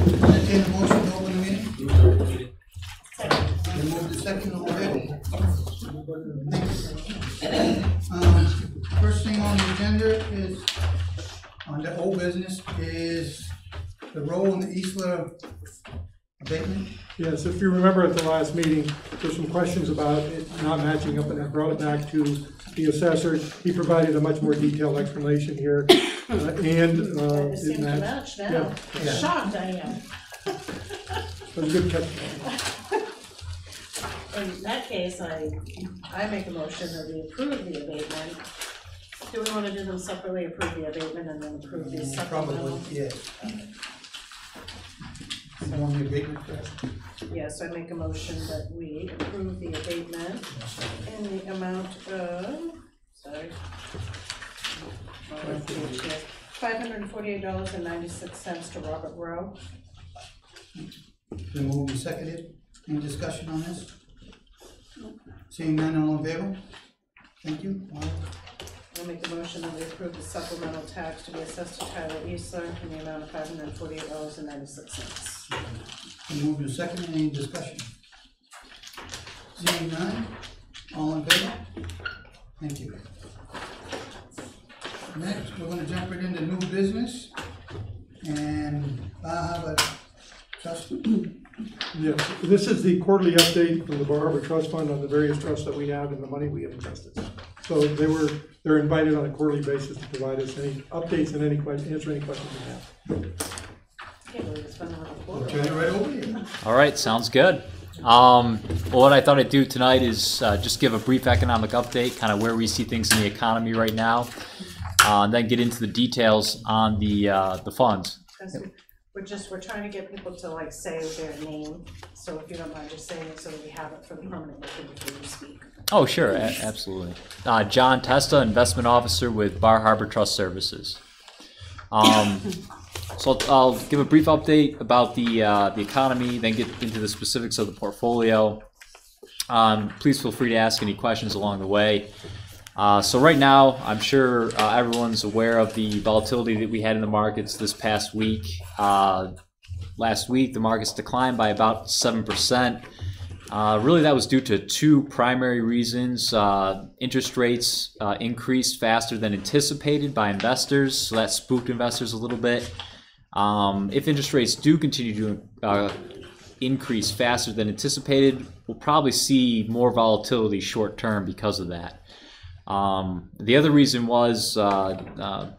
Entertain a motion to open the meeting. Then move the second over there. First thing on the agenda is, on the old business, is the role in the Eastler abatement. Yes, if you remember at the last meeting, there's some questions about it not matching up, and I brought it back to the assessor. He provided a much more detailed explanation here, and It seems to matched. match now. Yeah. Shocked I am. It was a good catch. In that case, I make a motion that we approve the abatement. Do we want to do them separately, approve the abatement and then approve the supplemental? Probably, yes. You want the abatement first? Yes, I make a motion that we approve the abatement in the amount of, sorry. $548.96 to Robert Rowe. Then move and seconded. Any discussion on this? Seeing none, all in favor? Thank you. I'll make a motion that we approve the supplemental tax to be assessed to Tyler Eastler in the amount of $548.96. Then move to second. Any discussion? Seeing none, all in favor? Thank you. Next, we're gonna jump right into new business, and I have a trust. Yes, this is the quarterly update from the Bar Harbor Trust Fund on the various trusts that we have and the money we have invested. So they're invited on a quarterly basis to provide us any updates and answer any questions we have. Can't believe it's been another quarter. Turn it right over here. All right, sounds good. Well, what I thought I'd do tonight is just give a brief economic update, kind of where we see things in the economy right now, and then get into the details on the funds. We're trying to get people to like say their name, so if you don't mind just saying it so that we have it for the permanent record before you speak. Oh, sure, absolutely. John Testa, Investment Officer with Bar Harbor Trust Services. So I'll give a brief update about the economy, then get into the specifics of the portfolio. Please feel free to ask any questions along the way. So right now, I'm sure everyone's aware of the volatility that we had in the markets this past week. Last week, the markets declined by about 7%. Really, that was due to two primary reasons. Interest rates increased faster than anticipated by investors, so that spooked investors a little bit. If interest rates do continue to increase faster than anticipated, we'll probably see more volatility short term because of that. The other reason was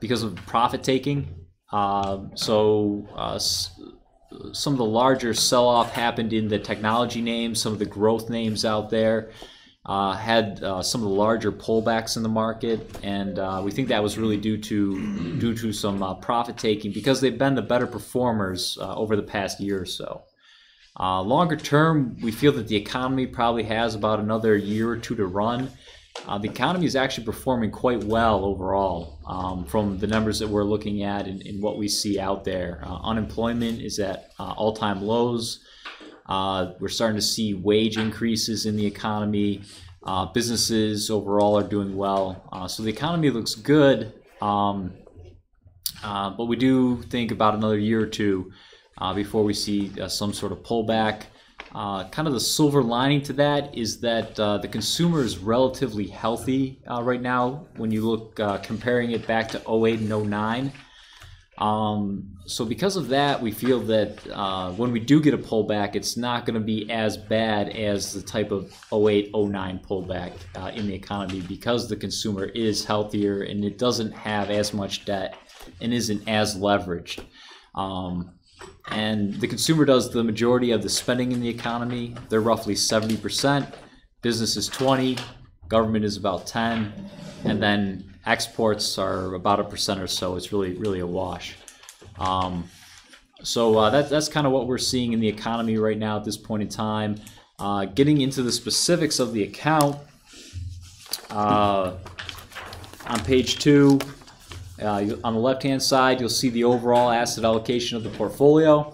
because of profit taking. Some of the larger sell-off happened in the technology names. Some of the growth names out there had some of the larger pullbacks in the market, and we think that was really due to some profit taking because they've been the better performers over the past year or so. Longer term, we feel that the economy probably has about another year or two to run. The economy is actually performing quite well overall from the numbers that we're looking at and what we see out there. Unemployment is at all-time lows. We're starting to see wage increases in the economy. Businesses overall are doing well. So the economy looks good, but we do think about another year or two before we see some sort of pullback. Kind of the silver lining to that is that the consumer is relatively healthy right now when you look comparing it back to 08 and 09. So because of that, we feel that when we do get a pullback, it's not going to be as bad as the type of 08, 09 pullback in the economy because the consumer is healthier and it doesn't have as much debt and isn't as leveraged. And the consumer does the majority of the spending in the economy. They're roughly 70%. Business is 20%. Government is about 10%. And then exports are about 1% or so. It's really a wash. So that's kind of what we're seeing in the economy right now at this point in time. Getting into the specifics of the account, on page 2, on the left-hand side, you'll see the overall asset allocation of the portfolio.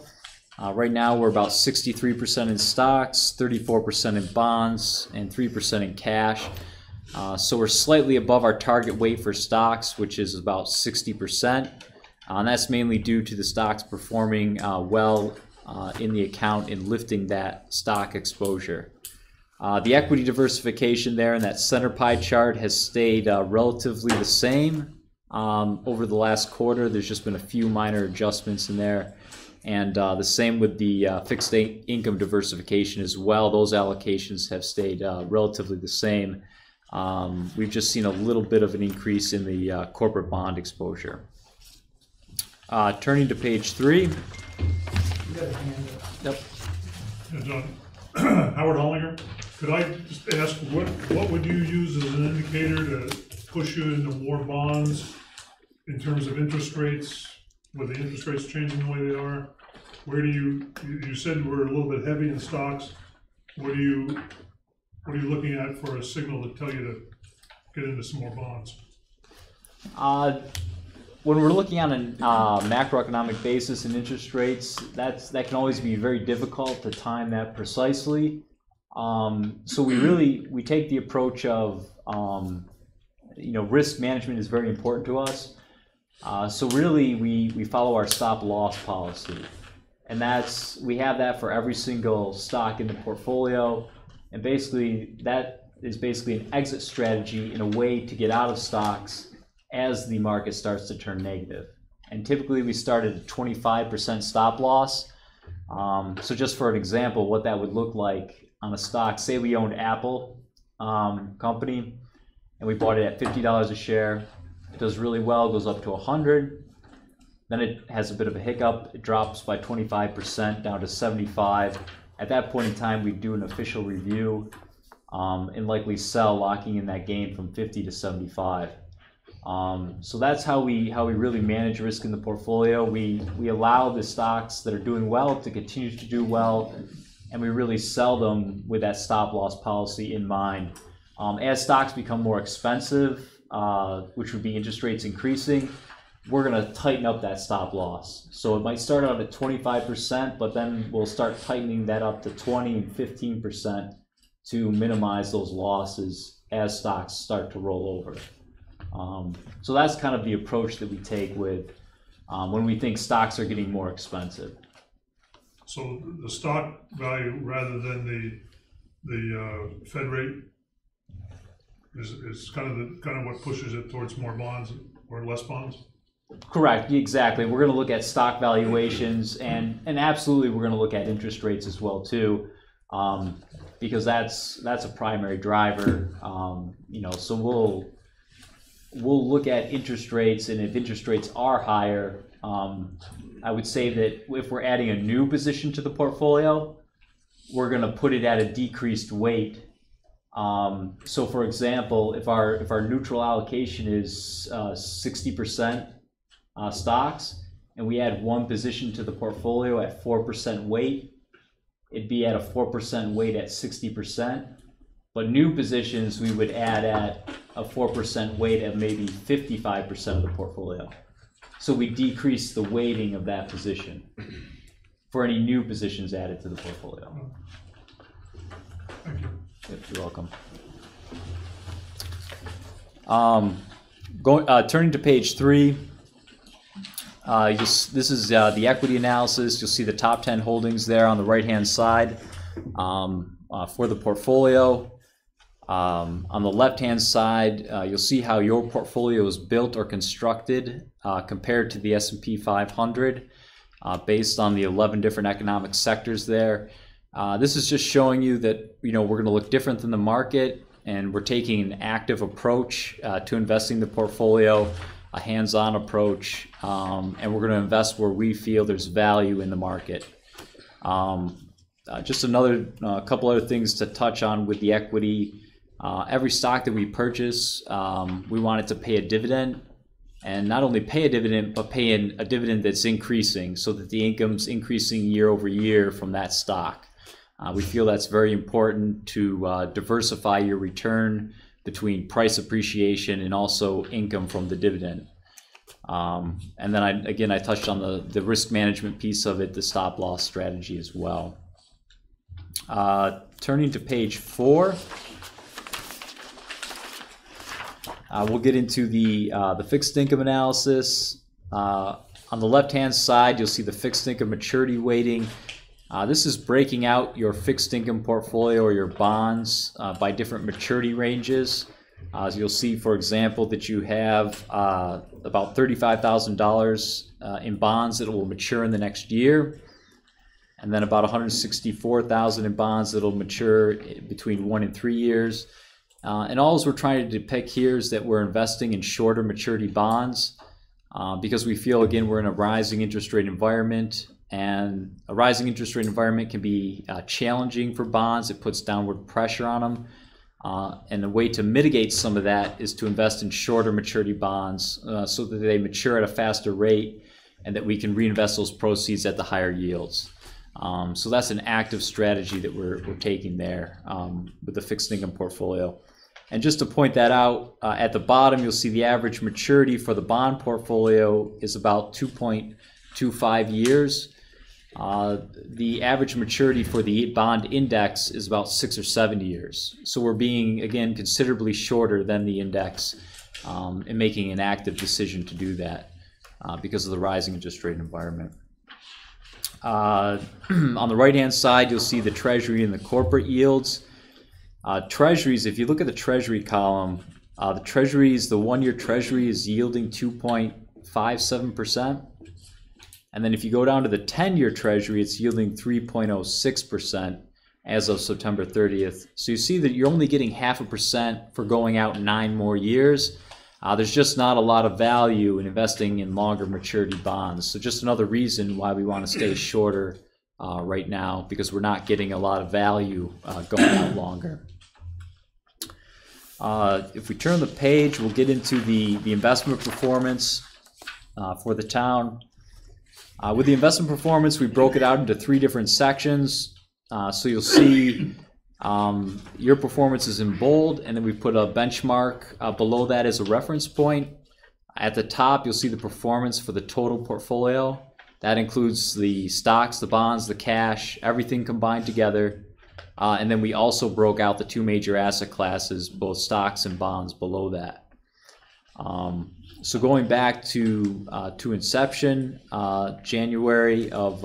Right now, we're about 63% in stocks, 34% in bonds, and 3% in cash. So we're slightly above our target weight for stocks, which is about 60%. And that's mainly due to the stocks performing well in the account and lifting that stock exposure. The equity diversification there in that center pie chart has stayed relatively the same over the last quarter. There's just been a few minor adjustments in there. And the same with the fixed income diversification as well. Those allocations have stayed relatively the same. We've just seen a little bit of an increase in the corporate bond exposure. Turning to page 3. You got a hand up. Yep. Yeah, John, Howard Hollinger, could I just ask, what would you use as an indicator to push you into more bonds in terms of interest rates, with the interest rates changing the way they are? Where do you said we're a little bit heavy in stocks. What are you looking at for a signal to tell you to get into some more bonds? When we're looking on a macroeconomic basis and interest rates, that can always be very difficult to time that precisely. So we take the approach of risk management is very important to us. So really we follow our stop loss policy, and we have that for every single stock in the portfolio, and basically that is basically an exit strategy in a way to get out of stocks as the market starts to turn negative. And typically we start at a 25% stop loss. So just for an example, what that would look like on a stock, say we owned Apple company and we bought it at $50 a share. It does really well, goes up to 100. Then it has a bit of a hiccup. It drops by 25% down to 75. At that point in time, we do an official review and likely sell, locking in that gain from 50 to 75. So that's how we really manage risk in the portfolio. We allow the stocks that are doing well to continue to do well, and we really sell them with that stop loss policy in mind. As stocks become more expensive, which would be interest rates increasing, we're going to tighten up that stop loss. So it might start out at 25%, but then we'll start tightening that up to 20 and 15% to minimize those losses as stocks start to roll over. So that's kind of the approach that we take with when we think stocks are getting more expensive. So the stock value rather than the Fed rate is kind of what pushes it towards more bonds or less bonds? Correct, exactly. We're going to look at stock valuations, and absolutely we're going to look at interest rates as well too, because that's a primary driver. So we'll look at interest rates, and if interest rates are higher, I would say that if we're adding a new position to the portfolio, we're going to put it at a decreased weight. So for example, if our neutral allocation is 60% stocks, and we add one position to the portfolio at 4% weight, it'd be at a 4% weight at 60%. But new positions we would add at a 4% weight at maybe 55% of the portfolio. So we decrease the weighting of that position for any new positions added to the portfolio. Thank you. Yep, you're welcome. Turning to page 3, this is the equity analysis. You'll see the top 10 holdings there on the right-hand side for the portfolio. On the left-hand side, you'll see how your portfolio is built or constructed compared to the S&P 500 based on the 11 different economic sectors there. This is just showing you that we're going to look different than the market, and we're taking an active approach to investing the portfolio, a hands-on approach, and we're going to invest where we feel there's value in the market. Just a couple other things to touch on with the equity. Every stock that we purchase, we want it to pay a dividend, and not only pay a dividend, but pay a dividend that's increasing, so that the income's increasing year over year from that stock. We feel that's very important to diversify your return between price appreciation and also income from the dividend. And then I touched on the risk management piece of it, the stop loss strategy as well. Turning to page 4, we'll get into the fixed income analysis. On the left-hand side, you'll see the fixed income maturity weighting. This is breaking out your fixed income portfolio or your bonds by different maturity ranges. So you'll see, for example, that you have about $35,000 in bonds that will mature in the next year, and then about $164,000 in bonds that will mature between 1 and 3 years. And all we're trying to depict here is that we're investing in shorter maturity bonds because we feel, again, we're in a rising interest rate environment, and a rising interest rate environment can be challenging for bonds. It puts downward pressure on them. And the way to mitigate some of that is to invest in shorter maturity bonds so that they mature at a faster rate and that we can reinvest those proceeds at the higher yields. So that's an active strategy that we're taking there with the fixed income portfolio. And just to point that out, at the bottom you'll see the average maturity for the bond portfolio is about 2.25 years. The average maturity for the bond index is about 6 or 7 years. So we're being, again, considerably shorter than the index and making an active decision to do that because of the rising interest rate environment. On the right-hand side, you'll see the Treasury and the corporate yields. Treasuries, if you look at the Treasury column, the Treasuries, the one-year Treasury is yielding 2.57%. And then if you go down to the 10-year Treasury, it's yielding 3.06% as of September 30th. So you see that you're only getting 0.5% for going out 9 more years. There's just not a lot of value in investing in longer maturity bonds. So just another reason why we want to stay shorter right now, because we're not getting a lot of value going out longer. If we turn the page, we'll get into the investment performance for the town. With the investment performance, we broke it out into 3 different sections. So you'll see your performance is in bold, and then we put a benchmark below that as a reference point. At the top, you'll see the performance for the total portfolio. That includes the stocks, the bonds, the cash, everything combined together. And then we also broke out the 2 major asset classes, both stocks and bonds, below that. So going back to inception, January of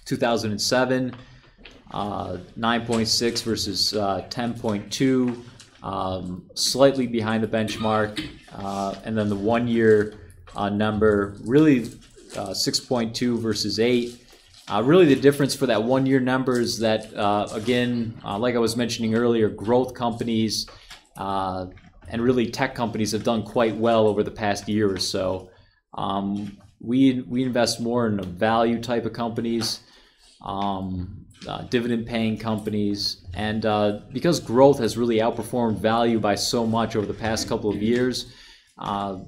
2007, 9.6 versus 10.2, slightly behind the benchmark, and then the 1-year number really 6.2 versus 8. Really the difference for that 1-year number is that, again, like I was mentioning earlier, growth companies and really tech companies have done quite well over the past year or so. We invest more in a value type of companies, dividend-paying companies, and because growth has really outperformed value by so much over the past couple of years,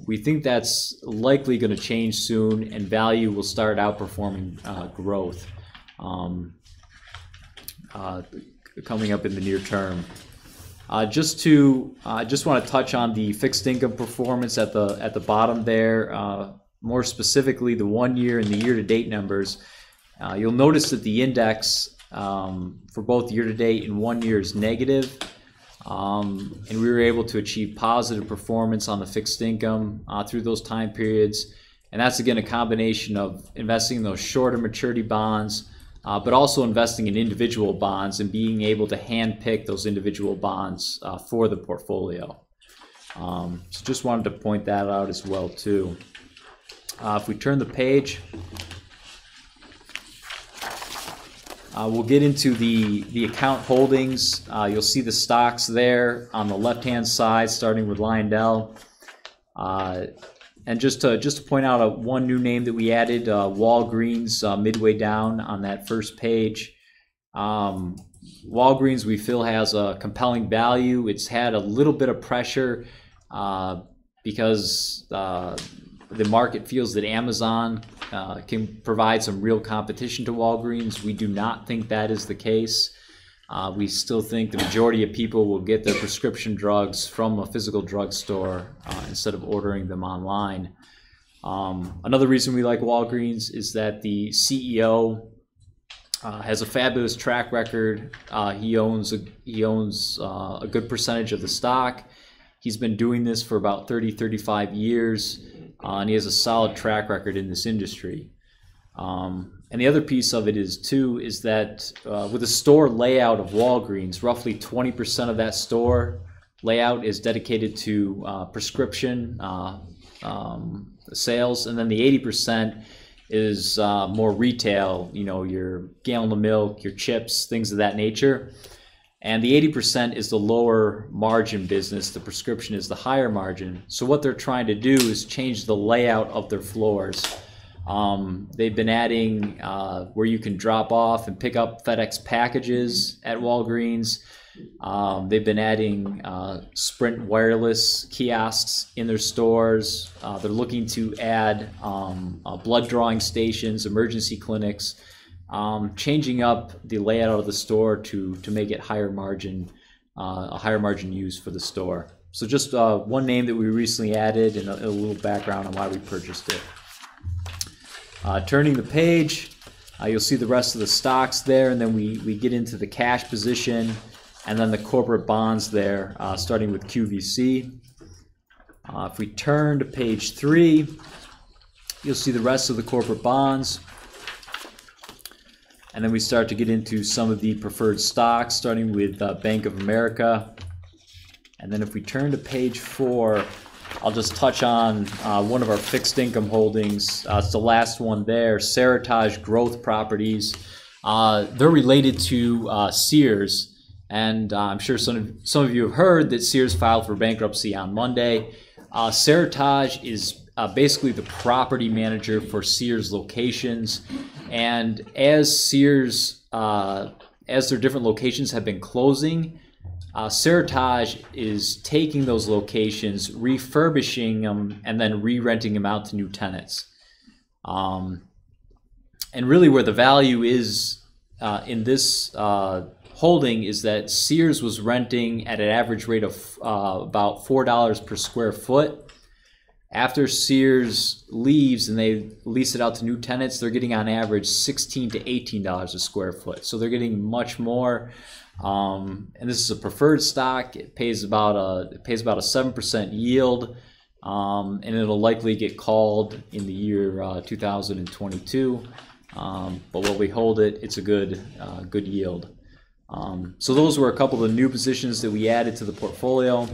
we think that's likely going to change soon, and value will start outperforming growth coming up in the near term. Just want to touch on the fixed income performance at the bottom there. More specifically, the 1-year and the year-to-date numbers. You'll notice that the index for both year-to-date and 1 year is negative, and we were able to achieve positive performance on the fixed income through those time periods. And that's, again, a combination of investing in those shorter maturity bonds, but also investing in individual bonds and being able to hand-pick those individual bonds for the portfolio. So just wanted to point that out as well, too. If we turn the page, we'll get into the account holdings. You'll see the stocks there on the left-hand side, starting with Lyondell. And just to point out one new name that we added, Walgreens, midway down on that first page. Walgreens, we feel, has a compelling value. It's had a little bit of pressure because the market feels that Amazon can provide some real competition to Walgreens. We do not think that is the case. We still think the majority of people will get their prescription drugs from a physical drugstore instead of ordering them online. Another reason we like Walgreens is that the CEO has a fabulous track record. He owns a good percentage of the stock. He's been doing this for about 30-35 years. and he has a solid track record in this industry. And the other piece of it is that with the store layout of Walgreens, roughly 20% of that store layout is dedicated to prescription sales, and then the 80% is more retail, you know, your gallon of milk, your chips, things of that nature. And the 80% is the lower margin business, the prescription is the higher margin. So what they're trying to do is change the layout of their floors. They've been adding where you can drop off and pick up FedEx packages at Walgreens. They've been adding Sprint wireless kiosks in their stores. They're looking to add blood drawing stations, emergency clinics, changing up the layout of the store to make it higher margin, a higher margin use for the store. So just one name that we recently added and a little background on why we purchased it. Turning the page, you'll see the rest of the stocks there, and then we get into the cash position and then the corporate bonds there, starting with QVC. If we turn to page 3, you'll see the rest of the corporate bonds. And then we start to get into some of the preferred stocks, starting with Bank of America. And then if we turn to page 4, I'll just touch on one of our fixed income holdings. It's the last one there, Seritage Growth Properties. They're related to Sears. And I'm sure some of you have heard that Sears filed for bankruptcy on Monday. Seritage is basically the property manager for Sears locations. And as Sears, as their different locations have been closing, Seritage is taking those locations, refurbishing them, and then re-renting them out to new tenants. And really where the value is in this holding is that Sears was renting at an average rate of about $4 per square foot. After Sears leaves and they lease it out to new tenants, they're getting on average $16 to $18 a square foot. So they're getting much more. And this is a preferred stock. It pays about a 7% yield, and it'll likely get called in the year 2022. But while we hold it, it's a good yield. So those were a couple of the new positions that we added to the portfolio.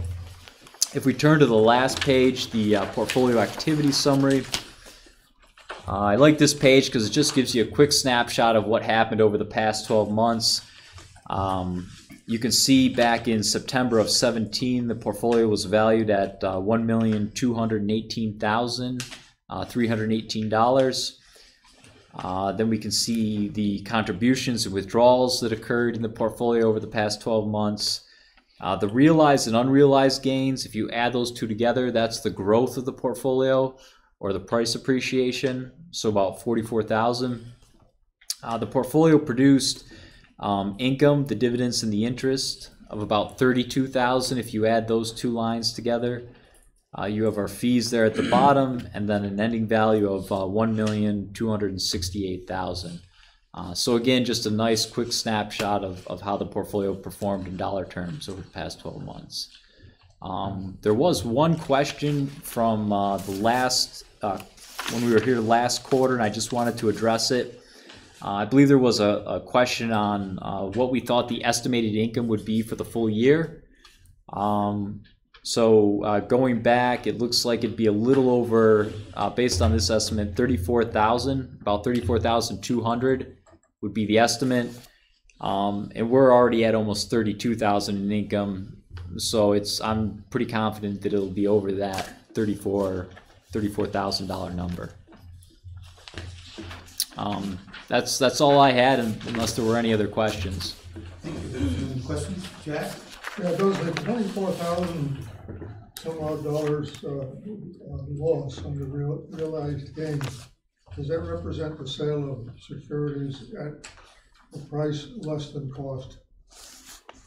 If we turn to the last page, the portfolio activity summary, I like this page because it just gives you a quick snapshot of what happened over the past 12 months. You can see back in September of 17, the portfolio was valued at $1,218,318. Then we can see the contributions and withdrawals that occurred in the portfolio over the past 12 months. The realized and unrealized gains, if you add those two together, that's the growth of the portfolio or the price appreciation, so about $44,000. The portfolio produced income, the dividends and the interest of about $32,000 if you add those two lines together. You have our fees there at the bottom, and then an ending value of $1,268,000. So again, just a nice quick snapshot of how the portfolio performed in dollar terms over the past 12 months. There was one question from the last, when we were here last quarter, and I just wanted to address it. I believe there was a question on what we thought the estimated income would be for the full year. So going back, it looks like it'd be a little over, based on this estimate, $34,000, about $34,200 would be the estimate. And we're already at almost $32,000 in income, so I'm pretty confident that it'll be over that $34,000 number. That's all I had, unless there were any other questions. Thank you. Any questions, Jack? Yeah, those are 24,000 some odd dollars loss on the realized gains. Does that represent the sale of securities at a price less than cost?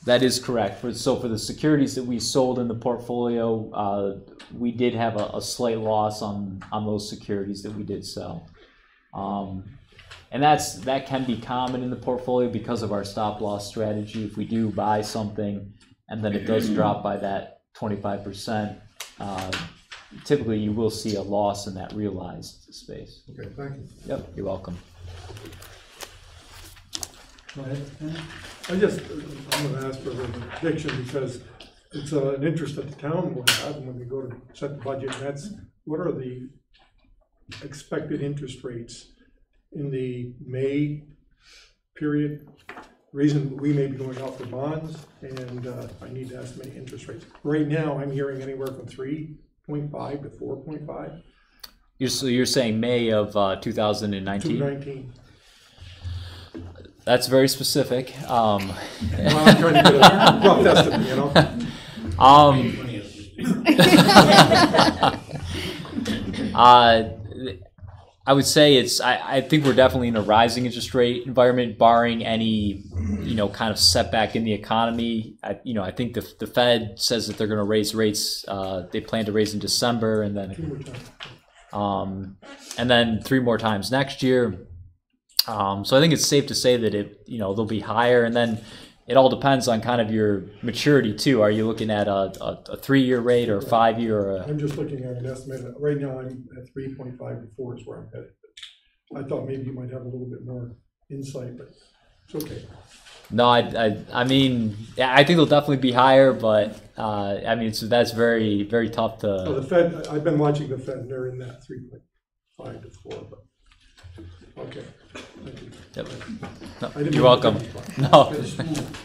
That is correct. So for the securities that we sold in the portfolio, we did have a slight loss on those securities that we did sell. And that can be common in the portfolio because of our stop loss strategy. If we do buy something and then it does drop by that 25%, typically you will see a loss in that realized space. Okay, thank you. Yep, you're welcome. Go ahead, Ken. I'm gonna ask for a prediction because it's an interest that the town will have when we go to set the budget. And that's, what are the expected interest rates in the May period? Reason we may be going out for bonds, and I need to estimate interest rates. Right now, I'm hearing anywhere from 3.5 to 4.5 You're saying May of 2019? to 19. That's very specific. Well, I'm trying to get a rough estimate, you know? I would say I think we're definitely in a rising interest rate environment, barring any, kind of setback in the economy. I think the Fed says that they're going to raise rates. They plan to raise in December, and then 3 more times next year. So I think it's safe to say that they'll be higher, and then it all depends on kind of your maturity too. Are you looking at a 3-year rate or a 5-year? Or I'm just looking at an estimate. Right now, I'm at 3.5 to 4 is where I'm headed. I thought maybe you might have a little bit more insight, but it's okay. No, I mean, I think they'll definitely be higher, but that's very, very tough to. Well, the Fed, I've been watching the Fed, and they're in that 3.5 to 4, but okay. Thank you. Yep. I No, didn't you're mean welcome. to- No. It's smooth.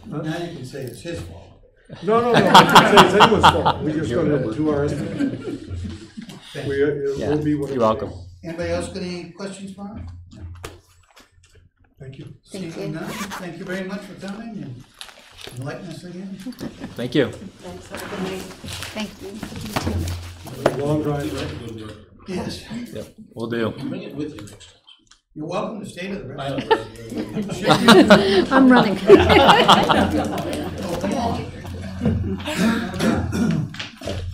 Now you can say it's his fault. No, I can't say it's anyone's fault. We just going to do our estimate. It Yeah, will be what it you're welcome. is. Anybody else got any questions for him? Thank you. Seeing none, thank you very much for coming and enlightening us again. Thank you. Thanks, have a good night. Thank you. Long drive, right? Yes, Yep, we'll do. Bring it with you next time. you're welcome to stay to the I rest. don't know. I'm running.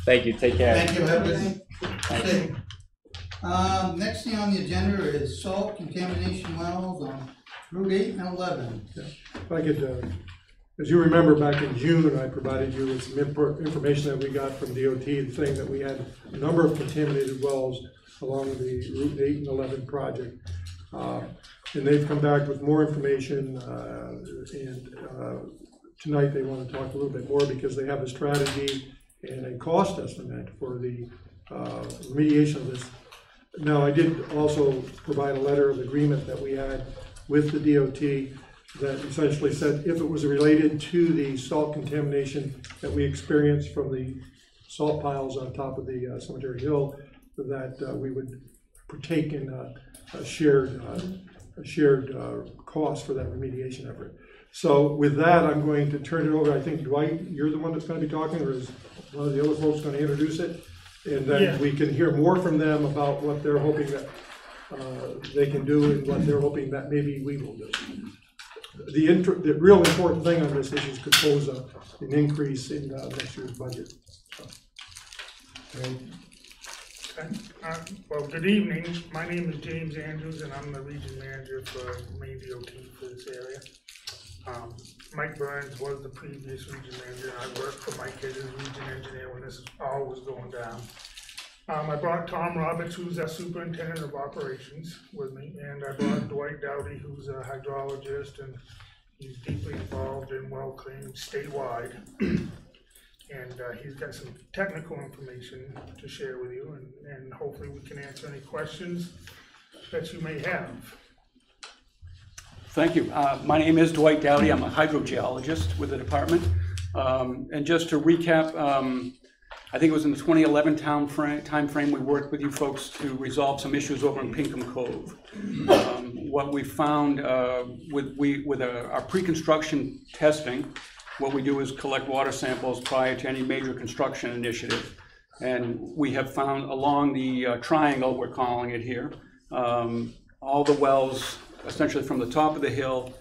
Thank you. Take care. Thank you, have a good night. Okay. Next thing on the agenda is salt contamination wells on Route 8 and 11. If I could, as you remember, back in June, I provided you with some information that we got from DOT saying that we had a number of contaminated wells along the Route 8 and 11 project. And they've come back with more information, and tonight they want to talk a little bit more because they have a strategy and a cost estimate for the remediation of this. Now, I did also provide a letter of agreement that we had with the DOT that essentially said if it was related to the salt contamination that we experienced from the salt piles on top of the Cemetery Hill, that we would partake in a shared cost for that remediation effort. So with that, I'm going to turn it over. I think, Dwight, you're the one that's going to be talking, or is one of the other folks going to introduce it? And then we can hear more from them about what they're hoping that they can do and what they're hoping that maybe we will do. The real important thing on this issue is could pose an increase in next year's budget. Well, good evening. My name is James Andrews, and I'm the region manager for Maine DOT for this area. Mike Burns was the previous region manager, and I worked for Mike as region engineer when this all was going down. I brought Tom Roberts, who's our superintendent of operations, with me, and I brought Dwight Dowdy, who's a hydrologist, and he's deeply involved in well cleaning statewide. And he's got some technical information to share with you, and hopefully we can answer any questions that you may have. Thank you. My name is Dwight Dowdy. I'm a hydrogeologist with the department. And just to recap, I think it was in the 2011 time frame we worked with you folks to resolve some issues over in Pinkham Cove. What we found with our pre-construction testing, what we do is collect water samples prior to any major construction initiative. And we have found along the triangle, we're calling it here, all the wells, essentially from the top of the hill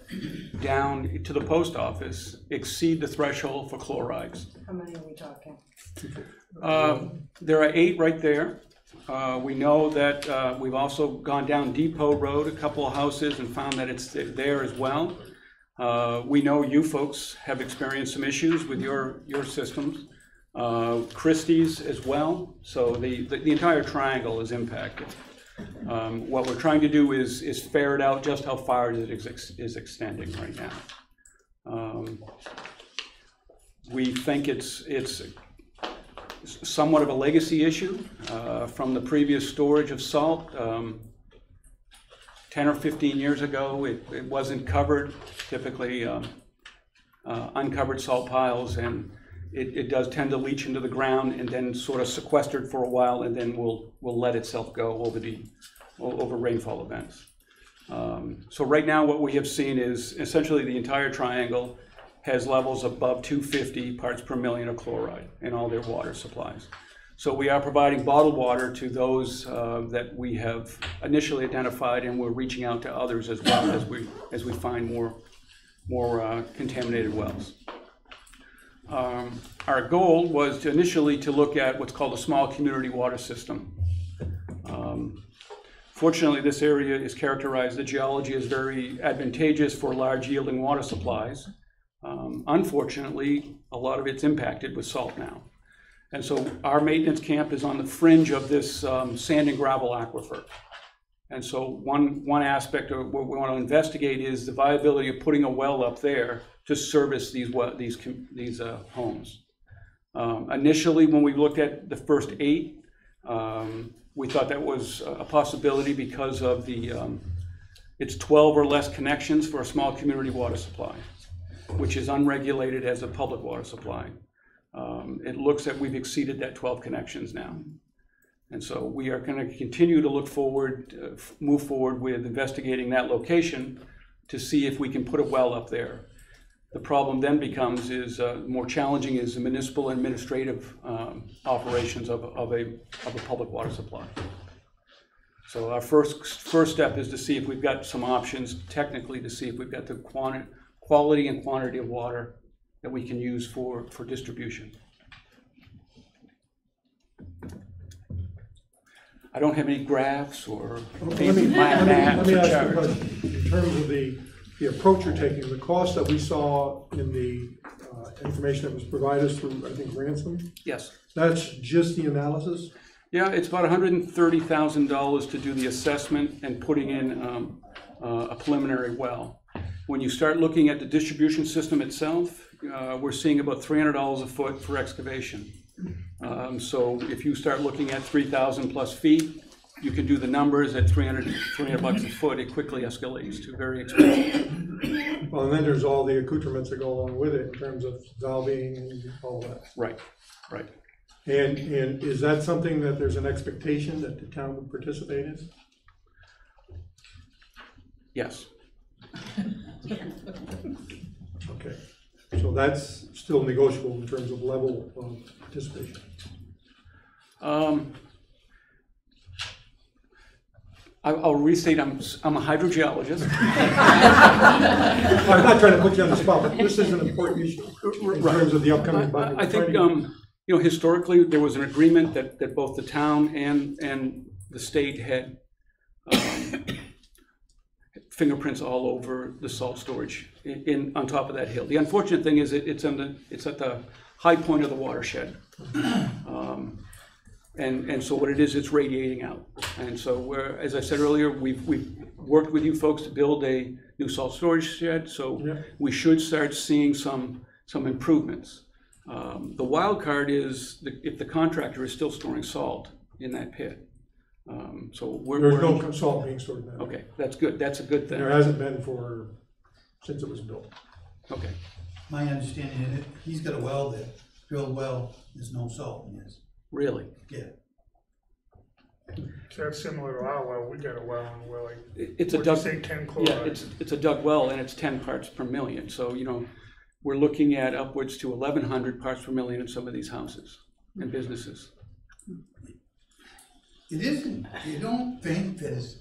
down to the post office, exceed the threshold for chlorides. How many are we talking? There are 8 right there. We know that we've also gone down Depot Road, a couple of houses, and found that it's there as well. We know you folks have experienced some issues with your systems. Christie's as well, so the entire triangle is impacted. What we're trying to do is ferret out just how far it is extending right now. We think it's somewhat of a legacy issue from the previous storage of salt. 10 or 15 years ago, it wasn't covered, typically uncovered salt piles, and it does tend to leach into the ground and then sort of sequestered for a while, and then will let itself go over rainfall events. So right now what we have seen is essentially the entire triangle has levels above 250 parts per million of chloride in all their water supplies. So we are providing bottled water to those that we have initially identified, and we're reaching out to others as well as we find more contaminated wells. Our goal was initially to look at what's called a small community water system. Fortunately, this area is characterized, the geology is very advantageous for large yielding water supplies. Unfortunately, a lot of it's impacted with salt now. And so our maintenance camp is on the fringe of this sand and gravel aquifer. And so one aspect of what we want to investigate is the viability of putting a well up there to service these homes. Initially, when we looked at the first 8, we thought that was a possibility because of it's 12 or less connections for a small community water supply, which is unregulated as a public water supply. It looks that we've exceeded that 12 connections now. And so we are going to continue to move forward with investigating that location to see if we can put a well up there. The problem then becomes more challenging is the municipal administrative operations of a public water supply. So our first step is to see if we've got some options technically to see if we've got the quality and quantity of water that we can use for distribution. I don't have any graphs or Let me ask you a question. In terms of the approach you're taking, the cost that we saw in the information that was provided through, I think, Ransom? Yes. That's just the analysis? Yeah, it's about $130,000 to do the assessment and putting in a preliminary well. When you start looking at the distribution system itself, we're seeing about $300 a foot for excavation. So if you start looking at 3,000 plus feet, you can do the numbers at $300 bucks a foot. It quickly escalates to very expensive. Well, and then there's all the accoutrements that go along with it in terms of valving and all that. Right, right. And is that something that there's an expectation that the town would participate in? Yes. Okay, so that's still negotiable in terms of level of participation. I'll restate, I'm a hydrogeologist. I'm not trying to put you on the spot, but this is an important issue in terms of the upcoming budget. I think, historically, there was an agreement that both the town and the state had fingerprints all over the salt storage on top of that hill. The unfortunate thing is it's at the high point of the watershed. And so what it is, it's radiating out. And so as I said earlier, we've worked with you folks to build a new salt storage shed, so we should start seeing some improvements. The wild card is if the contractor is still storing salt in that pit. So there's no salt being stored there. Okay, that's good. That's a good thing. There hasn't been since it was built. Okay. My understanding is that he's got a well that drilled well, there's no salt in his. Really? Yeah. So that's similar to our well. We got a well and we're like, it's a dug. Say 10 chloride. Yeah, it's a dug well and it's 10 parts per million. So we're looking at upwards to 1,100 parts per million in some of these houses and businesses. It isn't. You don't think there's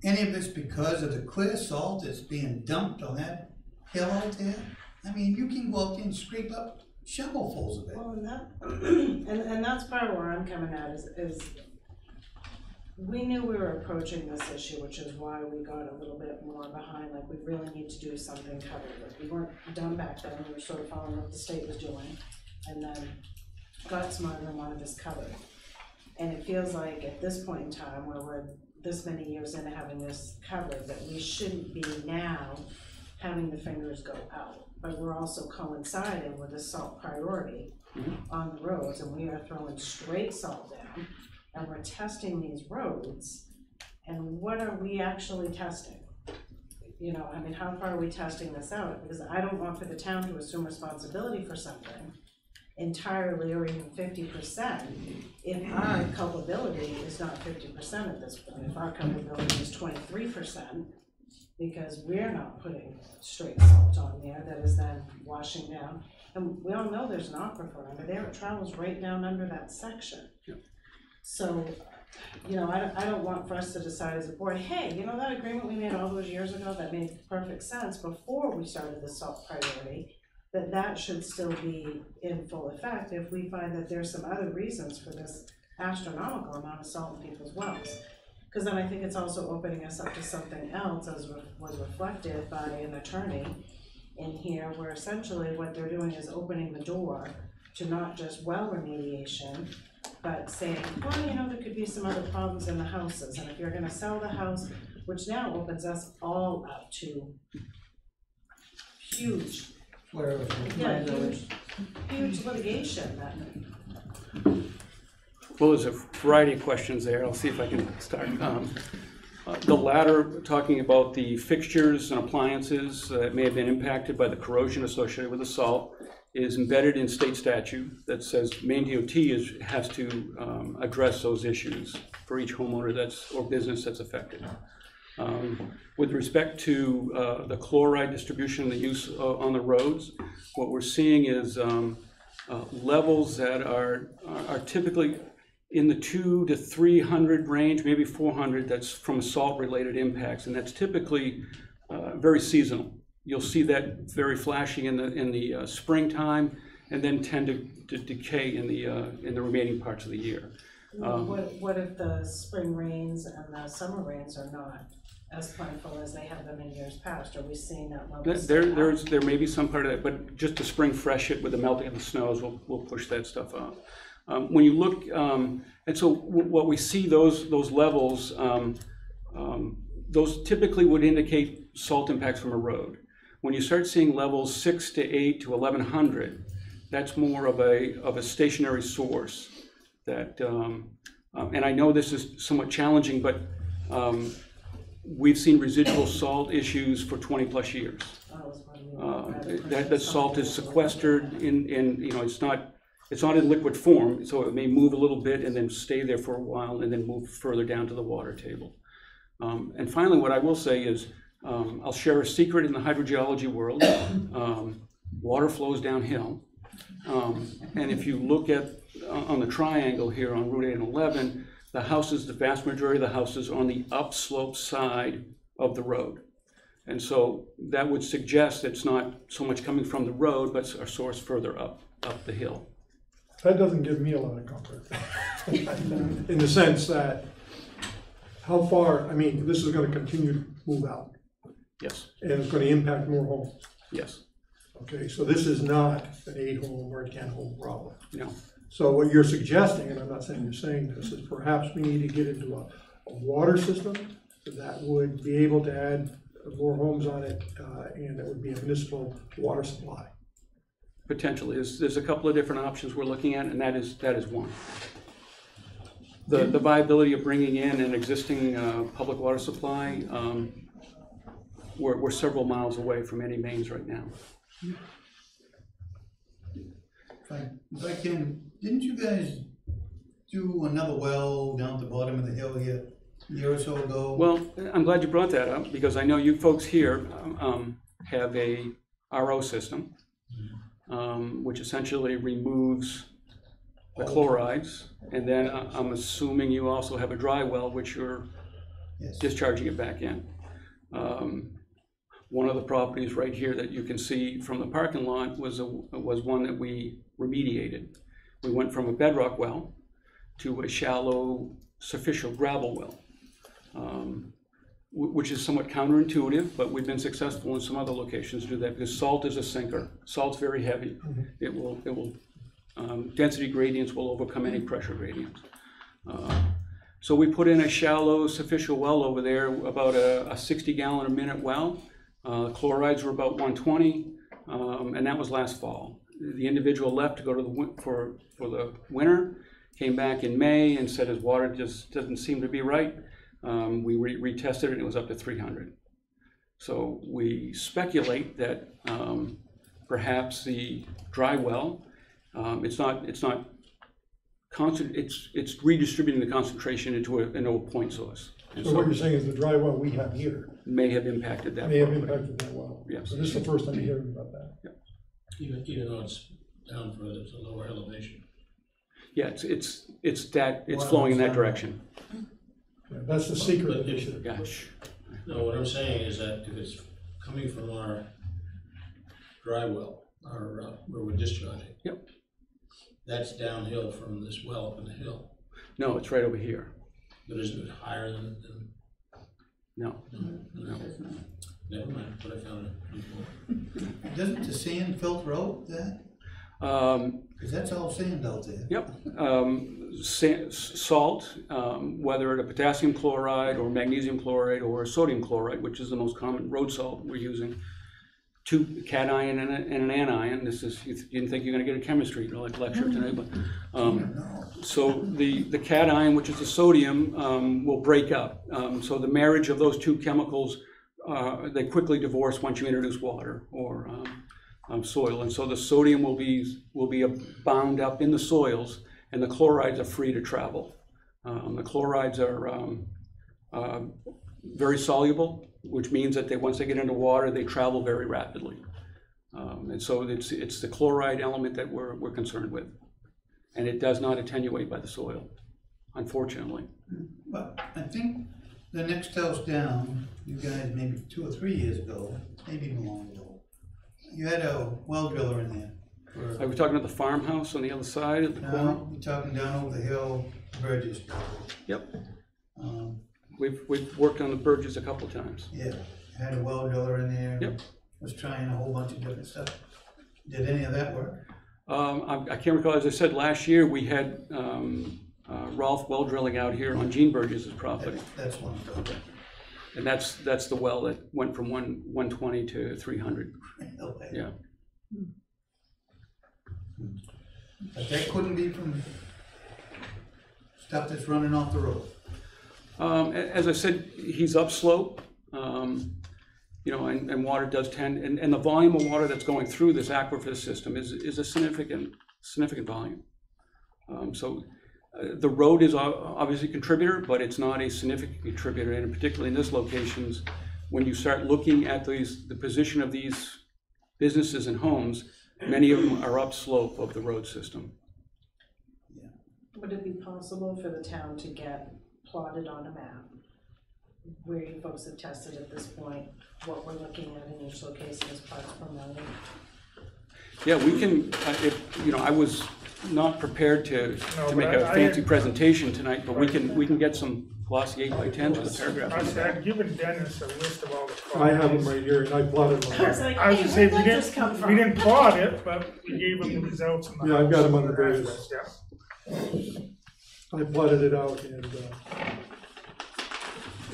any of it's because of the clear salt that's being dumped on that hill out there? I mean, you can go out there and scrape up shovelfuls of it. Well, and that's part of where I'm coming at is we knew we were approaching this issue, which is why we got a little bit more behind. Like, we really need to do something covered with. We weren't done back then. We were sort of following what the state was doing, and then got smarter and wanted this covered. And it feels like at this point in time, where we're this many years into having this covered, that we shouldn't be now having the fingers go out. But we're also coinciding with the salt priority on the roads, and we are throwing straight salt down, and we're testing these roads. And what are we actually testing? You know, I mean, how far are we testing this out? Because I don't want for the town to assume responsibility for something entirely or even 50% if our culpability is not 50% at this point. If our culpability is 23%, because we're not putting straight salt on there that is then washing down. And we all know there's an aquifer under there. It travels right down under that section. So, you know, I don't want for us to decide as a board, hey, you know that agreement we made all those years ago that made perfect sense before we started the salt priority, that should still be in full effect if we find that there's some other reasons for this astronomical amount of salt in people's wells. Because then I think it's also opening us up to something else, as was reflected by an attorney in here, where essentially what they're doing is opening the door to not just well remediation, but saying, well, you know, there could be some other problems in the houses, and if you're gonna sell the house, which now opens us all up to huge, huge litigation that. Well, there's a variety of questions there. I'll see if I can start. The latter, talking about the fixtures and appliances that may have been impacted by the corrosion associated with the salt, is embedded in state statute that says Maine DOT has to address those issues for each homeowner or business that's affected. With respect to the chloride distribution and the use on the roads, what we're seeing is levels that are typically in the 200 to 300 range, maybe 400, that's from salt-related impacts, and that's typically very seasonal. You'll see that very flashing in the springtime, and then tend to decay in the remaining parts of the year. What if the spring rains and the summer rains are not as plentiful as they have been in years past? Are we seeing that level? There may be some part of that, but just to spring fresh it with the melting of the snows will push that stuff out. When you look, and so what we see, those levels, those typically would indicate salt impacts from a road. When you start seeing levels 6 to 8 to 1100, that's more of a stationary source. That, and I know this is somewhat challenging, but we've seen residual salt issues for 20 plus years. That salt is sequestered in you know, it's not in liquid form, so it may move a little bit and then stay there for a while and then move further down to the water table. And finally, what I will say is, I'll share a secret in the hydrogeology world. Water flows downhill. And if you look at on the triangle here on Route 8 and 11, the vast majority of the houses are on the upslope side of the road. And so that would suggest it's not so much coming from the road, but a source further up the hill. That doesn't give me a lot of comfort. In the sense that, how far, I mean, this is going to continue to move out. Yes. And it's going to impact more homes. Yes. Okay, so this is not an 8-home or a 10-home problem. No. So what you're suggesting, and I'm not saying you're saying this, is perhaps we need to get into a water system that would be able to add more homes on it, and it would be a municipal water supply. Potentially, there's a couple of different options we're looking at, and that is one. The viability of bringing in an existing public water supply, we're several miles away from any mains right now. If I can, didn't you guys do another well down at the bottom of the hill here a year or so ago? Well, I'm glad you brought that up, because I know you folks here have a RO system, which essentially removes the chlorides, and then I'm assuming you also have a dry well, which you're discharging it back in. One of the properties right here that you can see from the parking lot was one that we remediated. We went from a bedrock well to a shallow, superficial gravel well, which is somewhat counterintuitive, but we've been successful in some other locations to do that, because salt is a sinker. Salt's very heavy. It will Density gradients will overcome any pressure gradients. So we put in a shallow sufficient well over there, about a 60 gallon a minute well. Chlorides were about 120, and that was last fall. The individual left to go to for the winter, came back in May and said his water just doesn't seem to be right. We retested it and it was up to 300. So we speculate that perhaps the dry well, it's redistributing the concentration into a point source. And So what you're saying is the dry well we have here may have impacted that. may have property. impacted that well. Yes. So this is the first time you're hearing about that. Even though it's down further, it's a lower elevation. Yeah, it's Well, flowing in that it's direction. Yeah, that's the secret of But this. if- Gosh. No, what I'm saying is that if it's coming from our dry well, where we're discharging. Yep. That's downhill from this well up in the hill, No, it's right over here. but isn't it higher than No. no. Never mind, what I found before. Doesn't the sand filter out that? Because that's all sand out there. Yep. Salt, whether a potassium chloride or magnesium chloride or sodium chloride, which is the most common road salt we're using, two cation and an anion. This is, you didn't think you're going to get a chemistry lecture today, but so the cation, which is the sodium, will break up. So the marriage of those two chemicals, they quickly divorce once you introduce water or soil, and so the sodium will be bound up in the soils, and the chlorides are free to travel. The chlorides are very soluble, which means that once they get into water, they travel very rapidly. And so it's the chloride element that we're concerned with, and it does not attenuate by the soil, unfortunately. But I think the next house down, you guys maybe 2 or 3 years ago, maybe even longer ago, you had a well driller in there. Are we talking about the farmhouse on the other side of the corner? Now, you're talking down over the hill, Burgess. Yep. Um, We've worked on the Burgess a couple of times. Yeah, had a well driller in there. Yep. Was trying a whole bunch of different stuff. Did any of that work? I can't recall, as I said, last year we had Rolf well drilling out here on Gene Burgess's property. That's one of them. And that's the well that went from 120 to 300. Okay. Yeah. But that couldn't be from stuff that's running off the road. As I said, he's upslope, and water does tend, and the volume of water that's going through this aquifer system is a significant volume. So the road is obviously a contributor, but it's not a significant contributor, and particularly in this locations, when you start looking at the position of these businesses and homes, many of them are upslope of the road system. Would it be possible for the town to get plotted on a map where you folks have tested at this point what we're looking at in each location as parts per million? Yeah, we can, I was not prepared to make a fancy presentation tonight, but we can get some glossy 8x10s with a paragraph. I've given Dennis a list of all the I have them properties. right here, and I plotted them. I was like, I was hey, gonna say, where'd that just come from? we didn't plot it, but we gave them the results in the Yeah, I've got house them on and the various- address, yeah. I plotted it out, and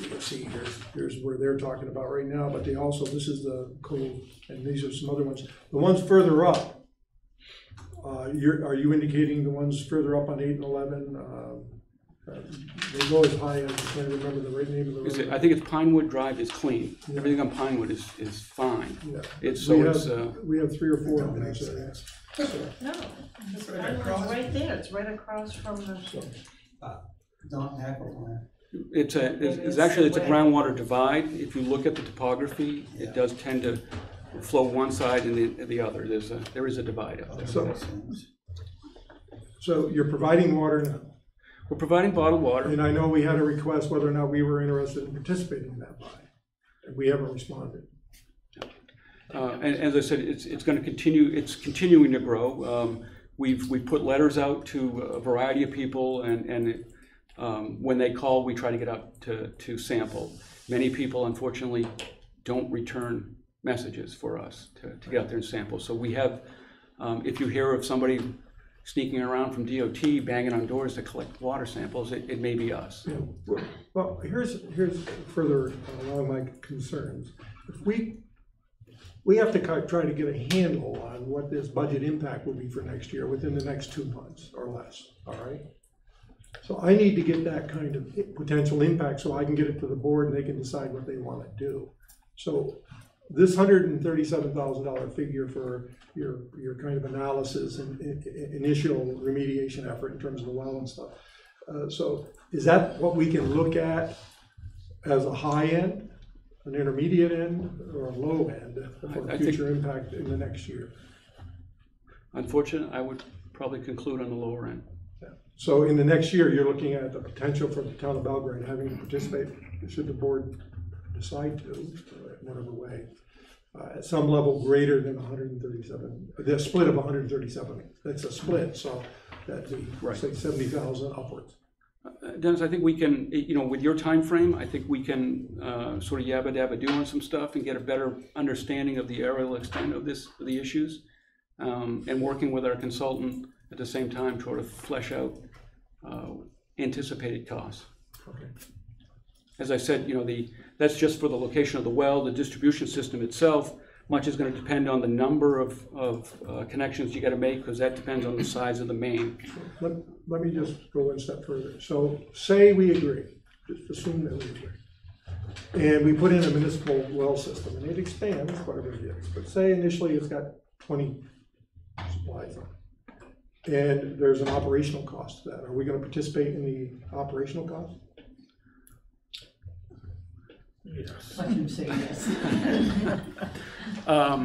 you can see here's where they're talking about right now, but this is the cove, and these are some other ones. The ones further up, are you indicating the ones further up on 8 and 11? They go as high as, I can't remember the right name of the road. I think it's Pinewood Drive is clean. Everything on Pinewood is fine. Yeah. We We have 3 or 4 That of don't them. make so, sense. No, it's right across. right there, it's right across from the, Don't aquifer. It's a groundwater divide. If you look at the topography, it does tend to flow one side and the other. There is a divide up there. So you're providing water now. We're providing bottled water. And I know we had a request whether or not we were interested in participating in that buy, and we haven't responded. And as I said, it's going to continue. It's continuing to grow. We've put letters out to a variety of people, and when they call, we try to get out to sample. Many people, unfortunately, don't return messages for us to get out there and sample. So we have, if you hear of somebody sneaking around from DOT, banging on doors to collect water samples, it may be us. Yeah. Well, here's further along my concerns. If we have to try to get a handle on what this budget impact will be for next year within the next 2 months or less, all right? So I need to get that kind of potential impact so I can get it to the board and they can decide what they want to do. So this $137,000 figure for your kind of analysis and initial remediation effort in terms of the well and stuff. So is that what we can look at as a high end, an intermediate end, or a low end for future impact in the next year? Unfortunately, I would probably conclude on the lower end. Yeah. So in the next year, you're looking at the potential for the town of Belgrade having to participate, should the board decide to, in whatever way, at some level greater than 137, the split of 137. That's a split, so that'd be, say, 70,000 upwards. Dennis, I think we can, with your time frame, I think we can sort of yabba dabba do on some stuff and get a better understanding of the aerial extent of the issues, and working with our consultant at the same time, sort of flesh out anticipated costs. Okay. As I said, that's just for the location of the well. The distribution system itself, much is going to depend on the number of connections you got to make, because that depends on the size of the main. Let me just go one step further. So say we agree, just assume that we agree, and we put in a municipal well system, and it expands, whatever it is. But say initially it's got 20 supplies on it, and there's an operational cost to that. Are we going to participate in the operational cost? Yes. Let him say yes.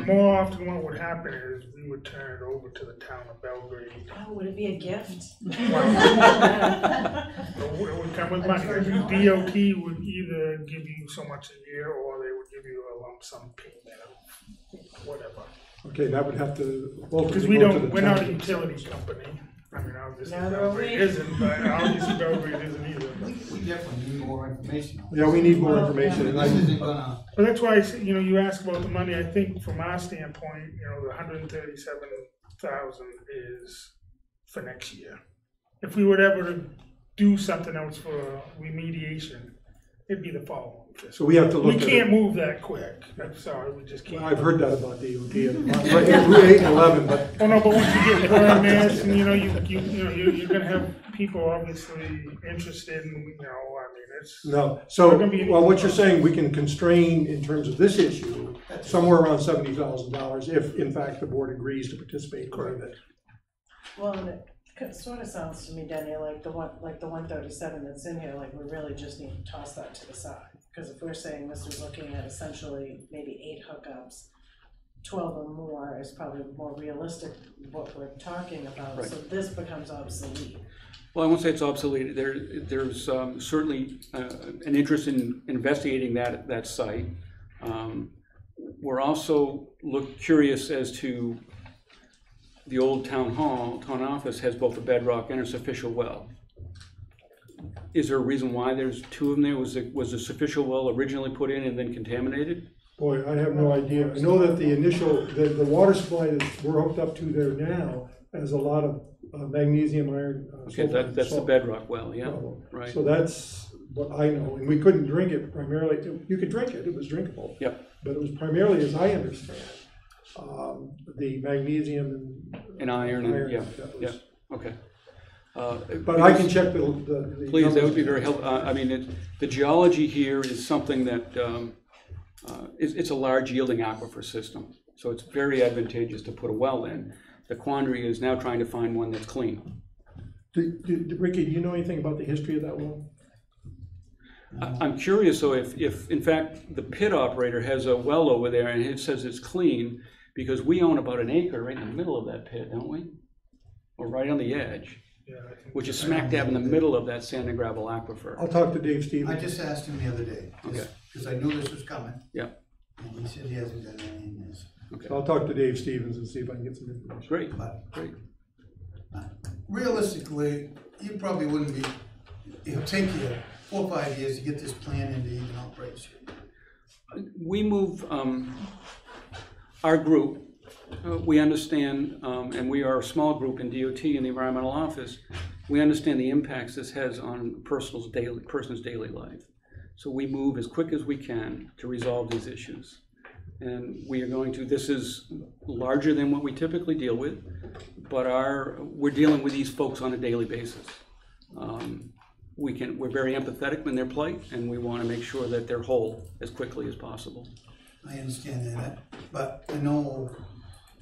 More often what would happen is we would turn it over to the town of Belgrade. Oh, would it be a gift? It would come with money. DOT would either give you so much a year, or they would give you a lump sum payment of whatever. Okay, that would have to. Because we're not a utility company. I mean, obviously Neither are Belgrade we. isn't, but obviously Belgrade isn't either. We definitely need more information. Yeah, we need more information. This isn't gonna, But that's why, you ask about the money. I think from our standpoint, the 137,000 is for next year. If we would ever do something else for remediation, it'd be the following. So we have to look We at can't it. move that quick. I'm sorry, we just can't. I've heard that about DOT, and Route 8 and 11, but Oh no, but once you get permits, and you're gonna have people obviously interested in, it's. no. So, We're gonna be- well, what you're saying, we can constrain in terms of this issue, somewhere around $70,000 if, in fact, the board agrees to participate in it. Well, and it sort of sounds to me, Denny, like the 137 that's in here, like we really just need to toss that to the side. Because if we're saying this is looking at essentially maybe 8 hookups, 12 or more is probably more realistic what we're talking about. Right. So this becomes obsolete. Well, I won't say it's obsolete. There's certainly an interest in investigating that site. We're also curious as to the old town office has both a bedrock and a sufficient well. Is there a reason why there's 2 of them there? Was the sufficient well originally put in and then contaminated? Boy, I have no idea. I know that the water supply that we're hooked up to there now has a lot of magnesium, iron. Okay, that's the bedrock well, yeah, right. So that's what I know, and we couldn't drink it primarily. You could drink it; it was drinkable. Yep. But it was primarily, as I understand, the magnesium And iron, and yeah, that was- yeah, okay. But I can check the Please, that would be numbers. very helpful. I mean, the geology here is something that, it's a large yielding aquifer system, so it's very advantageous to put a well in. The quandary is now trying to find one that's clean. Ricky, do you know anything about the history of that well? I'm curious, though, if in fact the pit operator has a well over there and it says it's clean, because we own about an acre right in the middle of that pit, don't we? Or right on the edge, Yeah, I think. which is smack dab in the middle of that sand and gravel aquifer. I'll talk to Dave I Stevens. just asked him the other day, Okay. because I knew this was coming. Yeah. And he said he hasn't done anything in this. Okay, I'll talk to Dave Stevens and see if I can get some information. great, But great. realistically, you probably wouldn't be, it'll take you 4 or 5 years to get this plan into even operation. We move, our group we understand, and we are a small group in DOT in the environmental office, we understand the impacts this has on person's daily life. So we move as quick as we can to resolve these issues. And we are going to, this is larger than what we typically deal with, but we're dealing with these folks on a daily basis. We're very empathetic in their plight, and we want to make sure that they're whole as quickly as possible. I understand that, but I know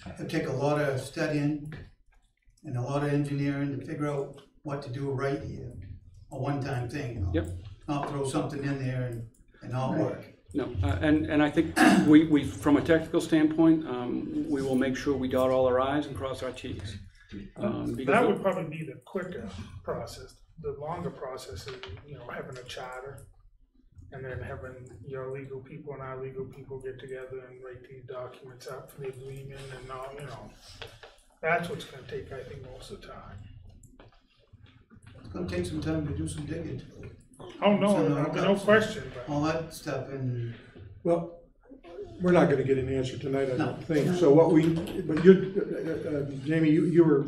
it'll take a lot of studying and a lot of engineering to figure out what to do right here. A one-time thing, you know? Yep. Not throw something in there and all work. No, and I think we from a technical standpoint, we will make sure we dot all our i's and cross our t's. That would probably be the quicker process. The longer process is, having a charter and then having your legal people and our legal people get together and write these documents up for the agreement and all, That's what's gonna take, I think, most of the time. It's gonna take some time to do some digging too. Oh, no question, but. All that stuff and, Well, we're not gonna get an answer tonight, I No. don't think. So but you, Jamie, you were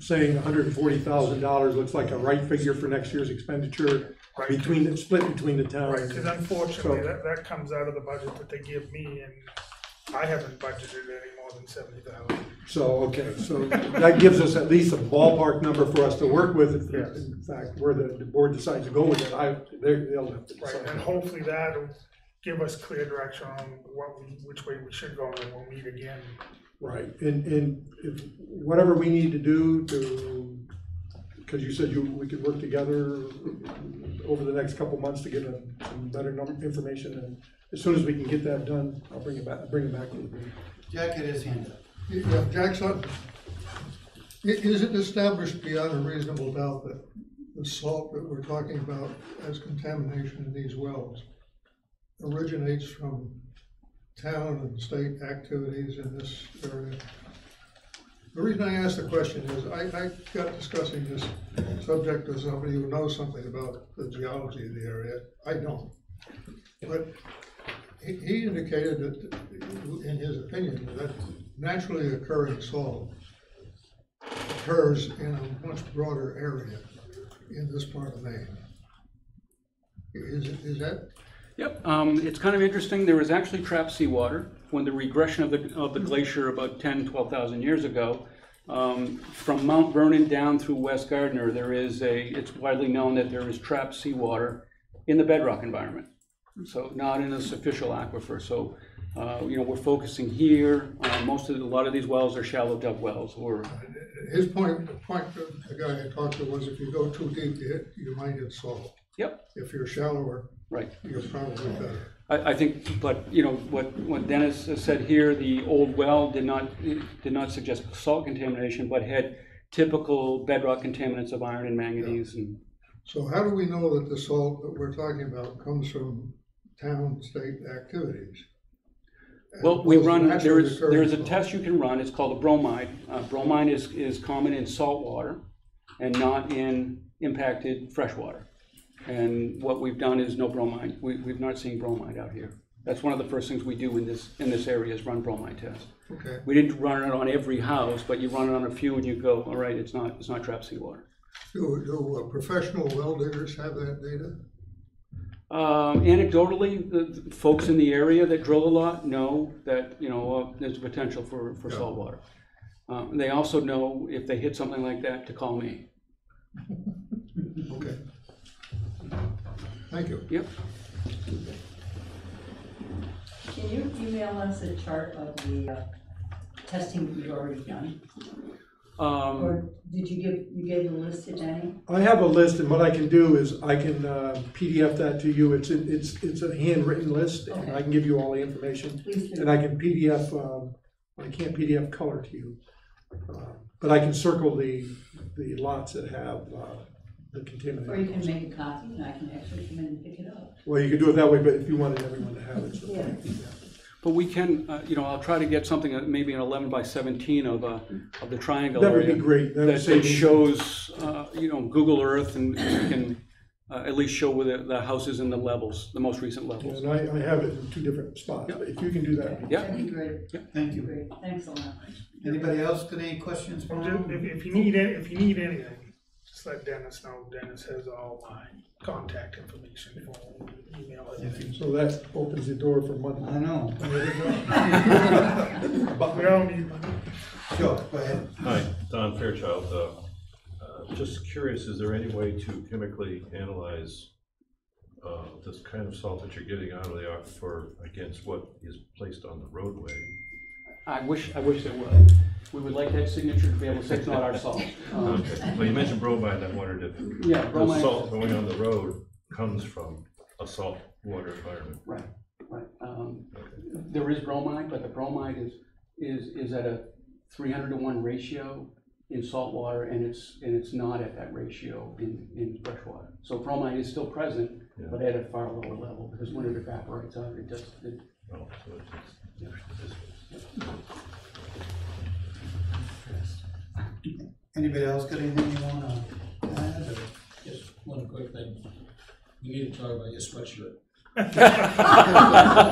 saying $140,000 looks like a right figure for next year's expenditure Right. split between the towns. Right, because unfortunately, So- that comes out of the budget that they give me, and I haven't budgeted any more than 70,000. So, okay, so that gives us at least a ballpark number for us to work with. If Yes. in fact, where the board decides to go with it, they'll have to Right, decide. and hopefully that'll give us clear direction on which way we should go, and we'll meet again. Right, and if, whatever we need to do to, because you said we could work together over the next couple months to get some better information, and as soon as we can get that done, I'll bring it back to the board. Jack had his hand up. Yeah, Jack Sutton, is it established beyond a reasonable doubt that the salt that we're talking about as contamination in these wells originates from town and state activities in this area? The reason I ask the question is I got discussing this subject with somebody who knows something about the geology of the area. I don't. But he indicated that, in his opinion, that naturally occurring salt occurs in a much broader area in this part of Maine. Is that? Yep, it's kind of interesting. There was actually trapped seawater when the regression of the glacier about 10, 12,000 years ago. From Mount Vernon down through West Gardner, it's widely known that there is trapped seawater in the bedrock environment. So not in a official aquifer. So, we're focusing here. A lot of these wells are shallow dug wells, or His point, the the guy I talked to was if you go too deep, you might get salt. yep, If you're shallower, right. you're probably better. I think, but what Dennis has said here, the old well did not suggest salt contamination, but had typical bedrock contaminants of iron and manganese. And So how do we know that the salt that we're talking about comes from town, state activities? well, we run. As There opposed to is a naturally test you can run. It's called a bromide. Bromide is common in salt water, and not in impacted fresh water. And what we've done is no bromide. We've not seen bromide out here. That's one of the first things we do in this area is run bromide test. Okay. We didn't run it on every house, but you run it on a few and you go, all right, it's not trapped seawater. Do professional well diggers have that data? Anecdotally, the folks in the area that drill a lot know that there's potential for Yeah. salt water. They also know if they hit something like that to call me. Okay. Thank you. Yep. Can you email us a chart of the testing that you've already done? Or did you gave the list to Jenny? I have a list, and what I can do is I can PDF that to you. It's a handwritten list, and Okay. I can give you all the information. Please do. And I can PDF, I can't PDF color to you, but I can circle the lots that have the Or you contaminant. can make a copy and I can actually come in and pick it up. Well, you could do it that way, but if you wanted everyone to have it, so. Yeah. But we can, I'll try to get something, maybe an 11 by 17 of the triangle That would area. be great. That would That save me- shows, Google Earth, and we can at least show where the house is in the levels, the most recent levels. And I have it in 2 different spots, but if you can do that. Yeah. That'd be great. Thank you. Great, thanks a lot. Anybody else got any questions? Well, if you need anything, just let Dennis know. Dennis has all my contact information, phone, email, everything. So that opens the door for money. I know. But we all need money. Sure, go ahead. Hi, Don Fairchild. Just curious, is there any way to chemically analyze this kind of salt that you're getting out of the aquifer against what is placed on the roadway? I wish there was. We would like that signature to be able to say it's not our salt. Okay. Well, you mentioned bromide. I wondered if Yeah, the bromide. salt going on the road comes from a salt water environment. Right. There is bromide, but the bromide is at a 300-to-1 ratio in salt water, and it's not at that ratio in fresh water. So bromide is still present, Yeah. but at a far lower level, because when it evaporates out, it just, Oh, so it's Anybody else got anything you wanna add, or? Just one quick thing. You need to talk about your sweatshirt.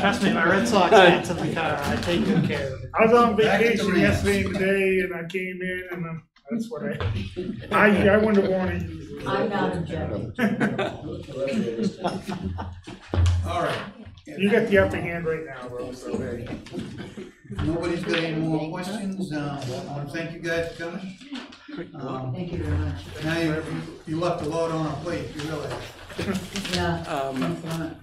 Trust me, my Red Sox hat's in the car. I take good care of it. I was on Back at the vacation ranch. yesterday and today, and I came in, and that's what I wouldn't have wanted to use it. I'm not objecting. All right. You got the upper hand right now, bro, so. Nobody's got any more questions. I want to thank you guys for coming. Thank you very much. Now you left a lot on our plate, you really have. Yeah, thanks a lot.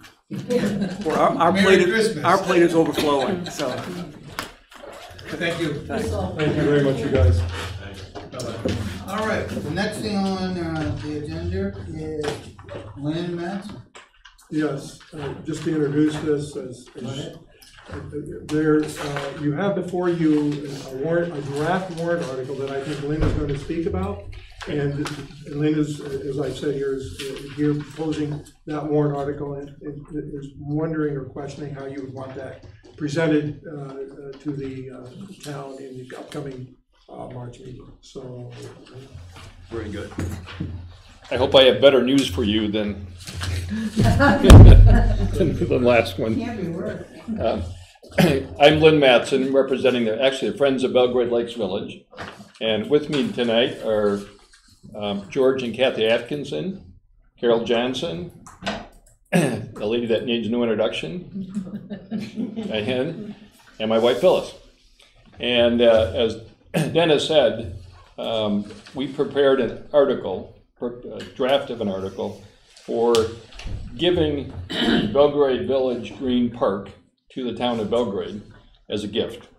well, our Merry Christmas. our plate is overflowing, so. Thank you. Thank you very much, you guys. All right, the next thing on the agenda is Lynn Matson. Yes, just to introduce this there, you have before you a draft warrant article that I think Lynn is going to speak about. And Lynn is, as I said here, is here proposing that warrant article and is wondering or questioning how you would want that presented to the town in the upcoming March meeting. So. Very good. I hope I have better news for you than the last one. Can't be worse. I'm Lynn Matson, representing the Friends of Belgrade Lakes Village. And with me tonight are George and Kathy Atkinson, Carol Johnson, a lady that needs no introduction, and my wife Phyllis. And as Dennis said, we prepared an article, a draft of an article, for giving Belgrade Village Green Park to the town of Belgrade as a gift.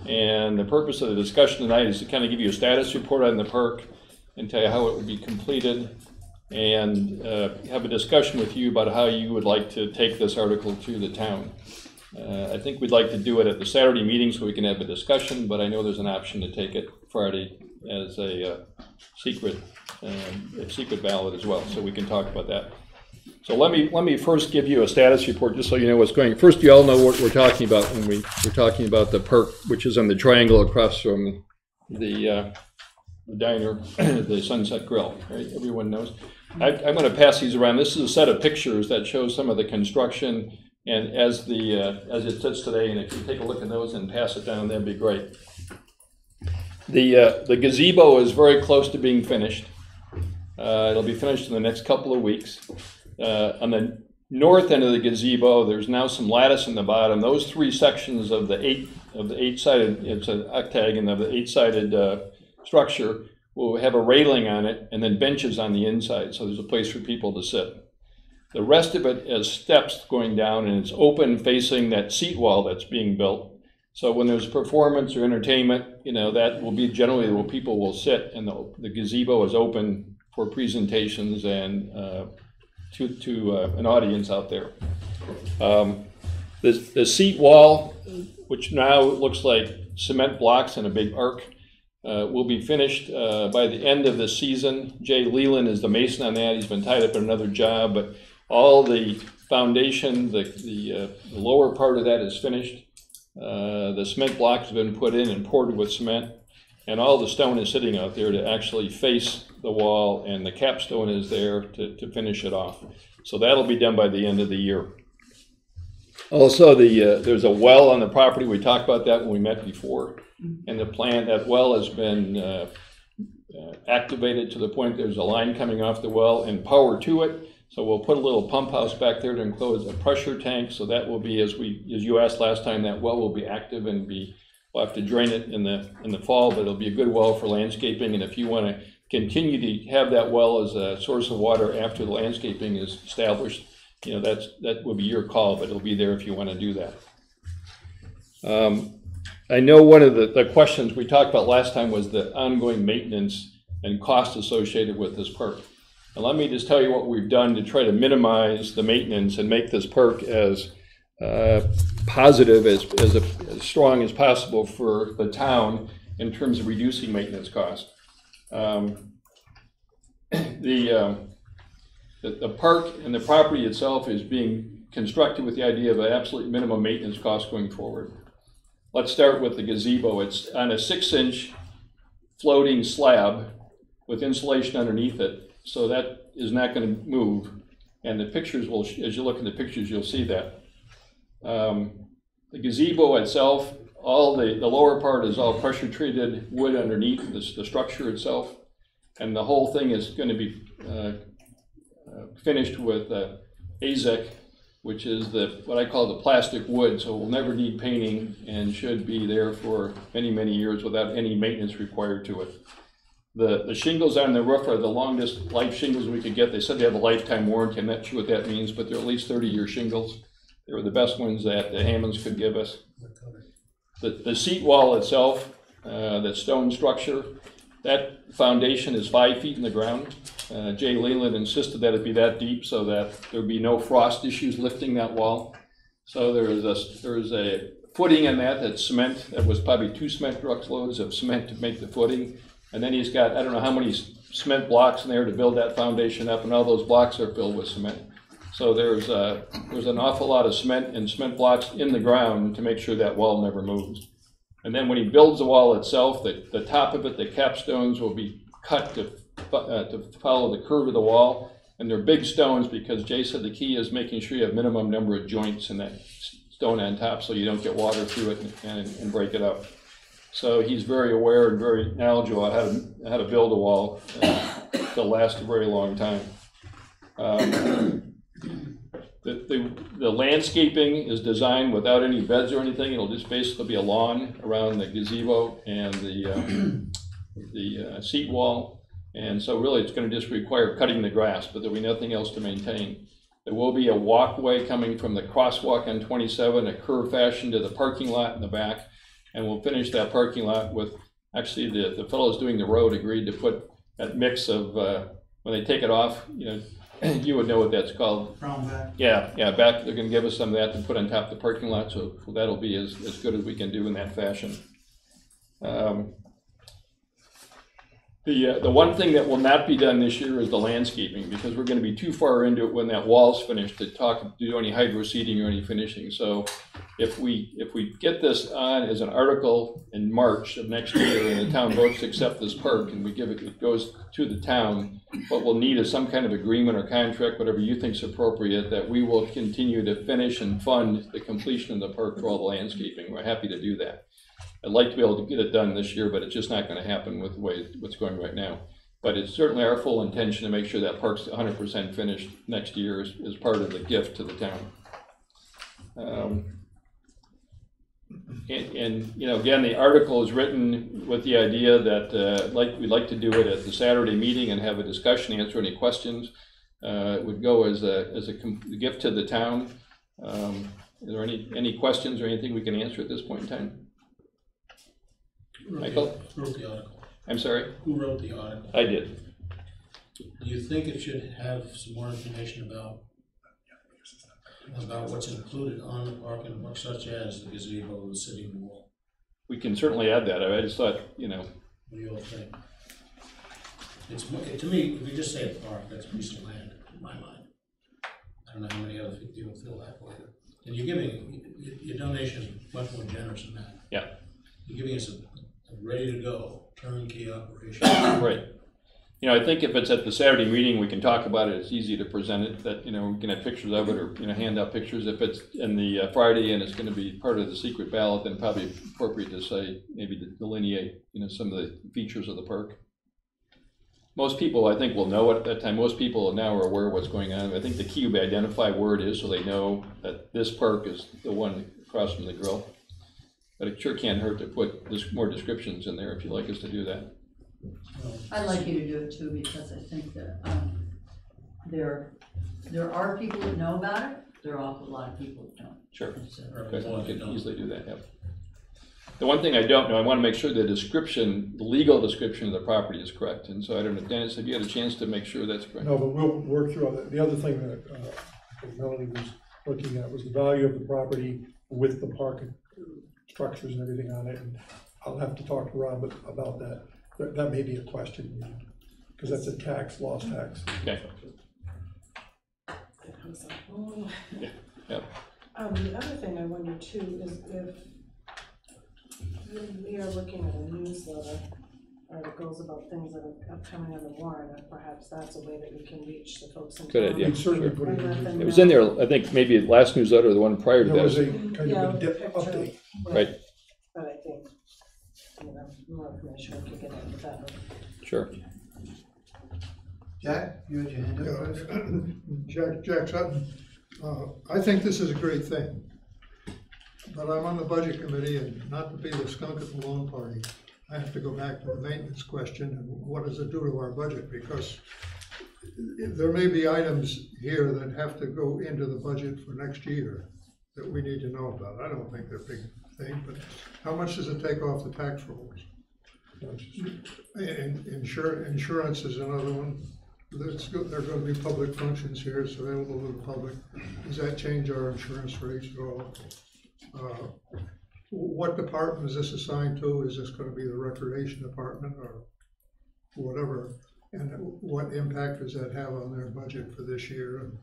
And the purpose of the discussion tonight is to kind of give you a status report on the park and tell you how it would be completed, and have a discussion with you about how you would like to take this article to the town. I think we'd like to do it at the Saturday meeting so we can have a discussion, but I know there's an option to take it Friday as a secret ballot as well, so we can talk about that. So let me first give you a status report, just so you know what's going on. First, you all know what we're talking about when we're talking about the park, which is on the triangle across from the diner, the Sunset Grill, right? Everyone knows. I'm going to pass these around. This is a set of pictures that shows some of the construction, and as it sits today, and if you take a look at those and pass it down, that'd be great. The gazebo is very close to being finished. It'll be finished in the next couple of weeks. On the north end of the gazebo, there's now some lattice in the bottom. Those 3 sections of the eight-sided, it's an octagon of the 8-sided structure, will have a railing on it and then benches on the inside, so there's a place for people to sit. The rest of it has steps going down, and it's open facing that seat wall that's being built. So when there's performance or entertainment, that will be generally where people will sit, and the gazebo is open for presentations and to an audience out there. The seat wall, which now looks like cement blocks in a big arc, will be finished by the end of the season. Jay Leland is the mason on that. He's been tied up in another job, but all the foundation, the lower part of that is finished. The cement blocks have been put in and poured with cement. and all the stone is sitting out there to actually face the wall, and the capstone is there to finish it off. So that'll be done by the end of the year. Also, there's a well on the property. We talked about that when we met before. And the plan, that well has been activated to the point there's a line coming off the well and power to it. So we'll put a little pump house back there to enclose a pressure tank. So that will be, as you asked last time, that well will be active and we'll have to drain it in the fall, but it'll be a good well for landscaping. And if you want to continue to have that well as a source of water after the landscaping is established, that will be your call, but it'll be there if you want to do that. I know one of the questions we talked about last time was the ongoing maintenance and cost associated with this park. And let me just tell you what we've done to try to minimize the maintenance and make this park as positive, as strong as possible for the town in terms of reducing maintenance costs. The park and the property itself is being constructed with the idea of an absolute minimum maintenance cost going forward. Let's start with the gazebo. It's on a 6-inch floating slab with insulation underneath it, so that is not going to move. And the pictures will, as you look at the pictures, you'll see that. The gazebo itself, all the lower part is all pressure treated wood underneath the structure itself, and the whole thing is going to be finished with AZEK, which is what I call the plastic wood, so it will never need painting and should be there for many, many years without any maintenance required to it. The shingles on the roof are the longest life shingles we could get. They said they have a lifetime warranty. I'm not sure what that means, but they're at least 30-year shingles. They were the best ones that the Hammonds could give us. The seat wall itself, the stone structure, that foundation is 5 feet in the ground. Jay Leland insisted that it be that deep so that there would be no frost issues lifting that wall. So there's a footing in that's cement. That was probably 2 cement truckloads of cement to make the footing. And then he's got, I don't know how many cement blocks in there to build that foundation up, and all those blocks are filled with cement. So there's an awful lot of cement and cement blocks in the ground to make sure that wall never moves. And then when he builds the wall itself, the top of it, the capstones will be cut to follow the curve of the wall. And they're big stones because Jay said the key is making sure you have minimum number of joints in that stone on top so you don't get water through it and break it up. So he's very aware and very knowledgeable on how to build a wall that'll last a very long time. The landscaping is designed without any beds or anything. It'll just basically be a lawn around the gazebo and the seat wall. And so really it's going to just require cutting the grass, but there'll be nothing else to maintain. There will be a walkway coming from the crosswalk on 27, a curved fashion to the parking lot in the back. And we'll finish that parking lot with, actually the fellows doing the road agreed to put that mix of, when they take it off, you would know what that's called. Brown back. Yeah, back. They're going to give us some of that to put on top of the parking lot, so that'll be as good as we can do in that fashion. The one thing that will not be done this year is the landscaping, because we're going to be too far into it when that wall's finished to do any hydro seeding or any finishing. So if we get this on as an article in March of next year and the town votes to accept this park and it goes to the town, what we'll need is some kind of agreement or contract, whatever you think is appropriate, that we will continue to finish and fund the completion of the park for all the landscaping. We're happy to do that. I'd like to be able to get it done this year, but it's just not going to happen with the way what's going right now. But it's certainly our full intention to make sure that park's 100% finished next year as part of the gift to the town. Again, the article is written with the idea that we'd like to do it at the Saturday meeting and have a discussion, answer any questions. It would go as a gift to the town. Is there any questions or anything we can answer at this point in time? Michael? Who wrote the article? I'm sorry? Who wrote the article? I did. Do you think it should have some more information about what's included on the park and park, such as the gazebo, the sitting wall? We can certainly add that. I just thought, What do you all think? To me, if you just say the park, that's a piece of land, in my mind. I don't know how many other people feel that way. And you're giving, your donation is much more generous than that. Yeah. You're giving us a ready to go, turnkey operation. Right. You know, I think if it's at the Saturday meeting, we can talk about it, it's easy to present it, that, you know, we can have pictures of it, or, you know, hand out pictures. If it's in the Friday and it's gonna be part of the secret ballot, then probably appropriate to say, maybe to delineate, you know, some of the features of the park. Most people, I think, will know at that time. Most people now are aware of what's going on. I think the key will be identify where it is, so they know that this park is the one across from the grill. But it sure can't hurt to put more descriptions in there if you'd like us to do that. I'd like you to do it too, because I think that, there are people that know about it, there are also a lot of people that don't. Sure. So- Okay, we can easily do that, yep. The one thing I don't know, I want to make sure the description, the legal description of the property is correct. And so I don't know, Dennis, have you had a chance to make sure that's correct? No, but we'll work through all that. The other thing that I think Melanie was looking at was the value of the property with the park structures and everything on it. And I'll have to talk to Rob about that. That may be a question, because that's a tax, lost tax. Okay. Yeah. Yep. The other thing I wonder too is if we are looking at a newsletter, articles about things that are upcoming on the warrant, and perhaps that's a way that we can reach the folks in town. Good idea. We'd certainly Sure. put it in. It was in there, I think, maybe the last newsletter or the one prior to There was a that. kind of a dip picture, update. Right. But I think, you know, more information we could get out of that. Sure. Jack, you had your hand up first? Jack Sutton, I think this is a great thing. But I'm on the budget committee, and not to be the skunk at the lawn party, I have to go back to the maintenance question and what does it do to our budget? Because there may be items here that have to go into the budget for next year that we need to know about. I don't think they're a big thing, but how much does it take off the tax rolls? And insurance is another one. There are going to be public functions here, so available to the public. Does that change our insurance rates at all? What department is this assigned to? Is this going to be the recreation department or whatever? And what impact does that have on their budget for this year and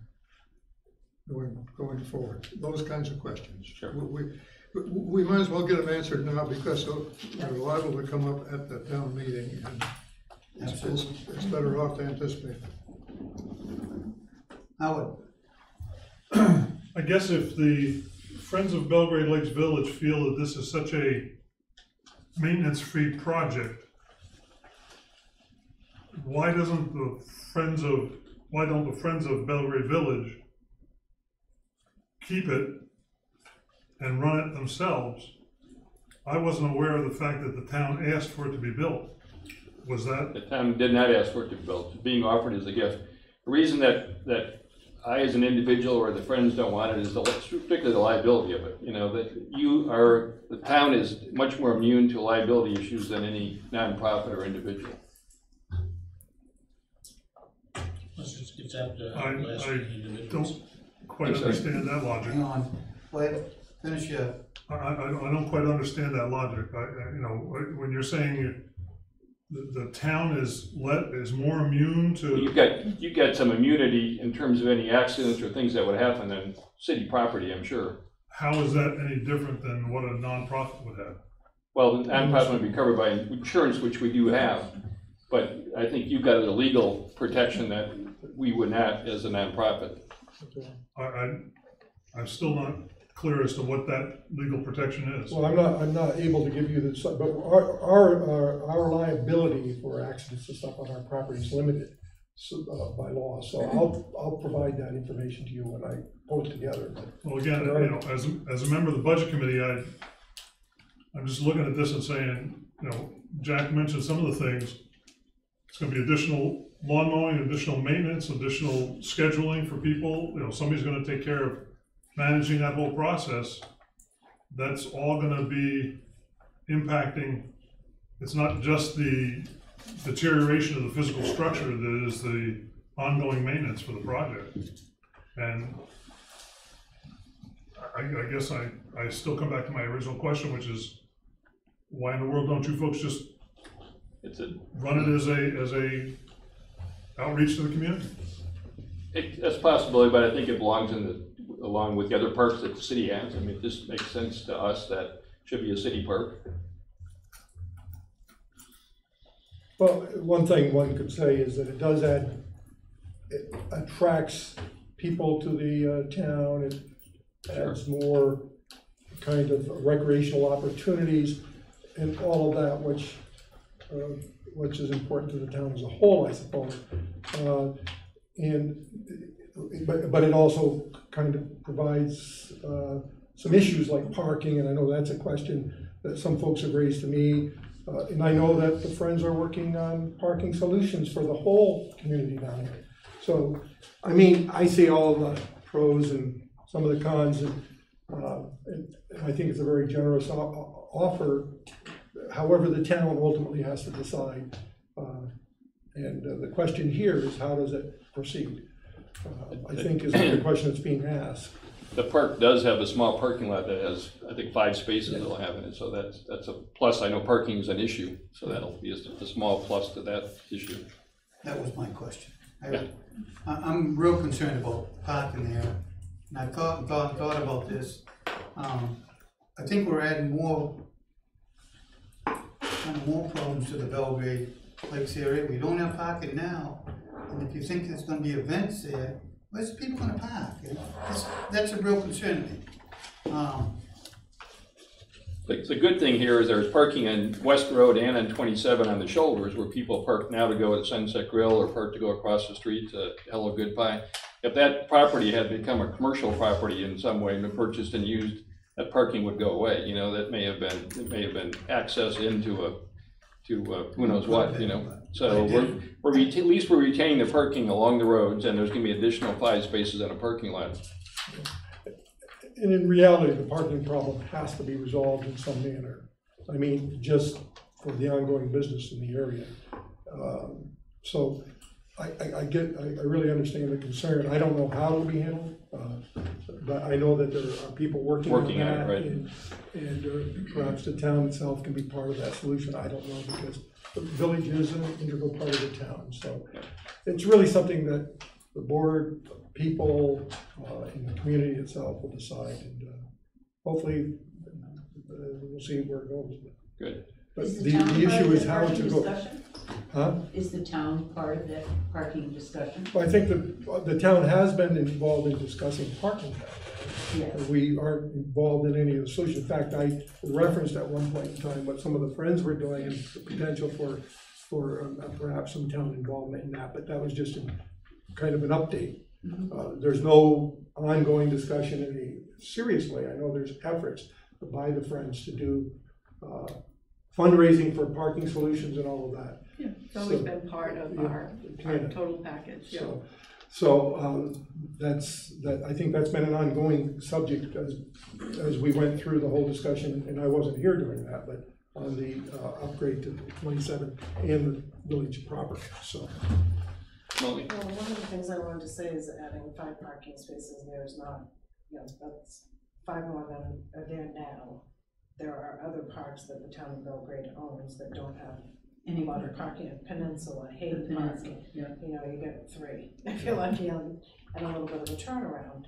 going forward? Those kinds of questions. Sure. We might as well get them answered now, because they're liable to come up at the town meeting, and it's better off to anticipate. Howard? I guess if the Friends of Belgrade Lakes Village feel that this is such a maintenance-free project, why don't the Friends of Belgrade Village keep it and run it themselves? I wasn't aware of the fact that the town asked for it to be built. Was that? The town did not ask for it to be built. It's being offered as a gift. The reason that I, as an individual, or the Friends don't want it is particularly the liability of it. You know, that the town is much more immune to liability issues than any nonprofit or individual. It's after I don't quite understand that logic. Hang on, wait, finish your. I don't quite understand that logic. You know, when you're saying the town is more immune to. You've got some immunity in terms of any accidents or things that would happen on city property, I'm sure. How is that any different than what a nonprofit would have? Well, the nonprofit would be covered by insurance, which we do have, but I think you've got a legal protection that we would not as a nonprofit. I'm still not clear as to what that legal protection is. Well, I'm not able to give you this, but our liability for accidents and stuff on our property is limited by law. So I'll provide that information to you when I pull it together. Well, again, you know, as a member of the budget committee, I'm just looking at this and saying, you know, Jack mentioned some of the things. It's going to be additional lawn mowing, additional maintenance, additional scheduling for people. You know, somebody's going to take care of managing that whole process. That's all going to be impacting. It's not just the deterioration of the physical structure that is the ongoing maintenance for the project. And I guess I still come back to my original question, which is, why in the world don't you folks just run it as a outreach to the community? That's a possibility, but I think it belongs along with the other parks that the city has. I mean, this makes sense to us that it should be a city park. Well, one thing one could say is that it attracts people to the town, it adds more kind of recreational opportunities and all of that, which is important to the town as a whole, I suppose. But it also kind of provides some issues like parking, and I know that's a question that some folks have raised to me. And I know that the Friends are working on parking solutions for the whole community down here. So, I mean, I see all the pros and some of the cons, and I think it's a very generous offer. However, the town ultimately has to decide. And the question here is, how does it proceed? I think is the question that's being asked. The park does have a small parking lot that has, I think, 5 spaces it'll have in it, so that's a plus. I know parking is an issue, so that'll be a small plus to that issue. That was my question. Yeah. I'm real concerned about parking there, and I thought about this. I think we're adding more problems to the Belgrade Lakes area. We don't have parking now, and if you think there's going to be events there, where's the people going to park? That's a real concern to me. The good thing here is there's parking on West Road and on 27 on the shoulders where people park now to go to Sunset Grill or park to go across the street to Hello Good Pie. If that property had become a commercial property in some way and been purchased and used, that parking would go away. You know, that may have been access into who knows what, you know. So at least we're retaining the parking along the roads, and there's going to be additional 5 spaces in a parking lot. And in reality, the parking problem has to be resolved in some manner. I mean, just for the ongoing business in the area. So I really understand the concern. I don't know how it will be handled, but I know that there are people working on that, right. and perhaps the town itself can be part of that solution. I don't know, because the village is an integral part of the town. So it's really something that the board, people, and the community itself will decide, and hopefully we'll see where it goes. Good. But the issue is how to go. Huh? Is the town part of that parking discussion? Well, I think the town has been involved in discussing parking. Yes. We aren't involved in any of the solutions. In fact, I referenced at one point in time what some of the Friends were doing and the potential for perhaps some town involvement in that, but that was just kind of an update. Mm-hmm. There's no ongoing discussion in a serious way. I know there's efforts by the Friends to do fundraising for parking solutions and all of that. Yeah, it's always been part of our total package. Yeah. So I think that's been an ongoing subject as we went through the whole discussion, and I wasn't here during that, but on the upgrade to 27 and the village proper. So. Well, one of the things I wanted to say is adding 5 parking spaces there is not, that's 5 more than are there now. There are other parks that the town of Belgrade owns that don't have any water parking. At Peninsula, Hayden Park, you get 3 if you're lucky, and a little bit of a turnaround.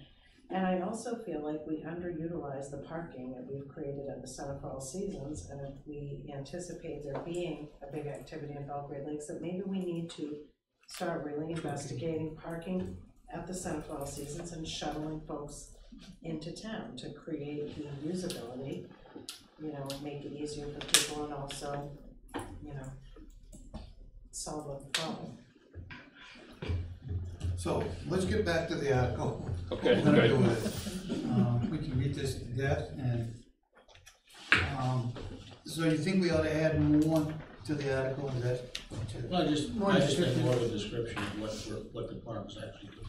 And I also feel like we underutilize the parking that we've created at the Center for All Seasons, and if we anticipate there being a big activity in Belgrade Lakes, that maybe we need to start really investigating parking at the Center for All Seasons and shuttling folks into town to create the usability, make it easier for people, and also, solve the problem. So let's get back to the article. Okay. What we're gonna do with it. We can read this to death, and so you think we ought to add more to the article? Is that? Well, I just think more of a description of what the parks actually do.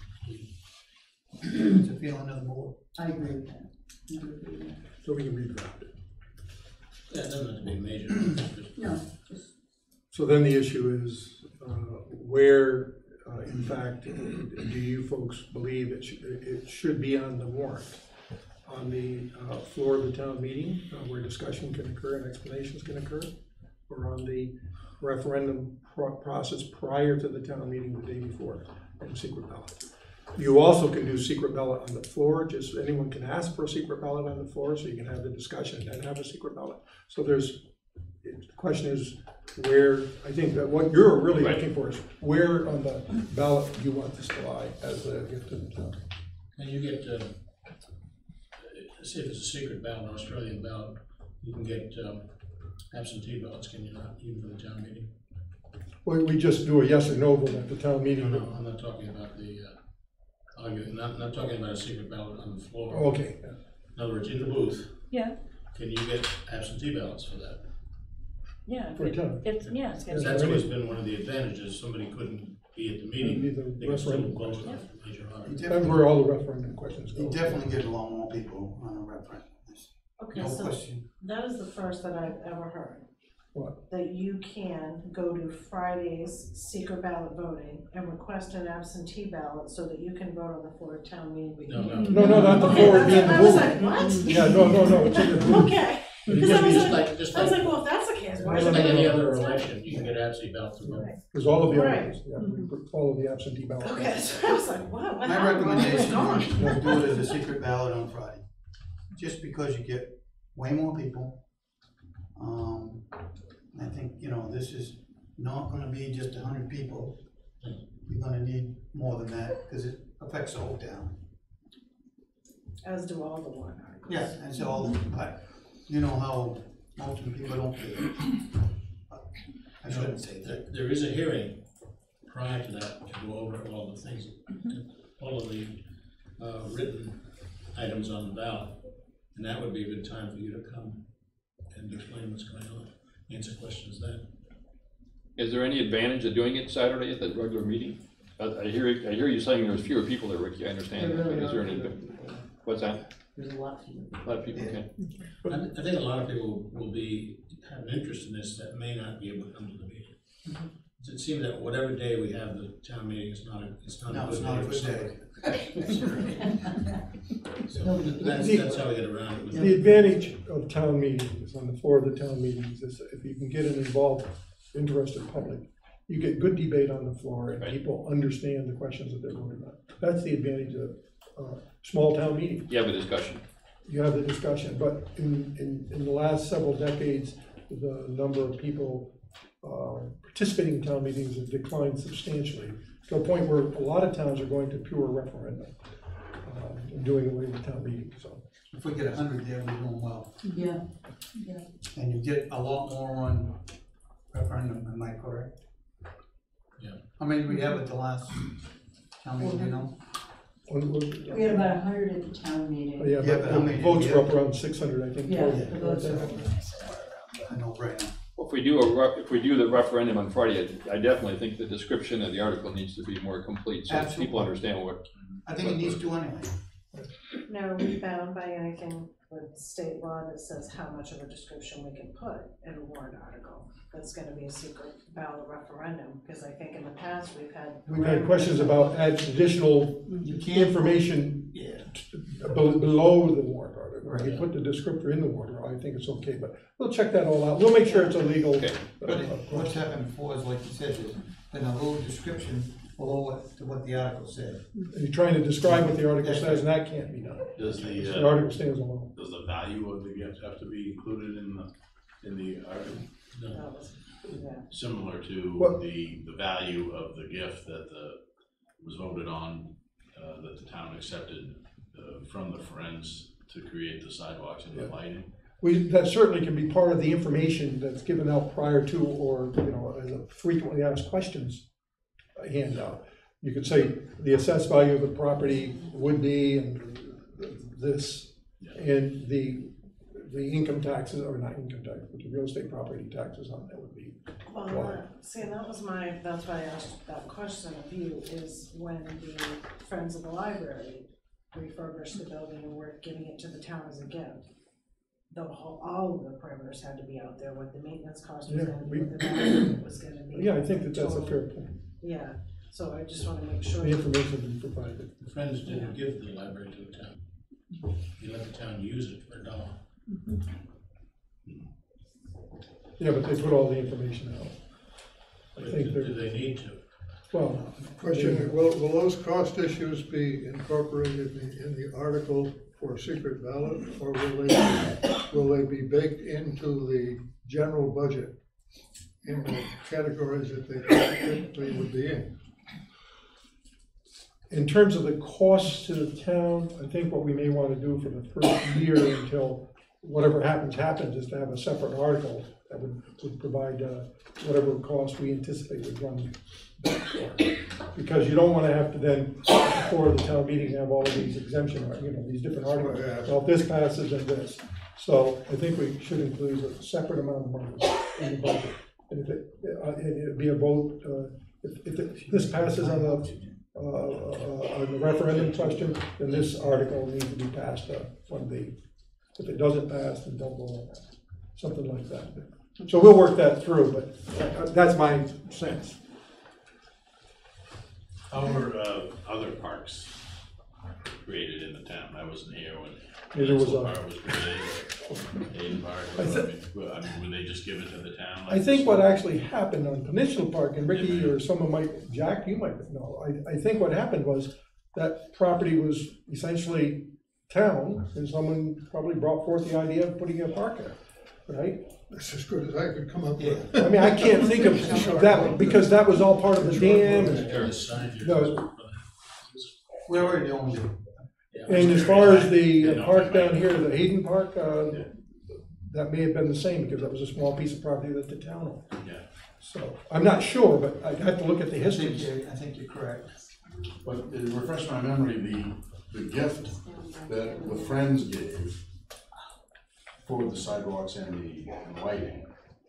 It's a feeling of the board. I agree with that. So we can redraft it. Yeah, it doesn't have to be major. No. So then the issue is where, in fact, do you folks believe it should be on the warrant? On the floor of the town meeting where discussion can occur and explanations can occur? Or on the referendum process prior to the town meeting the day before and secret ballot? You also can do secret ballot on the floor. Just anyone can ask for a secret ballot on the floor, so you can have the discussion and then have a secret ballot. So the question is, where, I think that what you're really Right. looking for is where on the ballot you want this to lie as a gift to the town. And you get, see if it's a secret ballot, Australian ballot, you can get absentee ballots, can you not, even for the town meeting? We just do a yes or no vote at the town meeting. No, I'm not talking about the, not talking about a secret ballot on the floor. Okay. In other words, in the booth, Yeah, can you get absentee ballots for that? yeah. For a town. It's, yeah, it's Because gonna that's be. always been one of the advantages, somebody couldn't be at the meeting, Be the they can still referendum vote question. on a major You article. That's where all the referendum questions go. You definitely get a lot more people on a referendum. Okay, No so question. that is the first that I've ever heard. What? That you can go to Friday's secret ballot voting and request an absentee ballot so that you can vote on the floor of town meeting. No, not the Okay, floor, that's be in what the I was booth. like, what? Yeah, no, it's in the booth. Okay, You because just I was need- like, just I was like- like, well, if that's the case, why Just should like I? any other election, you can get absentee ballots to vote. Because all of the Right. others, yeah, we follow the absentee ballot. Okay, so I was like, wow, what My happened? recommendation Gone. is to do it as a secret ballot on Friday, just because you get way more people. I think, you know, this is not gonna be just 100 people. You're gonna need more than that, because it affects the whole town. As do all the warrant articles. Yeah, and so all, but you know how most of the people don't do it. I shouldn't say that. There is a hearing prior to that to go over all the things, all of the written items on the ballot. And that would be a good time for you to come and explain what's going on, answer questions then. Is there any advantage of doing it Saturday at the regular meeting? I hear you saying there's fewer people there, Ricky, I understand. There really Is there are. any, what's that? There's a lot fewer. A lot of people, okay. I think a lot of people will have an interest in this that may not be able to come to the meeting. It seems that whatever day we have the town meeting, it's not a No, it's not a good day. So that's how we get around it. The advantage of town meetings, on the floor of the town meetings, is if you can get an involved, interested public, you get good debate on the floor and people understand the questions that they're voting on. That's the advantage of small town meeting. You have a discussion. You have the discussion, but in the last several decades, the number of people participating in town meetings has declined substantially, to a point where a lot of towns are going to pure referendum, and doing away with town meetings, so. If we get 100 there, we're doing well. Yeah. And you get a lot more on referendum, am I correct? Yeah. How many did we have at the last town meeting, you know? We had about 100 at the town meeting. Yeah, Yeah, but but how the many votes did were we up around 600, I think. Yeah, total. the votes are up. I know right now. Well, if we do the referendum on Friday, I definitely think the description of the article needs to be more complete, so that Absolutely. people understand what. I think it needs to anyway. Now, are we bound by anything with state law that says how much of a description we can put in a warrant article? That's gonna be a secret ballot referendum, because I think in the past we've had. Questions about additional information below the warrant article. Or you put the descriptor in the warrant article, I think it's okay, but we'll check that all out. We'll make sure it's a legal. But what's happened before is, like you said, there's been a little description below what the article said. You're trying to describe what the article says, and that can't be done. Does The article stands alone. Does the value of the gift have to be included in the article? No. Yeah. Similar to What? the value of the gift that was voted on, that the town accepted from the Friends to create the sidewalks and the lighting? That certainly can be part of the information that's given out prior to, or, you know, as a frequently asked questions handout. You could say the assessed value of the property would be, and this, and the income taxes, or not income tax, but the real estate property taxes on that would be. Well, see, and that's why I asked that question of you, is when the Friends of the Library refurbished the building and were giving it to the town as a gift. All of the parameters had to be out there, what the maintenance cost was gonna be, what the value was gonna be. Yeah, I think that's a fair point. Yeah, so I just wanna make sure. The information to be provided. The Friends didn't give the library to the town. You let the town use it for $1. Yeah, but they put all the information out. I think Do they need to? Well. Question, will those cost issues be incorporated in the article for secret ballot, or will they be baked into the general budget in the categories that they typically would be in. In terms of the costs to the town, I think what we may want to do for the first year until whatever happens, is to have a separate article that would provide whatever cost we anticipate would run. Because you don't want to have to then, before the town meeting, have all of these exemption, these different articles. Well, if this passes and this. So I think we should include a separate amount of money in the budget. And if it'd be a vote, if this passes on the referendum question, then this article needs to be passed on the, if it doesn't pass, then don't vote on that. Something like that. So we'll work that through, but that's my sense. How were other parks created in the town? I wasn't here when Neither Park was created. Hayden Park, were they just given to the town? I think what actually happened on Peninsula Park, and Ricky or someone might, Jack, you might know, I think what happened was that property was essentially town, and someone probably brought forth the idea of putting a park there, right? That's as good as I could come up with. I mean, I can't think of that one, because that was all part of the dam. We already owned it. And as far as the park down here, the Hayden Park, that may have been the same, because that was a small piece of property that the town owned. Yeah. So, I'm not sure, but I'd have to look at the history. I think you're correct. But to refresh my memory, the gift that the Friends gave for the sidewalks and the lighting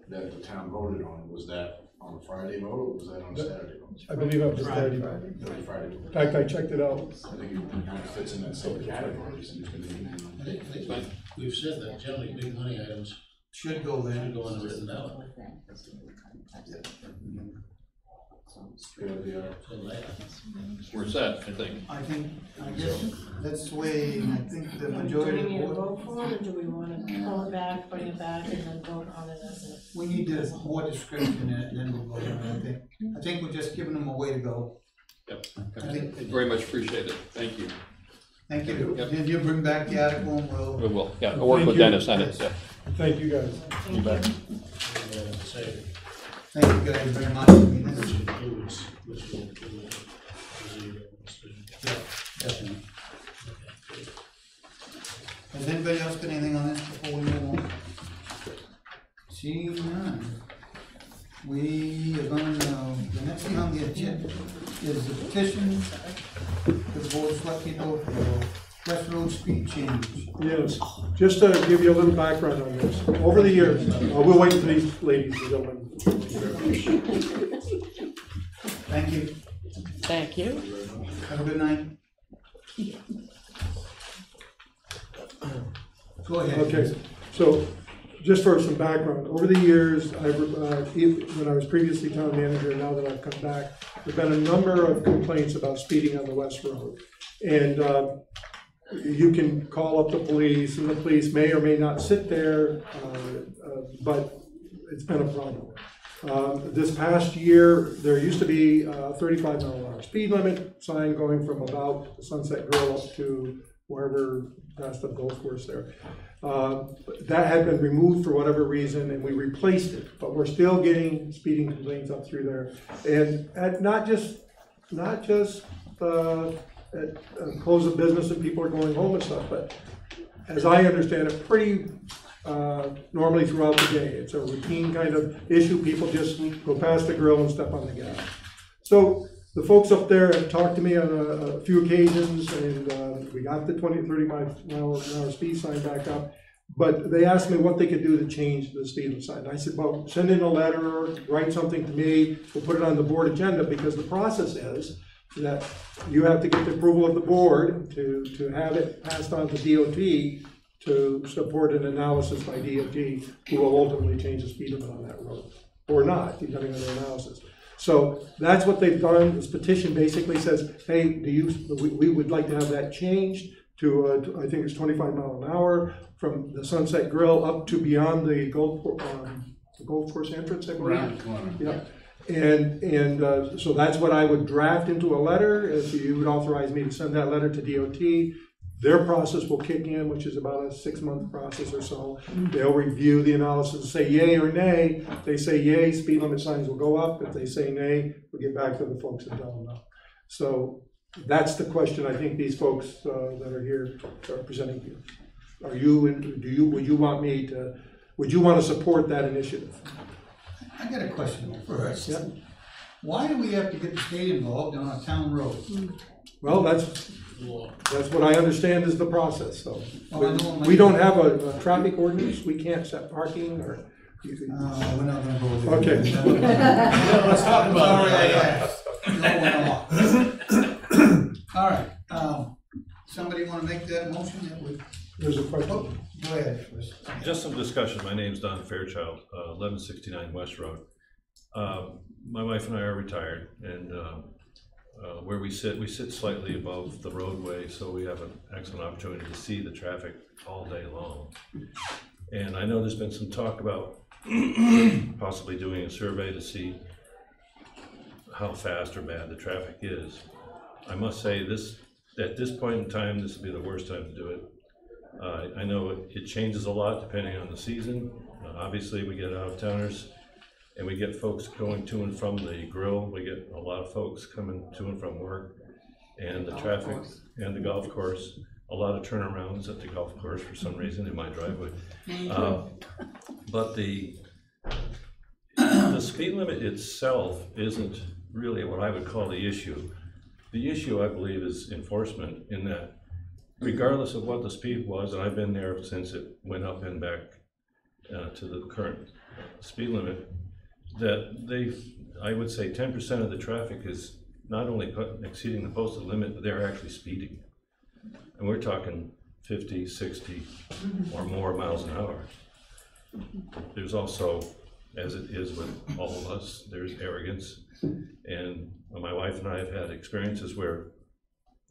that the town voted on, was that on a Friday vote, or was that on a Saturday vote? I believe it was Friday. Friday. In fact, I checked it out. I think it kind of fits in that same category. We've said that generally big money items should go there. Should go on the written ballot. We're set, I think. I guess that's the way, I think the majority of Do we the need to board. vote for it, or do we want to pull it back, bring it back, and then vote on it as a? We need to more description in it, and then we'll go on, I think. I think we're just giving them a way to go. Yep. I think. Very much appreciate it. Thank you. Thank you. Yep. Then you bring back the article and we'll. We will. Yeah, I'll work Thank with you. Dennis on it. Yeah. Thank you, guys. You bet. Thank you guys very much. I mean, this is- Has anybody else got anything on this before we move on? Seeing none. We are going to, the next thing on the agenda is the petition for the board of select people for West Road speed change. Yes, just to give you a little background on this, over the years, we'll wait for these ladies to go in. Thank you. Thank you. Have a good night. Go ahead. Okay, so just for some background, over the years, when I was previously town manager, and now that I've come back, there've been a number of complaints about speeding on the West Road. And you can call up the police, and the police may or may not sit there, but it's been a problem. This past year, there used to be a 35-mile-an-hour speed limit sign going from about the Sunset Grill up to wherever past the golf course there. That had been removed for whatever reason, and we replaced it, but we're still getting speeding complaints up through there. And not just at close of business and people are going home and stuff, but as I understand it, pretty normally throughout the day. It's a routine kind of issue. People just go past the grill and step on the gas. So the folks up there have talked to me on a few occasions, and we got the 30-mile-an-hour speed sign back up. But they asked me what they could do to change the speed limit sign. I said, well, send in a letter, write something to me, we'll put it on the board agenda, because the process is that you have to get the approval of the board to have it passed on to DOT to support an analysis by DOT, who will ultimately change the speed limit on that road, or not, depending on their analysis. So that's what they've done. This petition basically says, hey, we would like to have that changed to I think it's 25 miles an hour from the Sunset Grill up to beyond the Golf Course entrance, I believe. Yeah. And so that's what I would draft into a letter, if you would authorize me to send that letter to DOT. Their process will kick in, which is about a 6-month process or so. They'll review the analysis, say yay or nay. If they say yay, speed limit signs will go up. If they say nay, we'll get back to the folks and tell them no. So that's the question I think these folks that are here are presenting to you. Would you want to support that initiative? I got a question first. Yep. Why do we have to get the state involved on a town road? Well, that's what I understand is the process, so. Oh, We don't have a traffic ordinance, we can't set parking or. We're not gonna go there. Okay. Let's talk about it. All right, somebody wanna make that motion that would? There's a question. Go ahead. Just some discussion. My name's Don Fairchild, 1169 West Road. My wife and I are retired, and where we sit slightly above the roadway, so we have an excellent opportunity to see the traffic all day long. And I know there's been some talk about possibly doing a survey to see how fast or bad the traffic is. I must say this, at this point in time, this would be the worst time to do it. I know it changes a lot depending on the season. Obviously, we get out-of-towners and we get folks going to and from the grill. We get a lot of folks coming to and from work, and the traffic and the golf course. A lot of turnarounds at the golf course for some reason in my driveway. But the speed limit itself isn't really what I would call the issue. The issue, I believe, is enforcement, in that regardless of what the speed was, and I've been there since it went up and back to the current speed limit, that I would say 10% of the traffic is not only exceeding the posted limit, but they're actually speeding. And we're talking 50, 60 or more miles an hour. There's also, as it is with all of us, there's arrogance. And my wife and I have had experiences where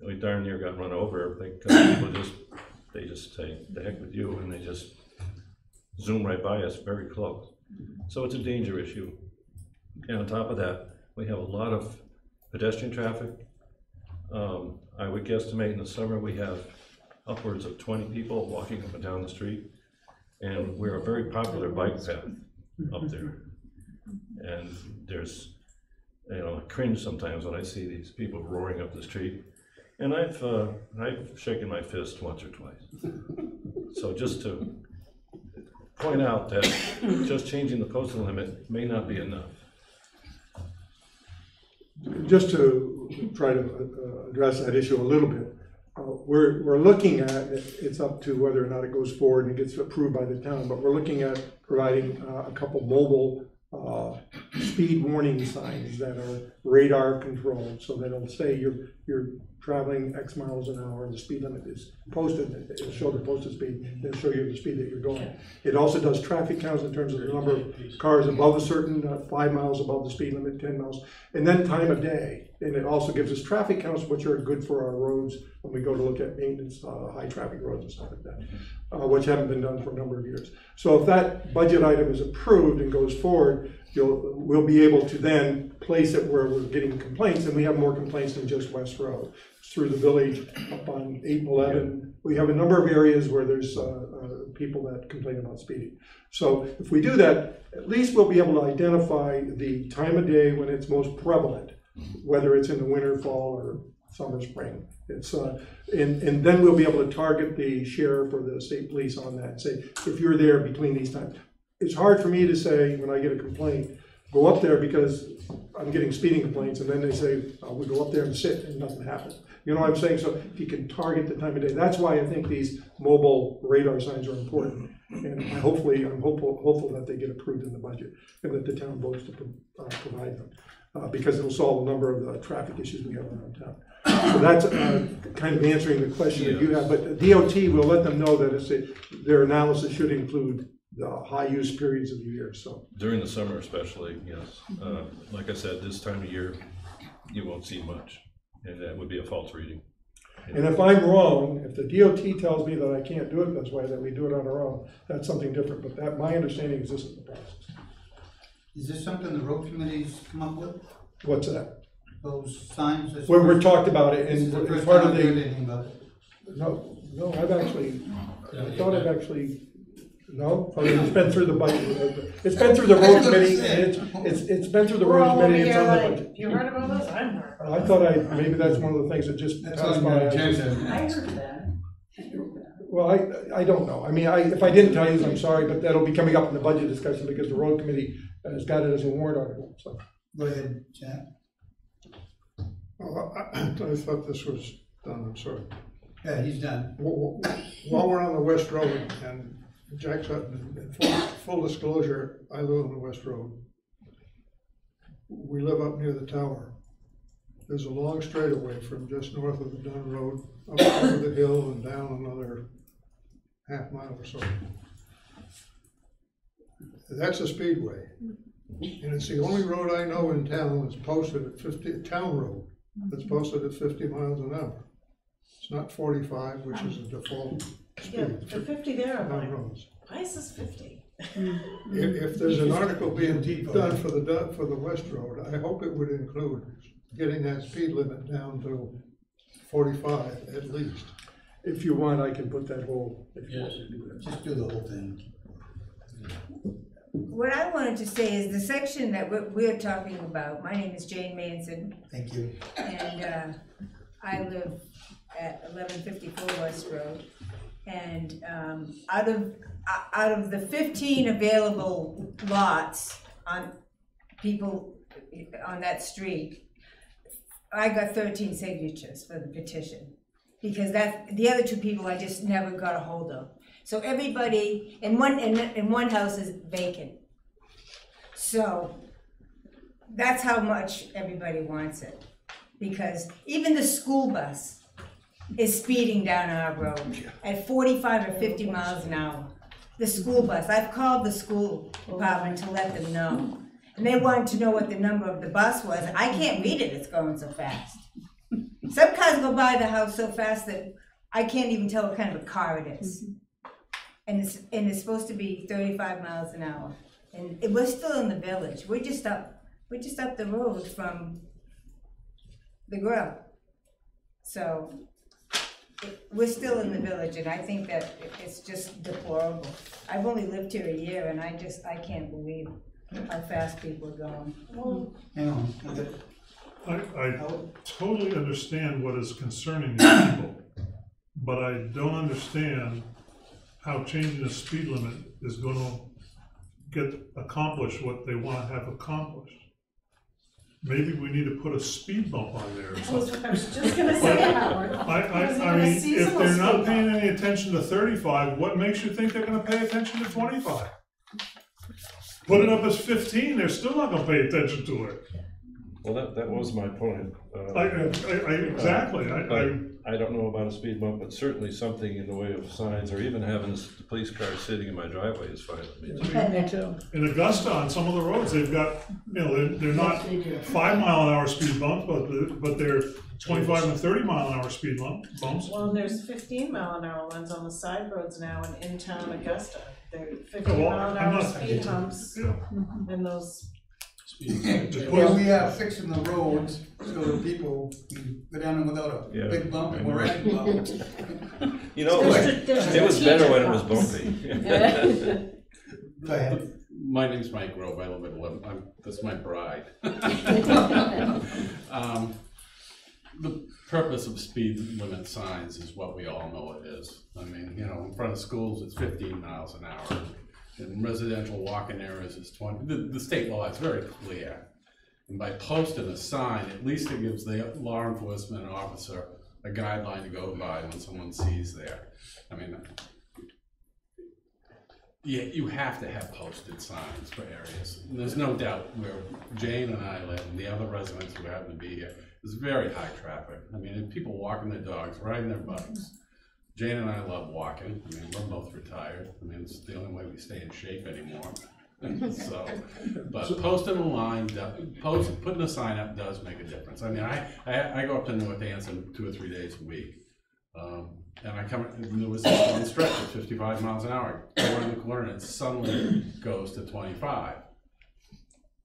we darn near got run over because people they just say, the heck with you, and they just zoom right by us very close. So it's a danger issue. And on top of that, we have a lot of pedestrian traffic. I would guesstimate in the summer we have upwards of 20 people walking up and down the street. And we're a very popular bike path up there. And there's, I cringe sometimes when I see these people roaring up the street. And I've shaken my fist once or twice. So just to point out that just changing the posted limit may not be enough. Just to try to address that issue a little bit, we're looking at, it's up to whether or not it goes forward and gets approved by the town, but we're looking at providing a couple mobile speed warning signs that are radar controlled, so that it'll say you're traveling X miles an hour, the speed limit is posted, it'll show the posted speed, it'll show you the speed that you're going. It also does traffic counts in terms of the number of cars above a certain, 5 miles above the speed limit, 10 miles, and then time of day. And it also gives us traffic counts, which are good for our roads when we go to look at maintenance, high traffic roads and stuff like that, which haven't been done for a number of years. So if that budget item is approved and goes forward, we'll be able to then place it where we're getting complaints, and we have more complaints than just West Road. Through the village, up on 811, we have a number of areas where there's people that complain about speeding. So if we do that, at least we'll be able to identify the time of day when it's most prevalent, whether it's in the winter, fall, or summer, spring. It's and then we'll be able to target the sheriff or the state police on that and say, if you're there between these times. It's hard for me to say when I get a complaint, go up there because I'm getting speeding complaints, and then they say, we go up there and sit and nothing happens. You know what I'm saying? So if you can target the time of day, that's why I think these mobile radar signs are important. And I'm hopeful that they get approved in the budget and that the town votes to provide them. Because it'll solve a number of the traffic issues we have around town. So that's kind of answering the question that you have. But DOT will let them know that their analysis should include the high use periods of the year. So during the summer especially, yes. Like I said, this time of year, you won't see much, and that would be a false reading. And if I'm wrong, if the DOT tells me that I can't do it this way, that we do it on our own, that's something different. But that, my understanding is this is the process. Is this something the road committees come up with? What's that? Those signs? When we talked about it, and it's part of the, No, I've actually, I thought I've actually, no, I mean, it's been through the budget, it's been through the road committee, and it's been through the We're road all over committee, it's here on the like, budget. you heard about this? I haven't heard. I thought maybe that's one of the things that just That's passed on by. your agenda. I heard that. Well, I don't know. I mean, if I didn't tell you, I'm sorry, but that'll be coming up in the budget discussion because the road committee has got it as a warrant article, so. Go ahead, Jack. Oh, I thought this was done, I'm sorry. Yeah, he's done. While we're on the West Road, and Jack Sutton, full disclosure, I live on the West Road. We live up near the tower. There's a long straightaway from just north of the Dunn Road, up over the hill and down another half mile or so. That's a speedway. And it's the only road I know in town that's posted at 50, town road, that's posted at 50 miles an hour. It's not 45, which is the default Yeah, speed. for 50 there, I'm town like, roads. why is this 50? If there's an article being done for the West Road, I hope it would include getting that speed limit down to 45 at least. If you want, I can put that whole, Just do the whole thing. What I wanted to say is the section that we're talking about, my name is Jane Manson. Thank you. And I live at 1154 West Road. And out of the 15 available lots on people on that street, I got 13 signatures for the petition. Because the other two people I just never got a hold of. So everybody, in one house is vacant. So that's how much everybody wants it. Because even the school bus is speeding down our road at 45 or 50 miles an hour. The school bus, I've called the school department to let them know. And they wanted to know what the number of the bus was. I can't read it, it's going so fast. Some cars go by the house so fast that I can't even tell what kind of a car it is. And it's supposed to be 35 miles an hour. And we're still in the village. We're just up the road from the grill. So we're still in the village, and I think that it's just deplorable. I've only lived here a year, and I can't believe how fast people are going. Hang on. I totally understand what is concerning these people, but I don't understand how changing the speed limit is going to accomplish what they want to have accomplished. Maybe we need to put a speed bump on there or something. I was just gonna say, Howard. I mean, if they're not paying any attention to 35, what makes you think they're gonna pay attention to 25? Put it up as 15, they're still not gonna pay attention to it. Well, that was my point. Exactly. I don't know about a speed bump, but certainly something in the way of signs, or even having the police car sitting in my driveway is fine with me. Me too. In Augusta, on some of the roads, they've got, they're not 5 mile an hour speed bumps, but they're 25 and 30 mile an hour speed bumps. Well, there's 15 mile an hour ones on the side roads now in town Augusta. They're 15 mile an hour speed humps in those. Well, we are fixing the roads so that people can go down them without a big bump and we're at bumps. You know, it was better when it was bumpy. Go ahead. My name's Mike Grove, I live at 11, that's my bride. The purpose of speed limit signs is what we all know it is. I mean, in front of schools, it's 15 miles an hour. In residential walking areas, it's 20. The state law is very clear. And by posting a sign, at least it gives the law enforcement officer a guideline to go by when someone sees there. I mean, yeah, you have to have posted signs for areas. And there's no doubt where Jane and I live and the other residents who happen to be here, there's very high traffic. I mean, people walking their dogs, riding their bikes. Jane and I love walking. I mean, we're both retired. I mean, it's the only way we stay in shape anymore. So, but posting a line, putting a sign up does make a difference. I mean, I go up to North Anson 2 or 3 days a week. And I come, and there was this one stretch at 55 miles an hour. I go around the corner and it suddenly goes to 25.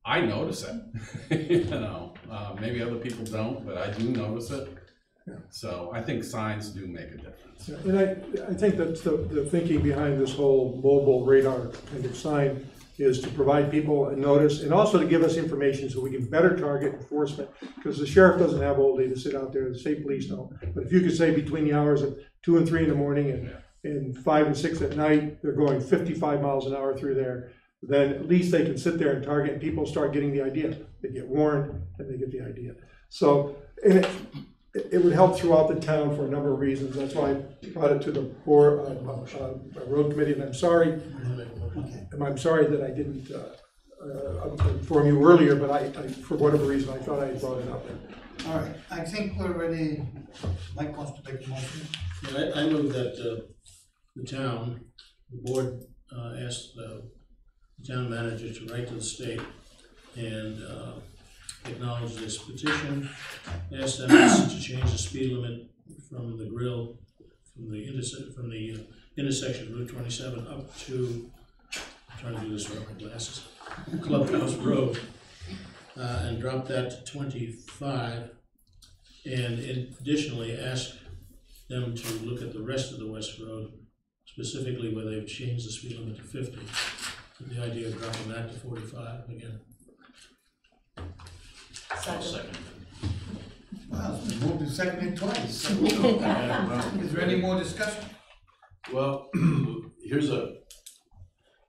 I notice it, maybe other people don't, but I do notice it. So I think signs do make a difference. Yeah, and I think that's the thinking behind this whole mobile radar kind of sign is to provide people a notice and also to give us information so we can better target enforcement, because the sheriff doesn't have all day to sit out there, the state police don't. But if you could say between the hours of 2 and 3 in the morning and 5 and 6 at night, they're going 55 miles an hour through there, then at least they can sit there and target, and people start getting the idea. They get warned and they get the idea. So, and it would help throughout the town for a number of reasons. That's why I brought it to the board, road committee, and I'm sorry that I didn't inform you earlier, but I, for whatever reason, I thought I had brought it up. All right, I think we're ready. Mike wants to make a motion. Yeah, I move that the town, the board asked the town manager to write to the state and acknowledge this petition, ask them to change the speed limit from the grill, from the intersection of Route 27 up to, I'm trying to do this without my glasses, Clubhouse Road, and drop that to 25, and additionally ask them to look at the rest of the West Road, specifically where they've changed the speed limit to 50, with the idea of dropping that to 45 again. I'll second. Wow, it's been moved and seconded twice. Is there any more discussion? Well, here's a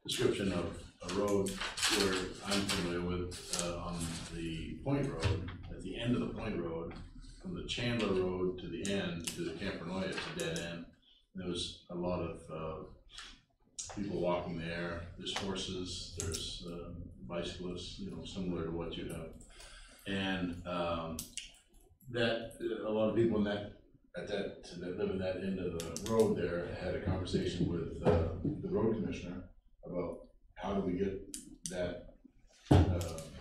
description of a road where I'm familiar with on the Point Road. At the end of the Point Road, from the Chandler Road to the end, to the Camp Renoy, it's a dead end. There was a lot of people walking there. There's horses, there's bicyclists, you know, similar to what you have. And that a lot of people in that live in that end of the road there had a conversation with the road commissioner about how do we get that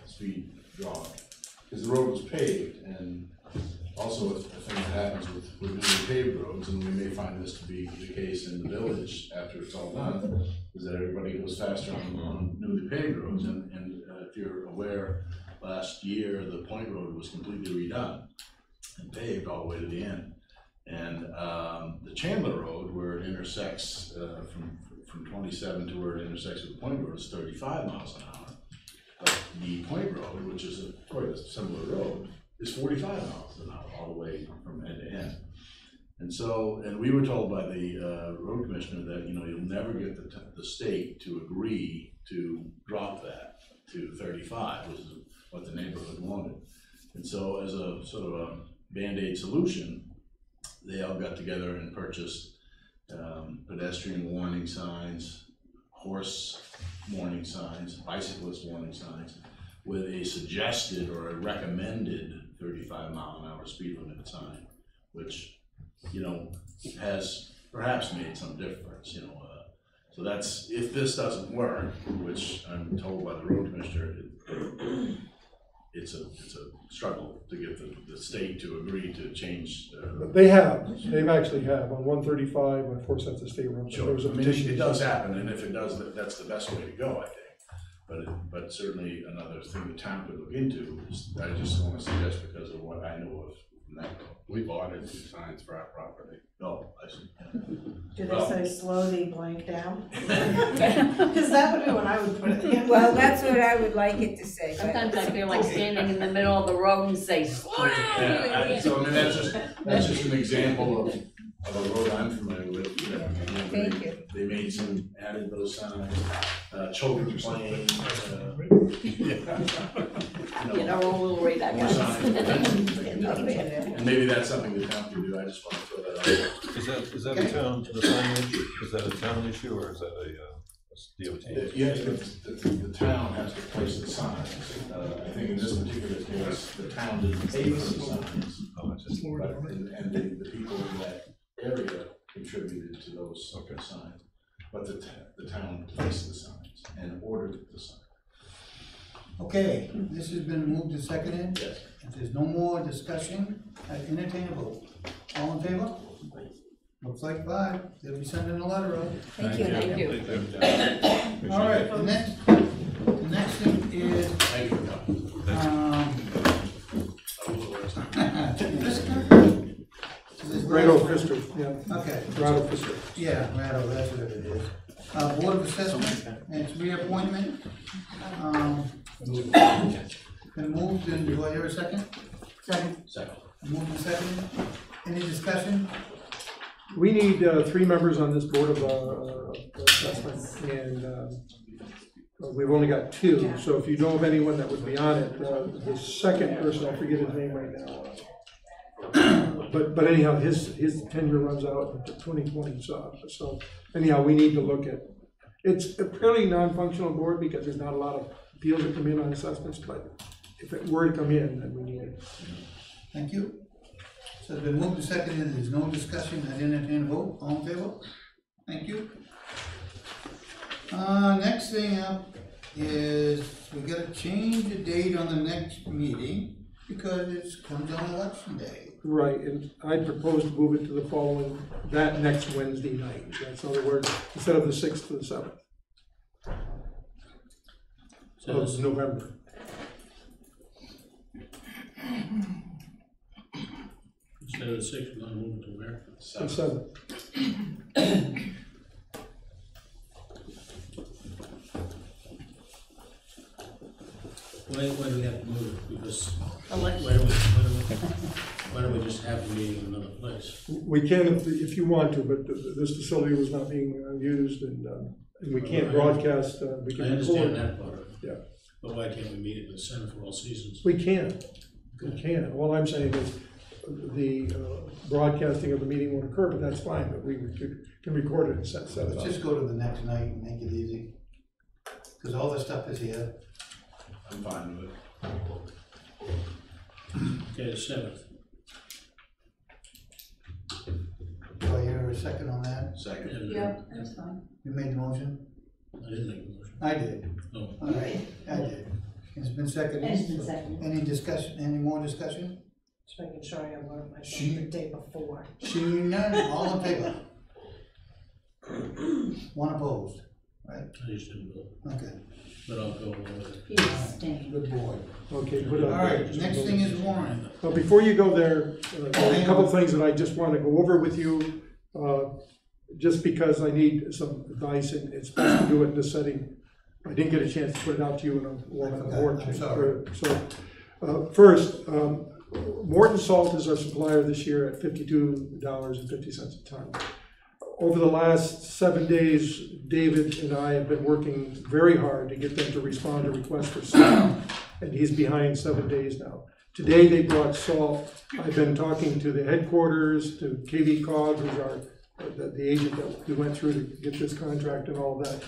speed dropped, because the road was paved. And also a thing that happens with newly paved roads, and we may find this to be the case in the village after it's all done, is that everybody goes faster on newly paved roads. And if you're aware, last year the Point Road was completely redone and paved all the way to the end. And the Chandler Road, where it intersects from 27 to where it intersects with the Point Road, is 35 miles an hour. But the Point Road, which is quite a similar road, is 45 miles an hour all the way from end to end. And so, and we were told by the road commissioner that, you know, you'll never get the state to agree to drop that to 35, which is what the neighborhood wanted. And so as a sort of a Band-Aid solution, they all got together and purchased pedestrian warning signs, horse warning signs, bicyclist warning signs, with a suggested or a recommended 35-mile-an-hour speed limit sign, which, you know, has perhaps made some difference, you know. So that's, if this doesn't work, which I'm told by the road commissioner, it's a struggle to get the state to agree to change. They've actually have on 135, of course that's a state road. Sure, I mean, it does happen, and if it does, that's the best way to go, I think. But certainly another thing the town could look into is, I just want to suggest, because of what I know of from that road. We've ordered 2 signs for our property. Oh, I see. Do they say slowly blank down? Because that would be what I would put it in. Well, that's what I would like it to say. Sometimes I feel like standing in the middle of the road and say, slow down. Yeah, so I mean, that's just an example of a road I'm familiar with. Thank you. They made added those signs, children playing. Get our own little radar More guys. signs. And maybe that's something the town can do. I just want to throw that out there. Is that a town, the signage, is that a town issue, or is that a DOT? Yeah, the town has to place the signs. I think in this particular case, the town didn't pay for the signs. And the people in that area contributed to those signs. But the town placed the signs and ordered the signs. Okay, this has been moved and seconded. Yes. If there's no more discussion, I entertain a vote. All in favor? Looks like 5. They'll be sending a letter out. Thank you. Thank you. All right, the next thing is, Thank you. Rattle for Yeah, Rattle, that's what it is. Board of Assessment, and its reappointment. Been moved, and do I hear a second? Second. Moved and seconded. Any discussion? We need 3 members on this Board of Assessment, and we've only got 2, so if you know of anyone that would be on it, the second person, I forget his name right now. But anyhow, his tenure runs out in 2020, so anyhow, we need to look at, it's a fairly non-functional board because there's not a lot of appeals that come in on assessments, but if it were to come in, then we need it. Thank you. So it's been moved and seconded, there's no discussion, I entertain a vote, all in favor? Thank you. Next thing up is, we gotta change the date on the next meeting, because it comes on election day. Right, and I propose to move it to the following, that next Wednesday night. That's in other words, instead of the 6th to the 7th of November. Instead of the 6th, we're gonna move it to where? The 7th. Why do we have to move it? Because Election. why don't we just have the meeting in another place? We can if you want to, but this facility was not being used, and we can't broadcast. We can I understand record. that part of it. Yeah. But why can't we meet it in the center for all seasons? We can. We can. All I'm saying is the broadcasting of the meeting won't occur, but that's fine. But we can record it and set it up. Let's just go to the next night and make it easy. Because all the stuff is here. I'm fine with it. Okay, the 7th. Do I hear a second on that? Second. Yep, that's fine. You made the motion? I didn't make the motion. I did. Oh. All right, I did. It's been seconded. It's been seconded. Any discussion, any more discussion? Just making sure I alert myself She- the day before. Seeing none, all in favor? One opposed, right? I just didn't vote, Okay. but I'll go along with it. He abstained. Good boy. Okay, put All up. right, next thing is warrant. Well, before you go there, a couple of things that I just want to go over with you, just because I need some advice, and it's best to do it in this setting. I didn't get a chance to put it out to you in a board. I'm sorry. So, first, Morton Salt is our supplier this year at $52.50 a ton. Over the last 7 days, David and I have been working very hard to get them to respond to requests for salt, and he's behind 7 days now. Today they brought salt. I've been talking to the headquarters, to KV Cog, who's the agent that we went through to get this contract and all that,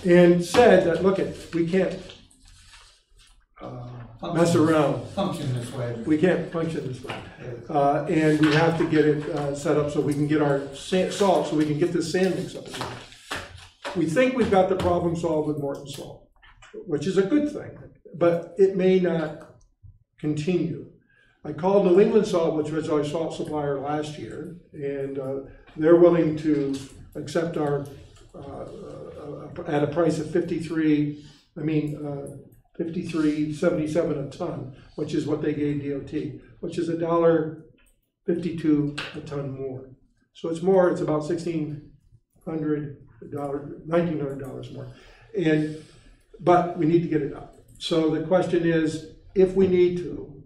and said that, look, we can't mess around. Function this way. We can't function this way. And we have to get it set up so we can get our salt, so we can get this sand mix up again. We think we've got the problem solved with Morton Salt, which is a good thing, but it may not continue. I called New England Salt, which was our salt supplier last year, and they're willing to accept our, at a price of $53.77 a ton, which is what they gave DOT, which is $1.52 a ton more. So it's more, it's about $1,900 more. But we need to get it up. So the question is, if we need to,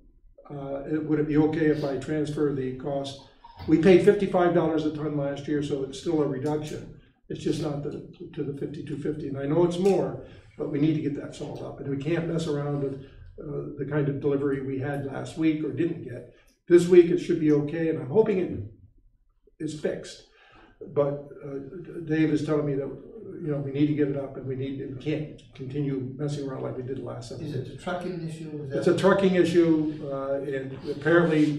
would it be okay if I transfer the cost? We paid $55 a ton last year, so it's still a reduction. It's just not to the $52.50, and I know it's more, but we need to get that salt up, and we can't mess around with the kind of delivery we had last week or didn't get. This week it should be okay, and I'm hoping it is fixed. But Dave is telling me that we need to get it up, and we can't continue messing around like we did last summer. Is it a trucking issue? It's a trucking issue, and apparently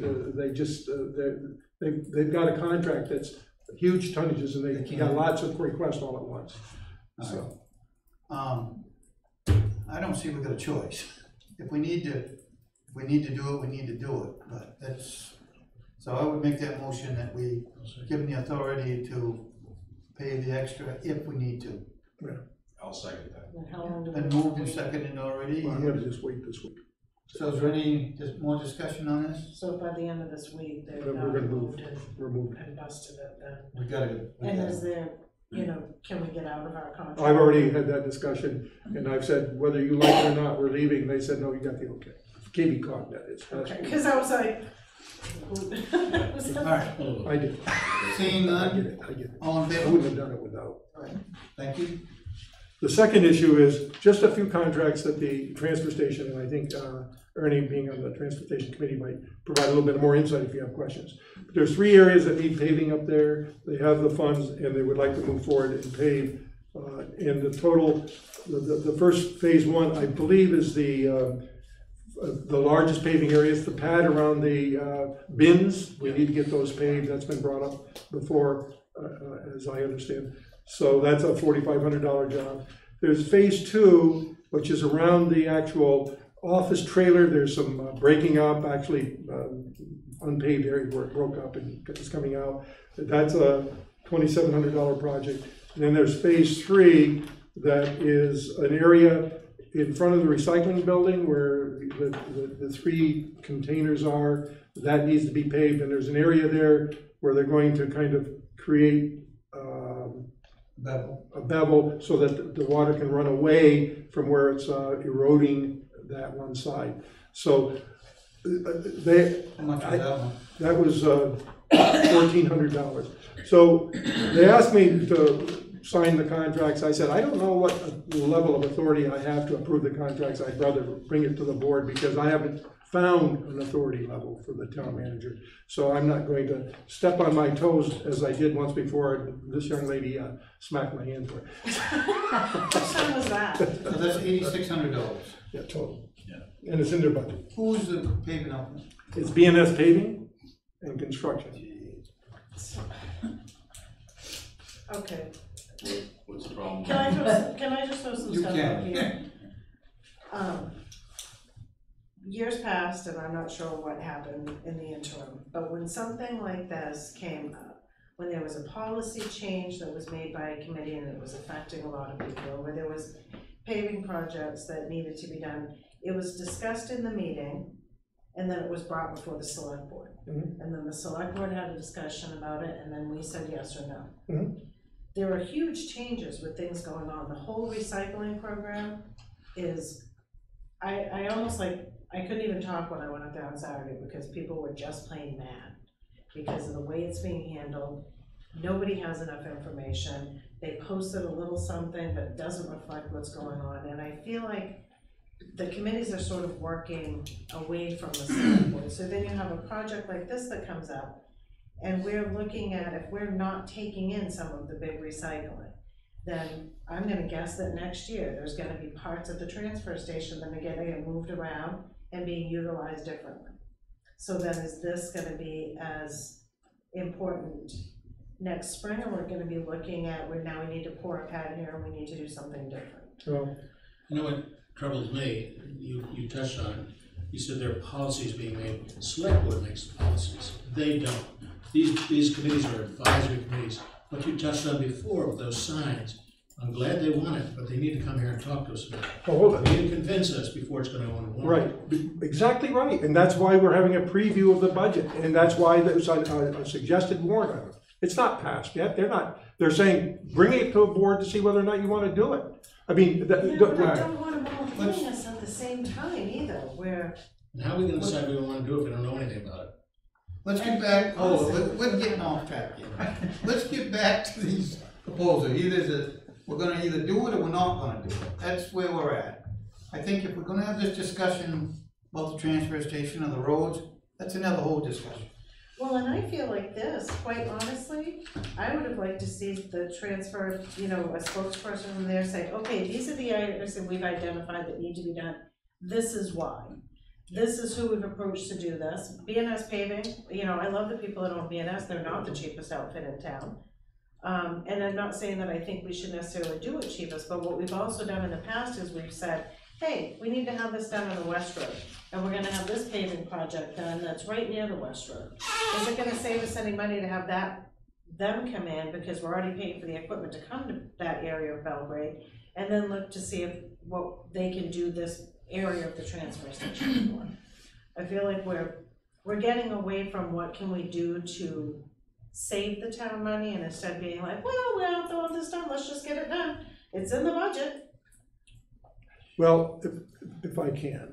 they've got a contract that's huge tonnages, and they got lots of requests all at once. So. I don't see we've got a choice. If we need to do it, we need to do it, but so I would make that motion that we give them the authority to pay the extra if we need to. Yeah. I'll second that. How long do we Been moved and seconded already. Well, I'm gonna just wait this week. So is there any more discussion on this? So by the end of this week, they're Then not we're gonna move, moved and, we're moving. and busted it then. We gotta. And is there, you know, can we get out of our contract? I've already had that discussion, and I've said, whether you like it or not, we're leaving. They said, no, you got the okay. KB caught that is. Okay, because I was like. All right. I did. Seeing I none, get it, I get it. all in I favor? wouldn't have done it without. All right, thank you. The second issue is just a few contracts that the transfer station, and I think Ernie, being on the transportation committee, might provide a little bit more insight if you have questions. But there's 3 areas that need paving up there. They have the funds and they would like to move forward and pave. And the total, the first phase 1, I believe, is the largest paving areas, the pad around the bins. We need to get those paved. That's been brought up before, as I understand. So that's a $4,500 job. There's phase 2, which is around the actual office trailer. There's some breaking up, actually unpaved area where it broke up and it's coming out. That's a $2,700 project. And then there's phase 3, that is an area in front of the recycling building where the 3 containers are. That needs to be paved, and there's an area there where they're going to kind of create a bevel so that the water can run away from where it's eroding that one side. So How much was that one? that was $1,400. So they asked me to sign the contracts. I said, I don't know what level of authority I have to approve the contracts. I'd rather bring it to the board because I haven't found an authority level for the town manager. So I'm not going to step on my toes as I did once before. This young lady smacked my hand for it. What time was that? So that's $8,600. Yeah, total. Yeah. And it's in their budget. Who's the paving outfit? It's BNS Paving and Construction. Okay. What's the problem? Can I just throw some You stuff can. out here? Years passed, and I'm not sure what happened in the interim, but when something like this came up, when there was a policy change that was made by a committee and it was affecting a lot of people, where there was paving projects that needed to be done, it was discussed in the meeting, and then it was brought before the select board. Mm-hmm. And then the select board had a discussion about it, and then we said yes or no. Mm-hmm. There are huge changes with things going on. The whole recycling program is, I almost like, I couldn't even talk when I went up there on Saturday because people were just plain mad because of the way it's being handled. Nobody has enough information. They posted a little something, but it doesn't reflect what's going on. And I feel like the committees are sort of working away from the select board. So then you have a project like this that comes up, and we're looking at, if we're not taking in some of the big recycling, then I'm gonna guess that next year, there's gonna be parts of the transfer station that are getting moved around and being utilized differently. So then is this gonna be as important next spring, or we're gonna be looking at, where now we need to pour a pad here and we need to do something different? Well, You know what troubles me, you touched on it, you said there are policies being made, select board makes the policies, they don't. These committees are advisory committees. What you touched on before with those signs, I'm glad they want it, but they need to come here and talk to us about it. Oh, hold on. They need to convince us before it's gonna go on the warrant. Right, exactly right, and that's why we're having a preview of the budget, and that's why there's a suggested warrant item. It's not passed yet, they're saying, bring it to a board to see whether or not you want to do it. I mean, Yeah, but I don't want them all hitting us at the same time either, where. And how are we gonna decide we wanna do it if we don't know anything about it? Let's get back, we're getting off track here. Let's get back to these proposals. We're gonna either do it or we're not gonna do it. That's where we're at. I think if we're gonna have this discussion about the transfer station and the roads, that's another whole discussion. Well, and I feel like this, quite honestly, I would have liked to see the transfer, you know, a spokesperson from there say, okay, these are the items that we've identified that need to be done. This is why. This is who we've approached to do this. BNS Paving, you know, I love the people that own BNS. They're not the cheapest outfit in town. And I'm not saying that I think we should necessarily do it cheapest, but what we've also done in the past is we've said, hey, we need to have this done on the West Road, and we're gonna have this paving project done that's right near the West Road. Is it gonna save us any money to have them come in, because we're already paying for the equipment to come to that area of Belgrade, and then look to see if what they can do this area of the transfer station for. I feel like we're getting away from what can we do to save the town money, and instead being like, well, we don't have to have this done, let's just get it done. It's in the budget. Well, if I can.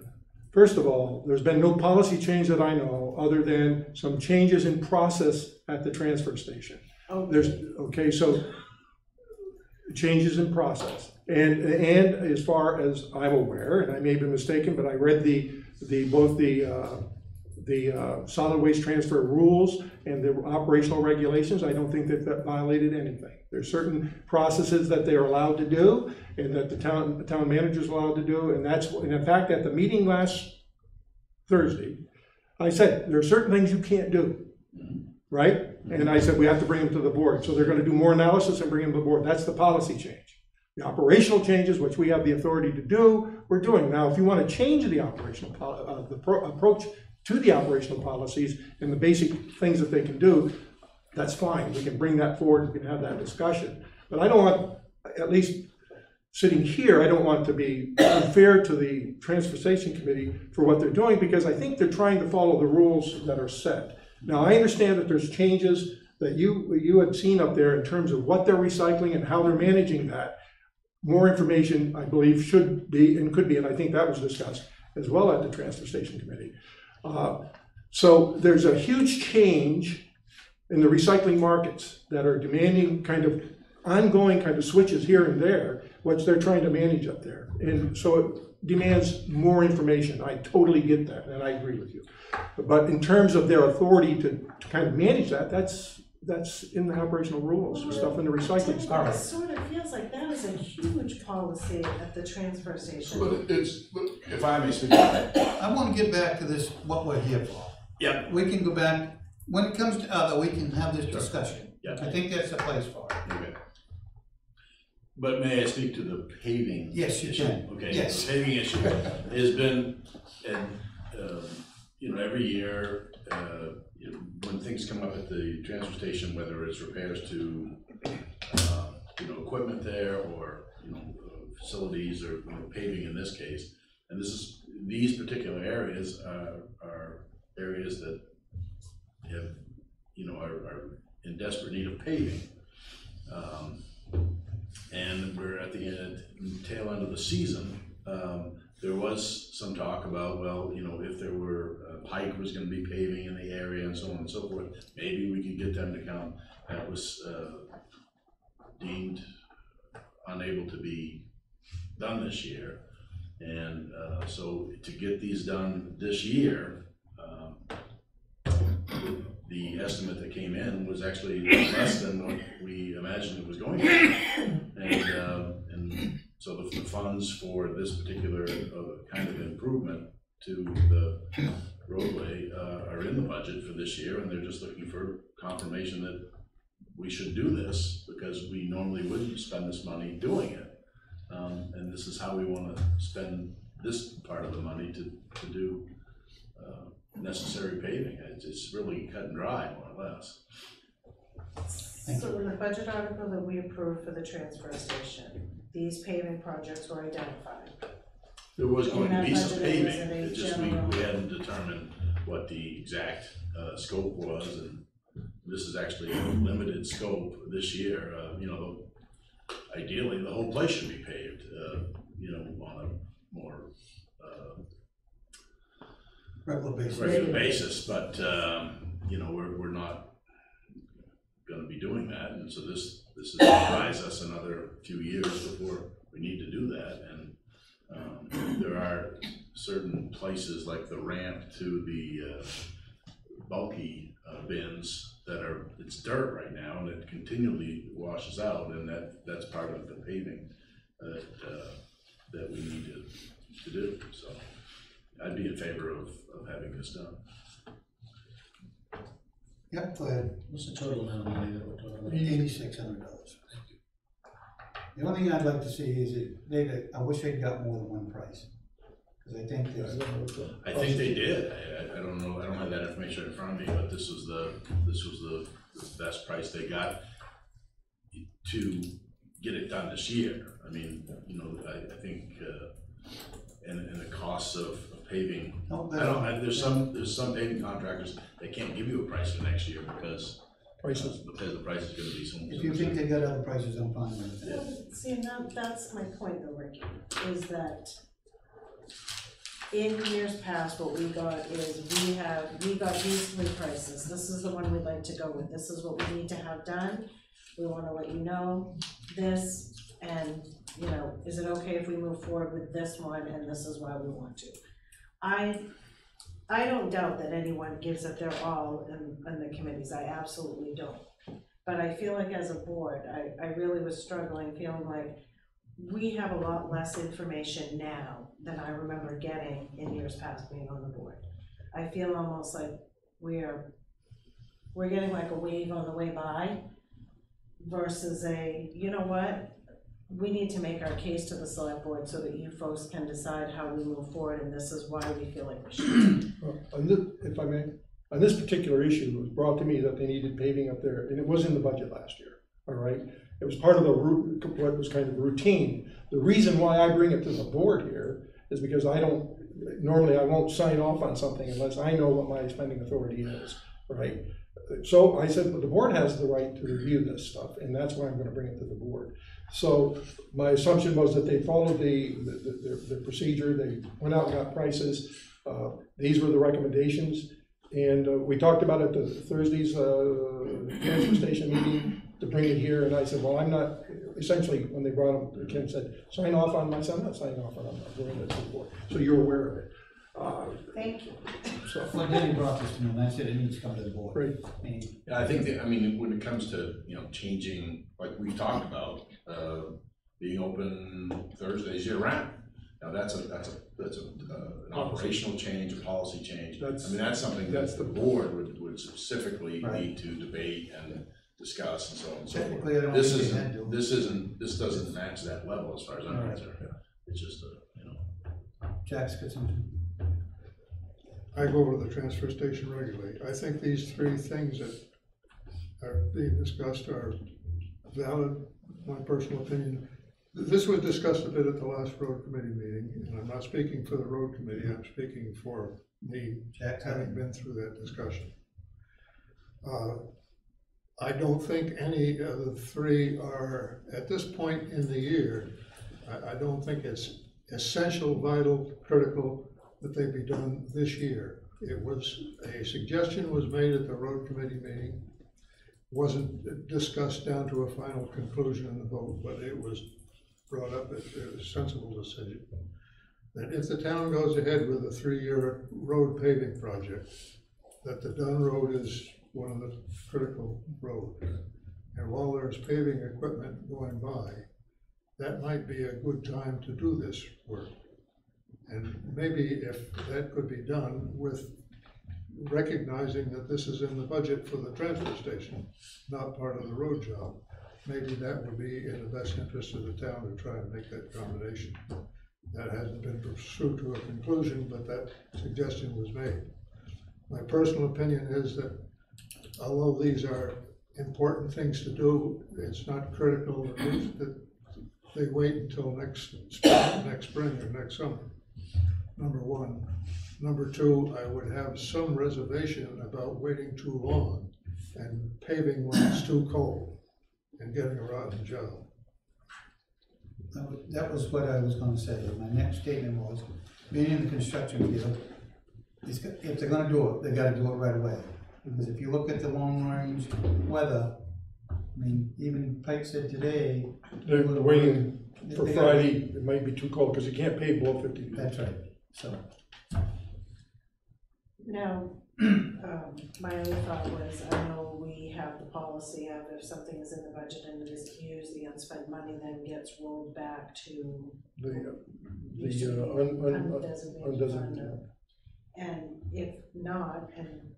First of all, there's been no policy change that I know, other than some changes in process at the transfer station. So changes in process. And as far as I'm aware, and I may be mistaken, but I read both the solid waste transfer rules and the operational regulations. I don't think that violated anything. There's certain processes that they are allowed to do, and that the town manager is allowed to do, and in fact, at the meeting last Thursday, I said, there are certain things you can't do, right? And I said, we have to bring them to the board. So they're gonna do more analysis and bring them to the board. That's the policy change. The operational changes, which we have the authority to do, we're doing. Now, if you wanna change the operational, approach to the operational policies and the basic things that they can do, that's fine. We can bring that forward, we can have that discussion. But I don't want, at least sitting here, I don't want to be unfair to the Transfer Station Committee for what they're doing, because I think they're trying to follow the rules that are set. Now, I understand that there's changes that you had seen up there in terms of what they're recycling and how they're managing that. More information, I believe, should be and could be, and I think that was discussed as well at the Transfer Station Committee. So there's a huge change in the recycling markets that are demanding kind of ongoing kind of switches here and there, which they're trying to manage up there. And so it demands more information. I totally get that, and I agree with you. But in terms of their authority to kind of manage that, that's in the operational rules, stuff in the recycling stuff. It sort of feels like that is a huge policy at the transfer station. But if I may speak on that. I want to get back to this, what we're here for. Yeah. We can go back, when it comes to other, we can have this discussion. Yeah. I think that's the place for it. Okay. But may I speak to the paving? Yes, you issue? can. Okay, Yes. the paving issue has been, every year, when things come up at the transfer station, whether it's repairs to, equipment there, or, facilities, or paving in this case, and these particular areas are areas that have, are in desperate need of paving. And we're at the tail end of the season. There was some talk about, well, if there were, Pike was gonna be paving in the area and so on and so forth, maybe we could get them to come. That was deemed unable to be done this year. And so to get these done this year, the estimate that came in was actually less than what we imagined it was going to be. And so the funds for this particular kind of improvement to the roadway are in the budget for this year, and they're just looking for confirmation that we should do this, because we normally wouldn't spend this money doing it. And this is how we want to spend this part of the money to do necessary paving. It's really cut and dry, more or less. So in the budget article that we approved for the transfer station, these paving projects were identified. There was going to be some paving, was in a it's just we hadn't determined what the exact scope was, and this is actually a limited scope this year. Ideally, the whole place should be paved, on a more regular basis, but we're not going to be doing that, and so this is going to rise us another few years before we need to do that. And there are certain places like the ramp to the bulky bins that it's dirt right now, and it continually washes out, and that's part of the paving that we need to do. So I'd be in favor of having this done. Yep, go ahead. What's the total amount of money that we're talking about? $8,600. The only thing I'd like to see is I wish they'd got more than one price, because I think there's. I think they did. I don't know. I don't have that information in front of me, but this was the best price they got to get it done this year. I mean, I think, and the cost costs of paving. No, There's some paving contractors, they can't give you a price for next year because the price is gonna be so. If you think they got other prices, I'm fine with it. Well, see, that's my point though, Ricky, is that in years past, what we got is we got these 3 prices. This is the one we'd like to go with. This is what we need to have done. We wanna let you know this, and, you know, is it okay if we move forward with this one, and this is why we want to. I don't doubt that anyone gives it their all in the committees, I absolutely don't. But I feel like as a board, I really was struggling, feeling like we have a lot less information now than I remember getting in years past being on the board. I feel almost like we're getting like a wave on the way by versus you know what? We need to make our case to the select board so that you folks can decide how we move forward, and this is why we feel like we should. If I may, on this particular issue, it was brought to me that they needed paving up there, and it was in the budget last year, all right? It was part of what was kind of routine. The reason why I bring it to the board here is because normally I won't sign off on something unless I know what my spending authority is, right? So I said, well, the board has the right to review this stuff, and that's why I'm gonna bring it to the board. So my assumption was that they followed the procedure, they went out and got prices. These were the recommendations, and we talked about it at Thursday's transfer station meeting to bring it here, and I said, well, I'm not, essentially, when they brought them, Kim said, sign off on my son, I'm not signing off on it, I'm bringing it to the board. So you're aware of it. Thank you. So, Well, Danny brought this to me, and I said it needs to come to the board. Right. Yeah, I think that, I mean, when it comes to, you know, changing, like we've talked about, being open Thursdays year round. Now, that's an operational change, a policy change. I mean, that's something that the board would specifically need to debate and discuss and so on and so Technically, I don't forth. think This doesn't match that level as far as I'm concerned. It's just you know. Jack's got something. I go over the transfer station regularly. I think these 3 things that are being discussed are valid, my personal opinion. This was discussed a bit at the last road committee meeting, and I'm not speaking for the road committee, I'm speaking for me, having been through that discussion. I don't think any of the 3 are, at this point in the year, I don't think it's essential, vital, critical that they be done this year. A suggestion was made at the road committee meeting, wasn't discussed down to a final conclusion in the vote, but it was brought up as a sensible decision, that if the town goes ahead with a 3-year road paving project, that the Dunn Road is one of the critical roads. And while there's paving equipment going by, that might be a good time to do this work. And maybe if that could be done with recognizing that this is in the budget for the transfer station, not part of the road job, maybe that would be in the best interest of the town to try and make that combination. That hasn't been pursued to a conclusion, but that suggestion was made. My personal opinion is that although these are important things to do, it's not critical that they wait until next spring or next summer, number 1. Number 2, I would have some reservation about waiting too long and paving when it's too cold and getting a rotten job. That was what I was gonna say. My next statement was, being in the construction field, if they're gonna do it, they gotta do it right away. Because if you look at the long range weather, I mean, even Pike said today. They're waiting for Friday, it might be too cold, because you can't pave below 50 degrees. That's right, so. Now, my other thought was, I know we have the policy of if something is in the budget and it isn't used, the unspent money then gets rolled back to the undesignated fund. And if not, and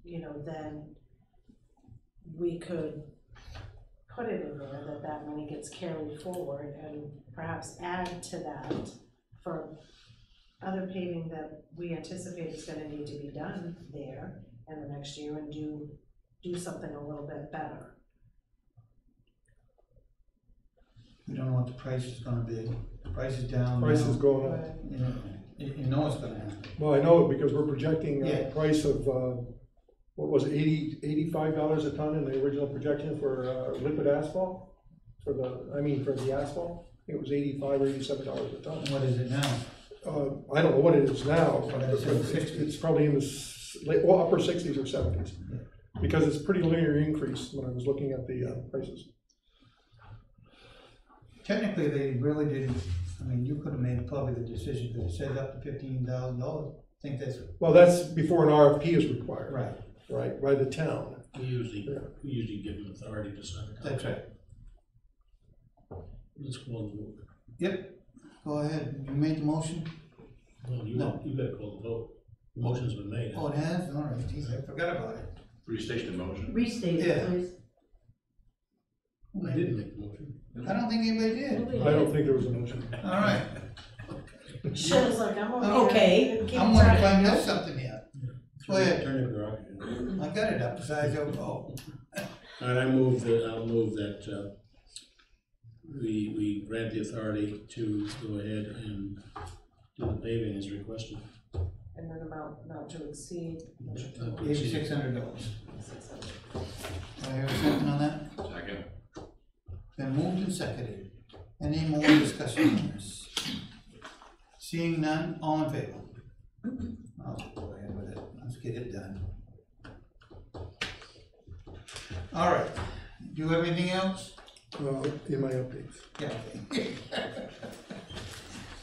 you know, then we could put it in there that money gets carried forward and perhaps add to that for other paving that we anticipate is gonna need to be done there in the next year, and do something a little bit better. We don't know what the price is gonna be. The price is down. Price is going up. You know, You know it's gonna happen. Well, I know it because we're projecting Yeah. a price of, what was it, $85 a ton in the original projection for liquid asphalt? For the asphalt, I think it was $85 or $87 a ton. What is it now? I don't know what it is now, Well, but that's in the 60s. it's probably in the upper 60s or 70s. Because it's pretty linear increase when I was looking at the prices. Technically, they really didn't, I mean, you could have made probably the decision that it says up to $15,000. I think that's. Well, that's before an RFP is required. Right. Right, by the town. We usually give them authority to sign a contract. That's right. Let's call the vote. Yep, go ahead. You made the motion? No, you gotta call the vote. The motion's been made. Oh, it has? All right, geez, I forgot about it. Restate the motion. Restate Yeah. it, please. I didn't make the motion. I don't think anybody did. I don't think there was a motion. All right. Shit, like, I'm Okay. Keep I'm wondering if track. I missed something here. Go ahead. Turn your oxygen. I got it up besides your vote. All right, I'll move that, we grant the authority to go ahead and do the paving as requested. And then amount not to exceed. $8,600. I hear a second on that? Second. Been moved and seconded. Any more discussion on this? Seeing none, all in favor? I'll go ahead with it. Let's get it done. All right. Do you have anything else? In my updates. Yeah, okay.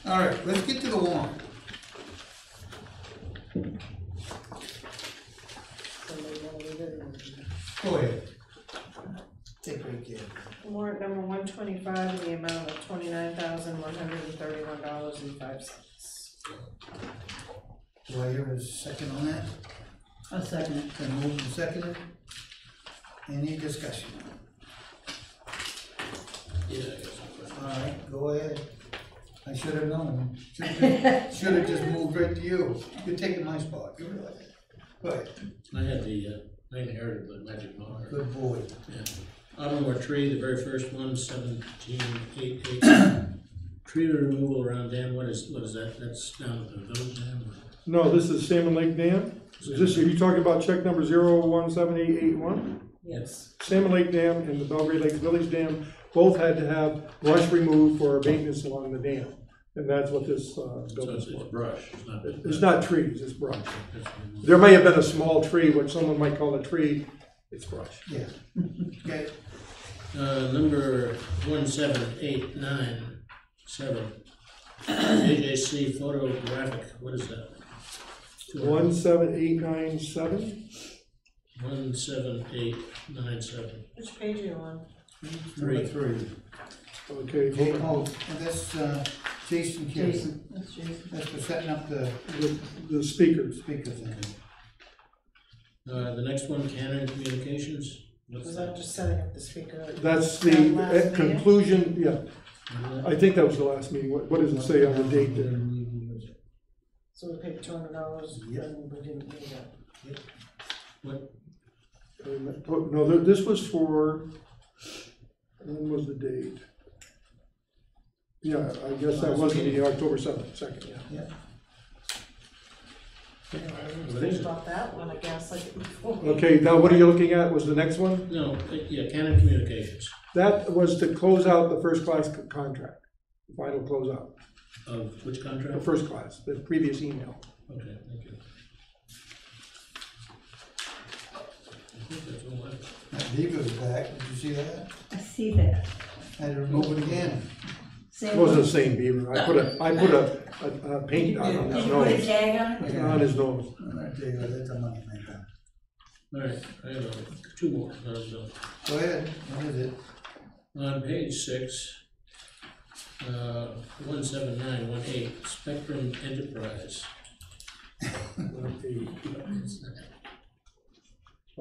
All right, let's get to the warrant. Go ahead. Take great care. Warrant number 125 in the amount of $29,131.05. Do I hear a second on that? A second. Been moved and seconded. Any discussion? Yeah, I guess. All right, go ahead. I should have known. Should have just moved right to you. You're taking my spot. You realize it. Go ahead. I inherited the magic marker. Good boy. Yeah. Autumnmore tree, the very first one, 1788. Tree removal around dam, what is that? That's down at the village dam? Or? No, this is Salmon Lake Dam. Are you talking about check number 017881? Yes. Salmon Lake Dam and the Belgrade Lakes Village Dam both had to have brush removed for maintenance along the dam. And that's what this bill is for. It's brush, It's not trees, it's brush. There may have been a small tree, what someone might call a tree, it's brush. Yeah. Okay. Number 17897, JJC photographic, what is that? 17897? 17897. Which page are you on? Number 3. Okay. Oh, and that's Jason Carey. Jason, that's Jason. That's for setting up the speakers. Speakers. The next one, Canon Communications. Was that just setting up the speaker? That's That the last meeting? conclusion, yeah. I think that was the last meeting. What does it say on the date there? So we paid $200 and we didn't pay that. What? No, this was for, when was the date? Yeah, I guess that was the October 2nd, yeah. Think about that one, I guess, like before. Okay, now what are you looking at? Was the next one? No, yeah, Canon Communications. That was to close out the first class contract, the final closeout. Of which contract? The first class, the previous email. Okay, thank you. I think that's all I have. That Beaver's back. Did you see that? I see that. Had to remove it again. It wasn't the same beaver. I put a paint dot on his Did you nose. put a tag on it? On his nose. All right, there you go. That's a money maker. All right, I have two more. Go ahead. What is it? On page 6, 17918, Spectrum Enterprise.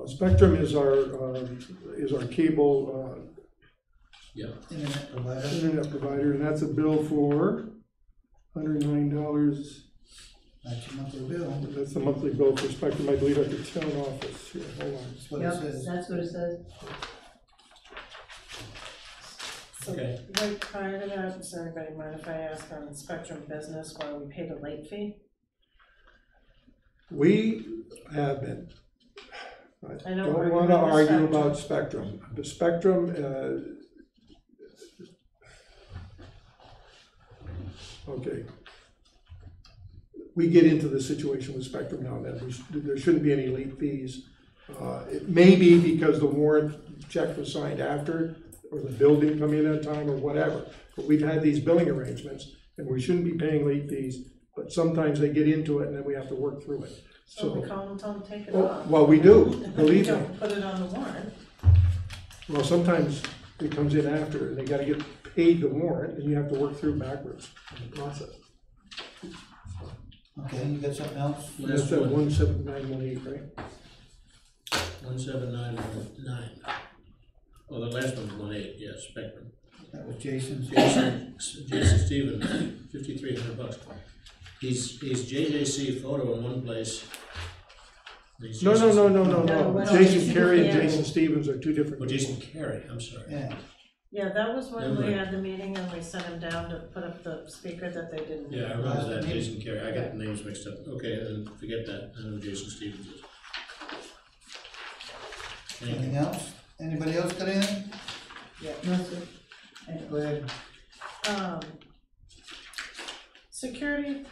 Spectrum is our cable Yeah. Internet provider. internet provider, and that's a bill for $109. That's your monthly bill. That's the monthly bill for Spectrum, I believe, at the town office. Here, hold on. That's what it Yep, says. that's what it says. So, Okay. right prior to that, does anybody mind if I ask on Spectrum Business why we paid a late fee? We have been, I I know don't we're wanna gonna argue Spectrum. about Spectrum. The Spectrum, okay. We get into the situation with Spectrum now, that there shouldn't be any late fees. It may be because the warrant check was signed after, or the bill didn't come in on time, or whatever. But we've had these billing arrangements, and we shouldn't be paying late fees, but sometimes they get into it, and then we have to work through it. So we call them, tell them to take it Well, off. well, we do, And then we believe me. don't put it on the warrant. Well, sometimes it comes in after, and they gotta get paid the warrant, and you have to work through backwards in the process. Okay, you got something else? That's at 17918, right? 17919. Oh, the last one's 18, yeah, Spectrum. That was Jason's. Jason Stevens, $5,300. He's JJC Photo in one place. He's No, Jason- no. Jason Carey and Jason Stevens are two different Oh, people. Jason Carey, I'm sorry. Yeah. Yeah, that was when Never we mind. had the meeting and we sent him down to put up the speaker that they didn't. Yeah, I remember that, Jason Carey, I got the names mixed up. Okay, then forget that, I know who Jason Stevens is. Thank you. Anything else? Anybody else got anything? Yeah. No, sir. Go ahead. Security,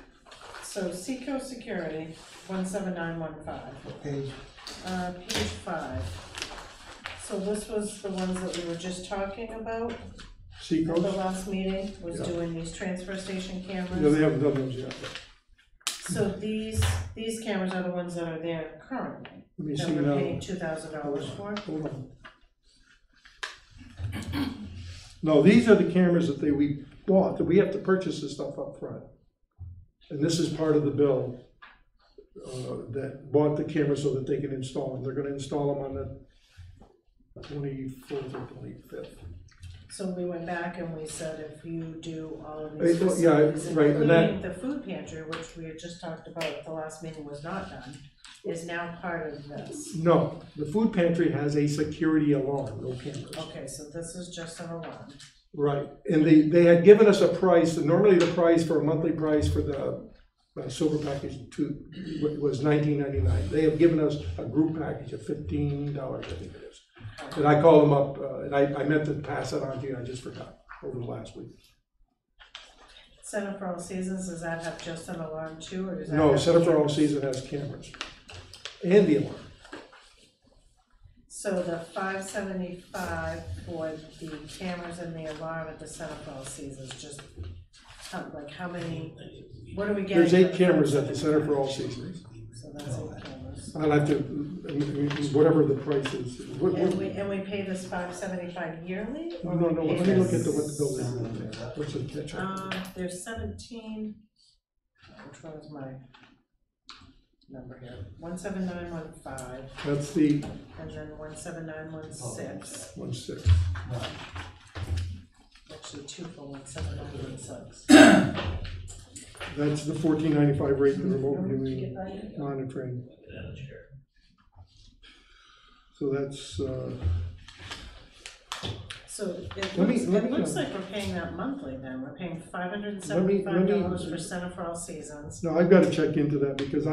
so Seco Security, 17915. What page? Page 5. So this was the ones that we were just talking about at the Seacoast? last meeting, was Yeah. doing these transfer station cameras. No, they haven't done those yet. So these cameras are the ones that are there currently, Let me that see we're now. paying $2,000 for. Hold on. No, these are the cameras that we bought, that we have to purchase this stuff up front. And this is part of the bill, that bought the cameras so that they can install them. They're gonna install them on the 24th or 25th. So we went back and we said, if you do all of Right, these well, yeah, facilities, right, and that- including the food pantry, which we had just talked about at the last meeting was not done, is now part of this. No, the food pantry has a security alarm, no cameras. Okay, so this is just an alarm. Right, and they had given us a price, normally the price for a monthly price for the silver package was $19.99. They have given us a group package of $15, I think it is. And I called them up, and I meant to pass that on to you, I just forgot over the last week. Center for All Seasons, does that have just an alarm too, or does that? No, have Center for All cameras? Seasons has cameras. And the alarm. So the $575 for the cameras and the alarm at the Center for All Seasons, just how many, what are we getting? There's for 8 the cameras at the $575? Center for All Seasons. So that's 8 cameras. I'll have to, whatever the price is. And we pay this $575 yearly? or No, we no, pay let me look this- at what the bill is. What's the catch up? There's 17, which one is my number here? 17915, That's the and then 17916. 1.6. Actually, 2 for 17916. That's the $14.95 rate, the remote viewing monitoring. So that's, So it Let me- looks, let it me, looks like we're paying that monthly then, we're paying Let me- $575 for Center for All Seasons. no, I've got to check into that because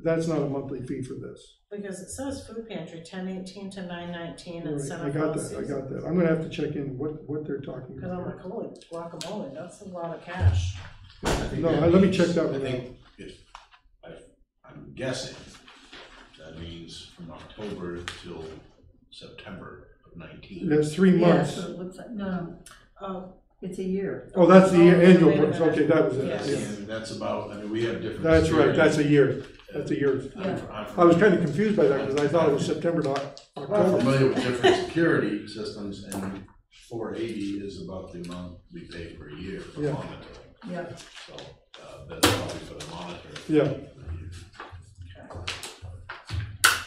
that's not a monthly fee for this. Because it says food pantry, 1018 to 919 and Right, Center I for All got that, Seasons. I got that. I'm gonna have to check in what they're talking Because I'm about. like, holy guacamole, that's a lot of cash. No, let me check that one I out. think I'm guessing, that means from October till September of 19. That's 3 Yeah, months. so it looks like, no, Oh, it's a year. Oh, that's the annual wait a price, minute. okay, that was it, Yes. yeah. And that's about, we have different. That's right, that's a security. year, that's a year. I was kind of confused by that because I thought it was September to I'm October. familiar with different security systems, and 480 is about the amount we pay per year for Yeah. monitoring. Yeah. So, that's probably for the monitor. Yeah.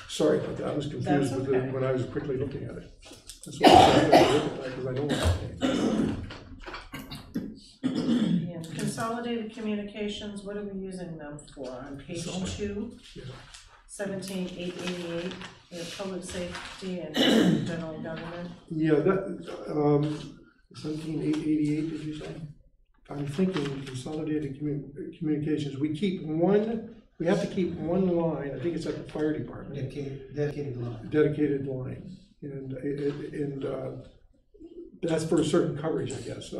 Sorry about that, I was confused That's with okay. it when I was quickly looking at it. That's why I said I look at that, because I know what And Consolidated Communications, what are we using them for? On page 2, 17888, we have public safety and general government. Yeah, 17,888, did you say? I'm thinking consolidated communications, we have to keep one line, I think it's at the fire department. Dedicated line. Dedicated line, and that's for a certain coverage, I guess.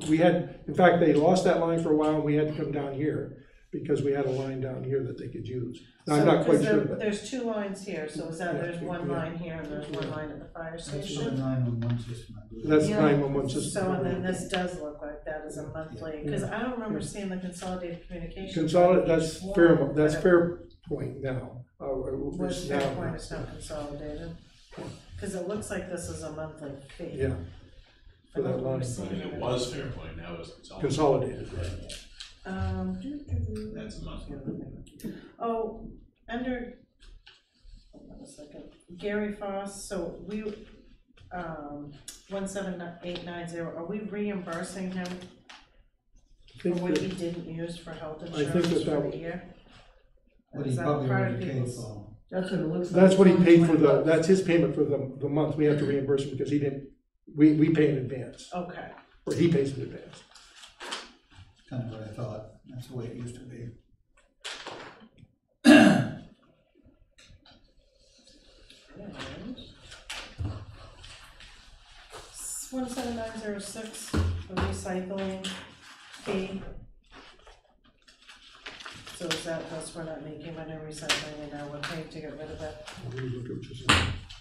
We had, in fact, they lost that line for a while, and we had to come down here because we had a line down here that they could use. Now, I'm not quite sure. There's two lines here, so is that there's one line here and there's one line at the fire station? That's a 911 system. That's Yeah. 911 system. So, and then this does look like that is a monthly, because I don't remember seeing the consolidated communications. That's fair, that's fair point now. Was fair point, it's not consolidated? Because it looks like this is a monthly fee. Yeah. For that line. It was Fairpoint, now it's Consolidated, right. That's a month. Oh, under, hold on a second, Gary Foss, so we, 17890, are we reimbursing him for what he didn't use for health insurance for the year? What he probably already paid for. That's what it looks like. That's what he paid for that's his payment for the month. We have to reimburse him because he didn't, we pay in advance. Okay. Or he pays in advance. Kind of what I thought. That's the way it used to be. 17906, the recycling fee. So is that's we're not making money recycling and now we're paying to get rid of it? Let me look at what you're saying.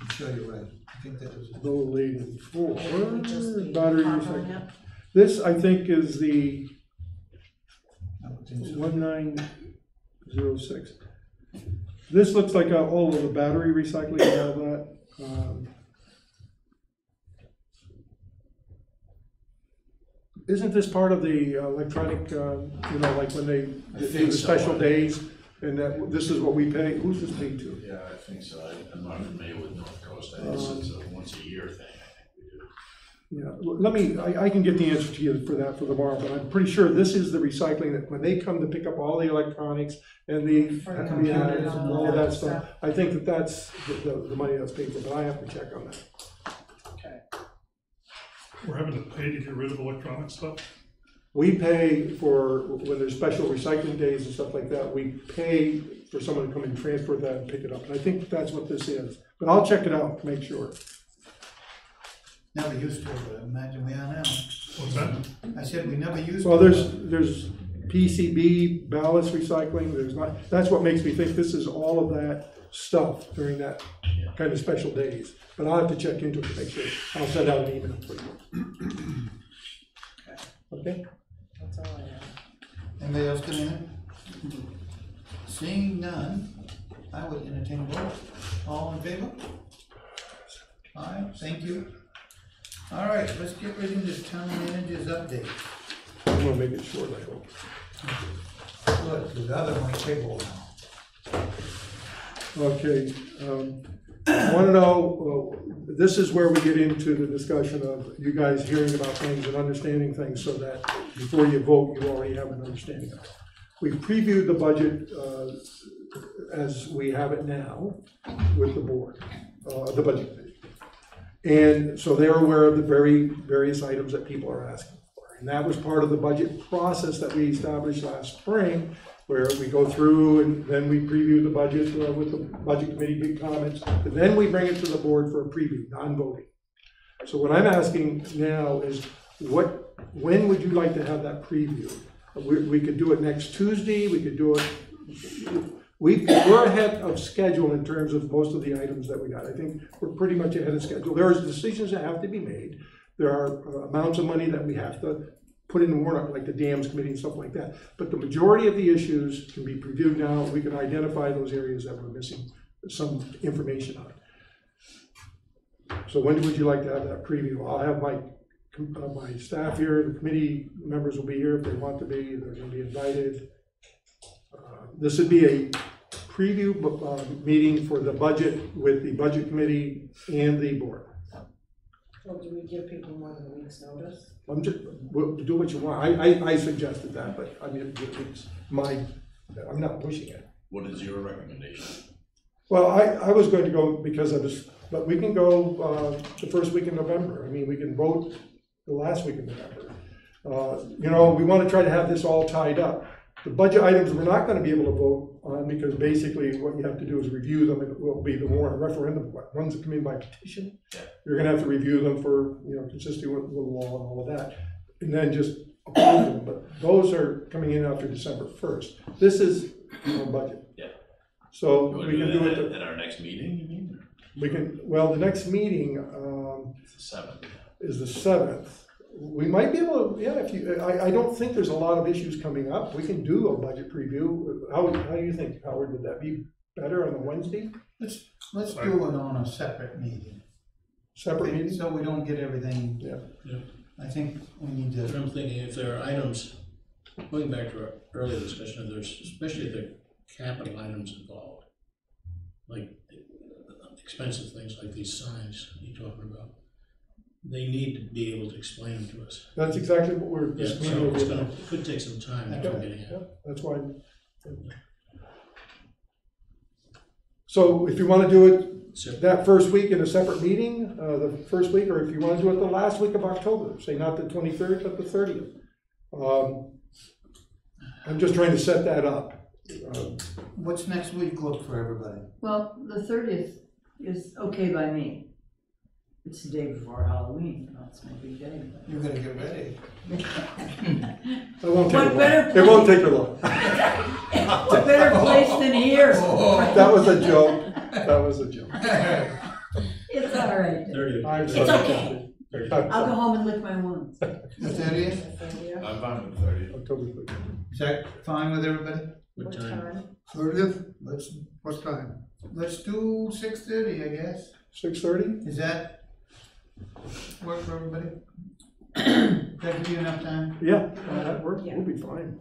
I'm sure you're right. I think that was. Low laden for Just the battery compound, recycling. yeah. This, I think, is the 1906. This looks like all of the battery recycling and all that. Isn't this part of the electronic, like when they do the special days, and that this is what we pay? Who's this paid to? Yeah, I think so. I'm not familiar with North Coast. I think it's a once a year thing, I think we do. Yeah, let me, I can get the answer to you for that for tomorrow, but I'm pretty sure this is the recycling that when they come to pick up all the electronics and the computers and all of that stuff, I think that's the money that's paid for, but I have to check on that. We're having to pay to get rid of electronic stuff? We pay for, when there's special recycling days and stuff like that, we pay for someone to come and transfer that and pick it up. And I think that's what this is, but I'll check it out to make sure. Never used to, but imagine we are now. What's that? I said we never used to. Well, there's PCB, ballast recycling, there's not, that's what makes me think this is all of that stuff during that kind of special days. But I'll have to check into it to make sure. I'll send out an email for you. Okay? That's all I have. Anybody else come in? Seeing none, I would entertain a vote. All in favor? Aye, thank you. All right, let's get right into town manager's update. I'm gonna make it short, I hope. Good, the other one table now. Okay, I want to know, this is where we get into the discussion of you guys hearing about things and understanding things so that before you vote, you already have an understanding of it. We previewed the budget as we have it now with the board, the budget committee. And so they're aware of the various items that people are asking for. And that was part of the budget process that we established last spring, where we go through and then we preview the budget with the budget committee, big comments, and then we bring it to the board for a preview, non-voting. So what I'm asking now is, when would you like to have that preview? We could do it next Tuesday, we could do it, we're ahead of schedule in terms of most of the items that we got. I think we're pretty much ahead of schedule. There are decisions that have to be made. There are amounts of money that we have to put in the warrant, like the dams committee and stuff like that. But the majority of the issues can be previewed now. We can identify those areas that we're missing some information on. So when would you like to have that preview? I'll have my staff here, the committee members will be here if they want to be, they're going to be invited. This would be a preview meeting for the budget with the budget committee and the board. Well, do we give people more than a week's notice? We'll do what you want. I suggested that, but I mean, it's I'm not pushing it. What is your recommendation? Well, I was going to go because I was, but we can go the first week in November. I mean, we can vote the last week of November. You know, we want to try to have this all tied up. The budget items we're not going to be able to vote on because basically what you have to do is review them, and it will be the warrant referendum ones that come in by petition. You're going to have to review them for, you know, consistency with the law and all of that, and then just approve them. But those are coming in after December 1st. This is budget. Yeah. So You wanna we can do it at our next meeting, you mean? we can, well, the next meeting It's the 7th. is the 7th. We might be able to, yeah, if you, I don't think there's a lot of issues coming up. We can do a budget preview. How do you think, Howard? Would that be better on a Wednesday? Let's do it on a separate meeting. Separate meeting? So we don't get everything. Yeah. I think we need to. But I'm thinking if there are items, going back to our earlier discussion, if there's especially the capital items involved, like expensive things like these signs you're talking about, they need to be able to explain them to us. That's exactly what we're. Yeah, so it's gonna, it could take some time to get it. Yeah, that's why. So if you want to do it that first week in a separate meeting, the first week, or if you want to do it the last week of October, say not the 23rd, but the 30th. I'm just trying to set that up. What's next week look for everybody? Well, the 30th is okay by me. It's the day before Halloween, that's my big day. You're gonna get ready. It won't take What her better long. It won't take her long. What better place than here? That was a joke. That was a joke. It's all right. It's okay. I'll go home and lick my wounds. The 30th? I'm fine with the 30th. October 30th. Is that fine with everybody? What time? 30th? Let's, What time? let's do 6:30, I guess. 6:30? Is that work for everybody? That give you enough time? Yeah, that works. We'll be fine.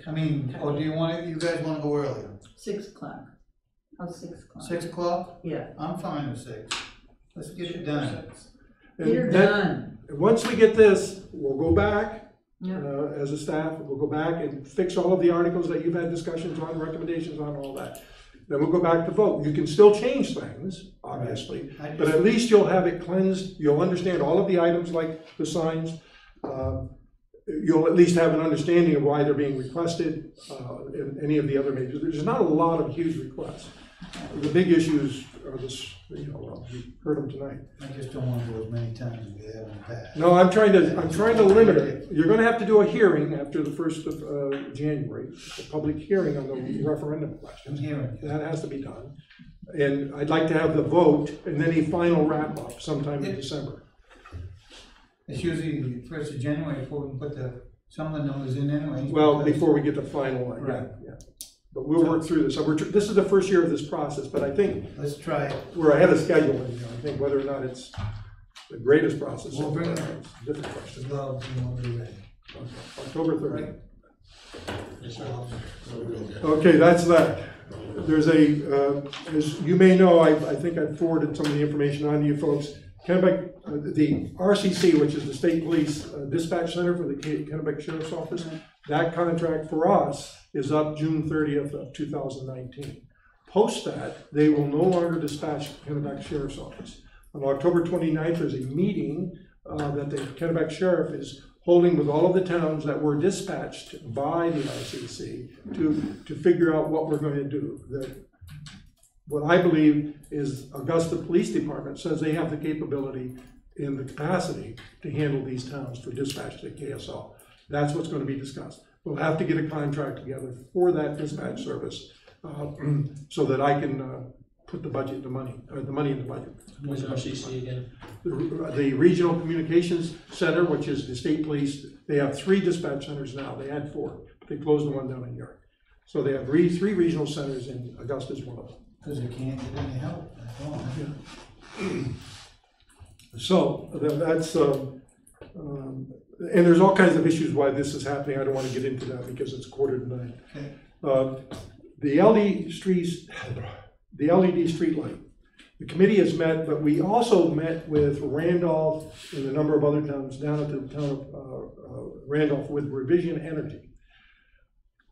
I mean, or do you want, you guys wanna go earlier? 6 o'clock. How's 6 o'clock? 6 o'clock? Yeah. I'm fine with 6. Let's get it done. And You're then, done. once we get this, we'll go back, Yeah. as a staff, we'll go back and fix all of the articles that you've had discussions on, recommendations on, all that. Then we'll go back to vote. You can still change things, obviously, Right. but at least you'll have it cleansed. You'll understand all of the items like the signs. You'll at least have an understanding of why they're being requested, and any of the other majors. There's not a lot of huge requests. The big issues are this, well, you heard them tonight. I just don't wanna go as many times as we have in the past. No, I'm trying to limit it. You're gonna have to do a hearing after the 1st of January, a public hearing on the referendum question. That has to be done. And I'd like to have the vote and then a final wrap up sometime in December. It's usually the 1st of January before we put some of the numbers in anyway. Well, before we get the final one, yeah, Right. yeah. But we'll work through this. So this is the first year of this process, but I think Let's try it. we're ahead of schedule. And, I think whether or not it's the greatest process. We'll bring it. It's a different question. Well, you want to be ready. October 30th. Yes, sir. Okay, that's that. There's as you may know, I think I forwarded some of the information on to you folks. Kennebec, the RCC, which is the State Police Dispatch Center for the Kennebec Sheriff's Office, that contract for us is up June 30th of 2019. Post that, they will no longer dispatch Kennebec Sheriff's Office. On October 29th, there's a meeting that the Kennebec Sheriff is holding with all of the towns that were dispatched by the RCC to figure out what we're going to do. What I believe is Augusta Police Department says they have the capability and the capacity to handle these towns for dispatch to KSL. That's what's going to be discussed. We'll have to get a contract together for that dispatch service so that I can put the budget, the money in the budget. What's RCC again? The Regional Communications Center, which is the state police, they have 3 dispatch centers now. They had 4, but they closed the one down in York. So they have 3 regional centers, and Augusta's one of them. Because they can't get any help. That's all. So that's, and there's all kinds of issues why this is happening. I don't want to get into that because it's 8:45. Okay. The LED street light. The committee has met, but we also met with Randolph and a number of other towns down at the town of Randolph with Revision Energy.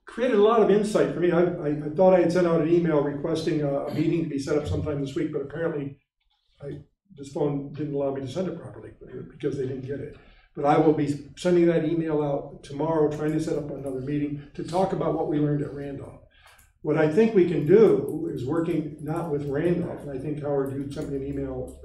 Created a lot of insight for me. I thought I had sent out an email requesting a meeting to be set up sometime this week, but apparently this phone didn't allow me to send it properly because they didn't get it. But I will be sending that email out tomorrow, trying to set up another meeting to talk about what we learned at Randolph. What I think we can do is working not with Randolph, and I think Howard, you sent me an email,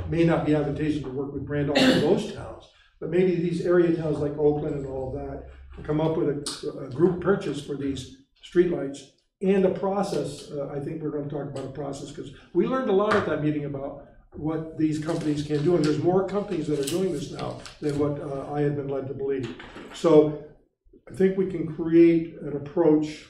may not be advantageous to work with Randolph in those towns, but maybe these area towns like Oakland and all of that, to come up with a group purchase for these streetlights and a process. I think we're going to talk about a process, because we learned a lot at that meeting about what these companies can do, and there's more companies that are doing this now than what I had been led to believe. So I think we can create an approach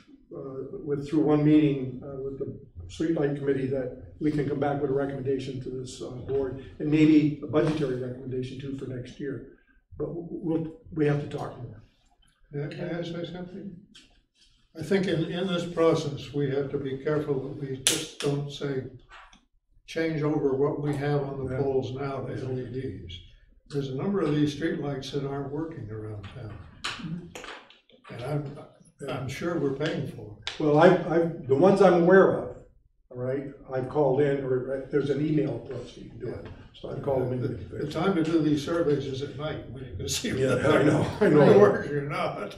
through one meeting with the streetlight committee that we can come back with a recommendation to this board, and maybe a budgetary recommendation too for next year. But we have to talk more. Can I say something? I think in this process, we have to be careful that we just don't say, change over what we have on the poles now to LEDs. There's a number of these streetlights that aren't working around town. And I'm sure we're paying for it. Well, the ones I'm aware of, all right, I've called in, or there's an email approach so you can do it. So I've called them in. The time to do these surveys is at night when you can see whether I know. they work or not.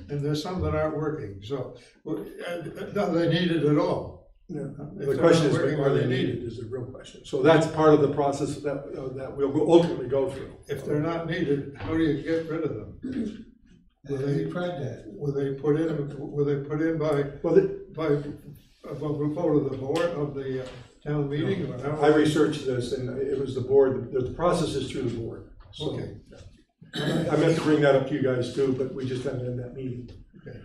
And there's some that aren't working. So, no, they need it at all. Yeah. The question is, are they needed is the real question. So that's part of the process that we'll ultimately go through. If they're not needed, how do you get rid of them? Were they put in by a vote of the board of the town meeting? No, I researched this, and it was the board. The process is through the board. So, okay. I meant to bring that up to you guys too, but we just haven't had that meeting. Okay.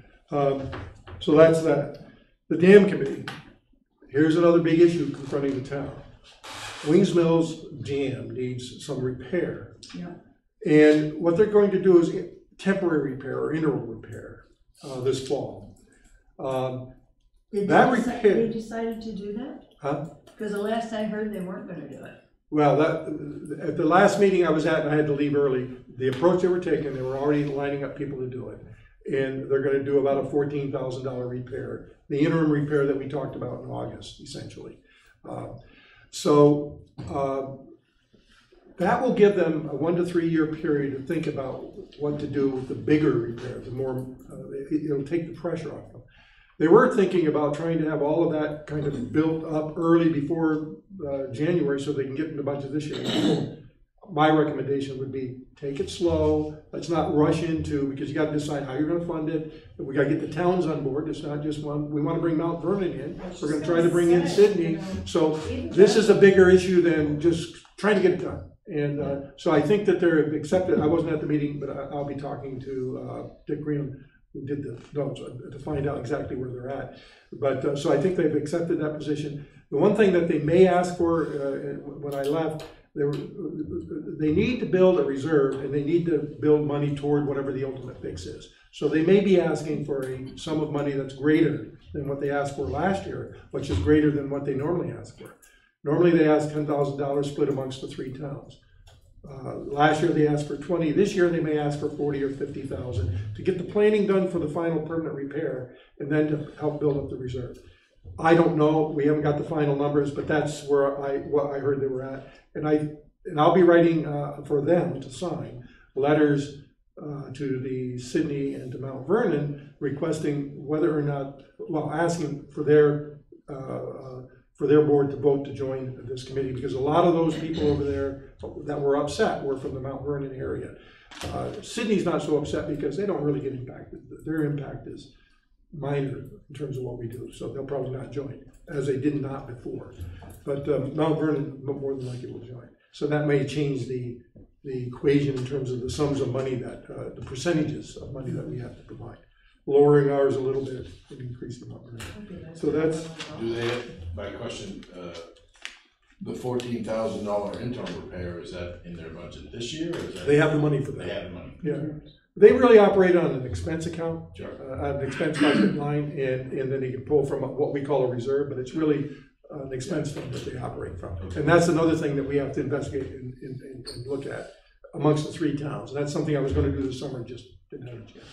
So that's that. The dam committee. Here's another big issue confronting the town. Wings Mills Dam needs some repair. Yeah. And what they're going to do is temporary repair or interim repair this fall. They decided to do that? Huh? Because the last I heard, they weren't going to do it. Well, at the last meeting I was at, and I had to leave early, the approach they were taking, they were already lining up people to do it. And they're going to do about a $14,000 repair, the interim repair that we talked about in August, essentially. That will give them a 1 to 3 year period to think about what to do with the bigger repair, the more, it'll take the pressure off them. They were thinking about trying to have all of that kind of built up early before January so they can get in the budget this year. My recommendation would be take it slow. Let's not rush into, because you got to decide how you're going to fund it. We got to get the towns on board. It's not just one. We want to bring Mount Vernon in. We're going to try to bring in Sydney. So this is a bigger issue than just trying to get it done. And so I think that they're accepted. I wasn't at the meeting, but I'll be talking to Dick Green, who did the notes, to find out exactly where they're at. But so I think they've accepted that position. The one thing that they may ask for when I left, they need to build a reserve, and they need to build money toward whatever the ultimate fix is. So they may be asking for a sum of money that's greater than what they asked for last year, which is greater than what they normally ask for. Normally they ask $10,000 split amongst the 3 towns. Last year they asked for 20. This year they may ask for 40 or 50,000 to get the planning done for the final permanent repair, and then to help build up the reserve. I don't know. We haven't got the final numbers, but that's where what I heard they were at. And I'll be writing for them to sign letters to the Sydney and to Mount Vernon requesting whether or not, well, asking for their board to vote to join this committee, because a lot of those people over there that were upset were from the Mount Vernon area. Sydney's not so upset because they don't really get impacted. Their impact is minor in terms of what we do, so they'll probably not join, as they did not before. But Mount Vernon more than likely will join. So that may change the equation in terms of the sums of money that, the percentages of money that we have to provide. Lowering ours a little bit and increasing Mount Vernon. So that's... Do they, my question, the $14,000 interim repair, is that in their budget this year? Or is that they have the money for that. They have the money. Yeah. They really operate on an expense account, sure. An expense budget line, and then they can pull from what we call a reserve, but it's really an expense fund that they operate from. Okay. And that's another thing that we have to investigate and look at amongst the 3 towns. And that's something I was going to do this summer, just didn't have a chance.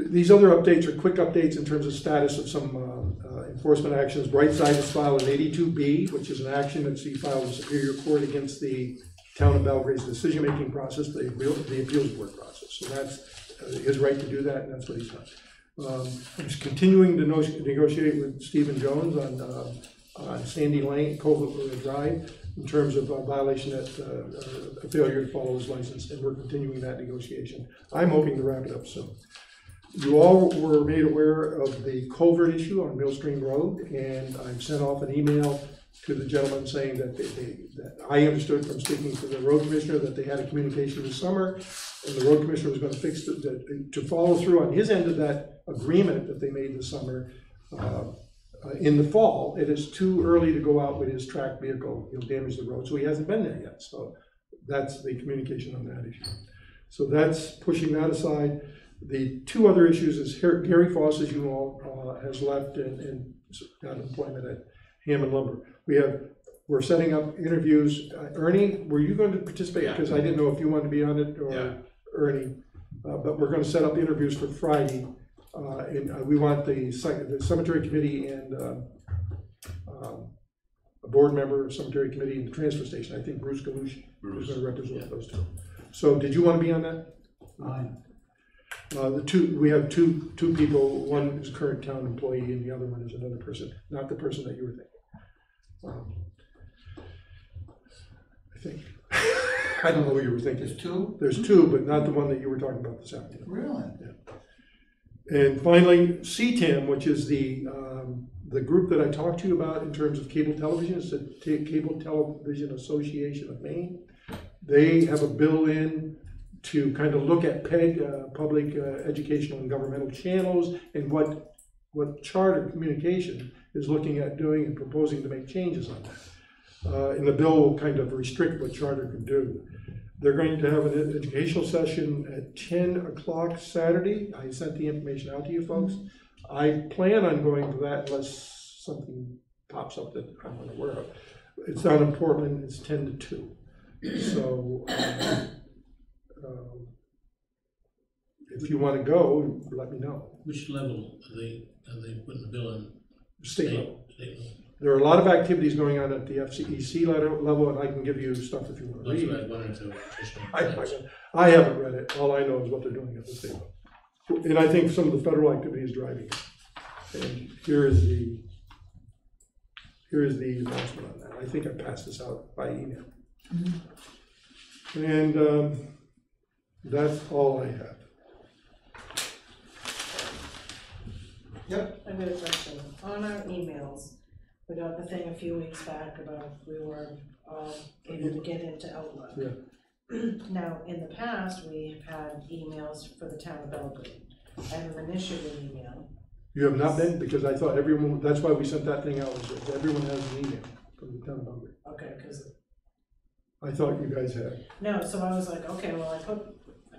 These other updates are quick updates in terms of status of some enforcement actions. Brightside has filed an 82B, which is an action that he filed in Superior Court against the Town of Belgrade's decision-making process, the appeals board process. So that's his right to do that, and that's what he's done. I'm just continuing to negotiate with Stephen Jones on Sandy Lane, Covert Drive, in terms of a violation that a failure to follow his license, and we're continuing that negotiation. I'm hoping to wrap it up soon. You all were made aware of the culvert issue on Millstream Road, and I've sent off an email to the gentleman saying that that I understood from speaking to the road commissioner that they had a communication this summer, and the road commissioner was going to fix to follow through on his end of that agreement that they made this summer. In the fall, it is too early to go out with his tracked vehicle. He'll damage the road, so he hasn't been there yet. So that's the communication on that issue. So that's pushing that aside. The two other issues is Gary Foss, as you all, has left and got employment at Hammond Lumber. We're setting up interviews. Ernie, were you going to participate? Because I didn't know if you wanted to be on it or Ernie. But we're going to set up interviews for Friday. And we want the cemetery committee and a board member of cemetery committee and the transfer station. I think Bruce Galush is going to represent those two. So did you want to be on that? We have two people. One is a current town employee, and the other one is another person, not the person that you were thinking. I think. I don't know what you were thinking. There's two? There's two, but not the one that you were talking about this afternoon. Really? Yeah. And finally, CTAM, which is the group that I talked to you about in terms of cable television. It's the Cable Television Association of Maine. They have a bill in to kind of look at PEG, public educational and governmental channels, and what Charter Communication is looking at doing and proposing to make changes on that. And the bill will kind of restrict what Charter can do. They're going to have an educational session at 10 o'clock Saturday. I sent the information out to you folks. I plan on going to that unless something pops up that I'm unaware of. It's down in Portland. It's 10 to 2. So if you want to go, let me know. Which level are they putting the bill in? State level. State level. There are a lot of activities going on at the FCEC level, and I can give you stuff if you want to read. That's what I wanted to. I haven't read it. All I know is what they're doing at the state level. And I think some of the federal activity is driving it. And here is the announcement on that. I think I passed this out by email. And that's all I have. Yep. I got a question. On our emails, we got the thing a few weeks back about we were able to get into Outlook. Yeah. Now, in the past, we've had emails for the town of Belgrade. I haven't issued an email. You have not been? Because I thought everyone, that's why we sent that thing out, was everyone has an email from the town of Belgrade. Okay, because I thought you guys had. no, so I was like, okay, well, I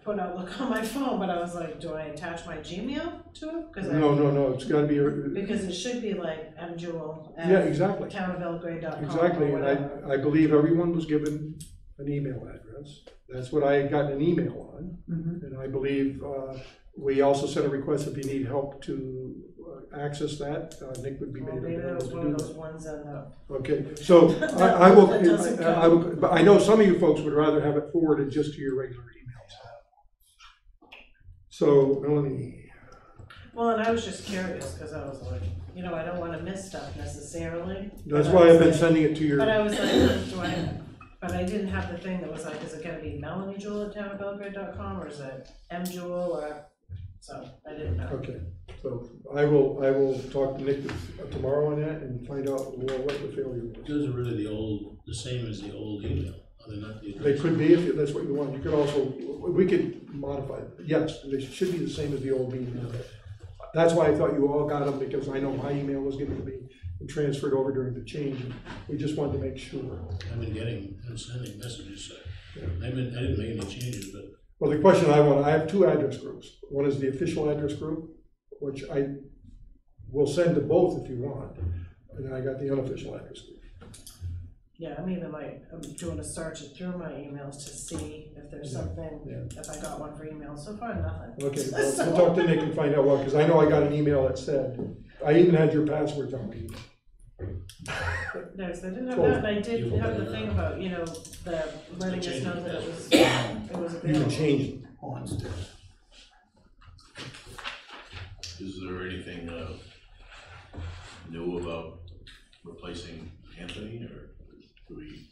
put Outlook on my phone, but I was like, do I attach my Gmail to it? No, it's got to be. Because it should be like mjewel at Yeah, exactly. townofbelgrade.com. Exactly, and I believe everyone was given an email address. That's what I had gotten an email on. And I believe we also sent a request if you need help to access that. Nick would be made Maybe that available was to one do of those that. ones that. Okay, so I will, That doesn't count. but I know some of you folks would rather have it forwarded just to your regular emails. So, Melanie. Well, and I was just curious, because I was like, I don't want to miss stuff necessarily. That's why I've been sending it to your. But I was like, but I didn't have the thing that was like, is it gonna be melaniejewel@townofbelgrade.com, or is it mjewel, or, so I didn't know. Okay, so I will talk to Nick tomorrow on that and find out what the failure was. Those are really the same as the old email, are they not? They could be if that's what you want. You could also, we could modify it. Yes, they should be the same as the old email. That's why I thought you all got them, because I know my email was going to be transferred over during the change. We just wanted to make sure. I've been getting and sending messages. I didn't make any changes, but. Well, the question I have two address groups. One is the official address group, which I will send to both if you want. And then I got the unofficial address group. Yeah, I'm even like, I'm doing a search through my emails to see if there's something, if I got one for email. So far, nothing. Okay, well, we'll talk to Nick and find out what, because I know I got an email that said, I even had your passwords on my email. No, so I didn't have that, and I did have the thing about, you know, the letting us know that it was available. You can change Is there anything new about replacing Anthony, or do we?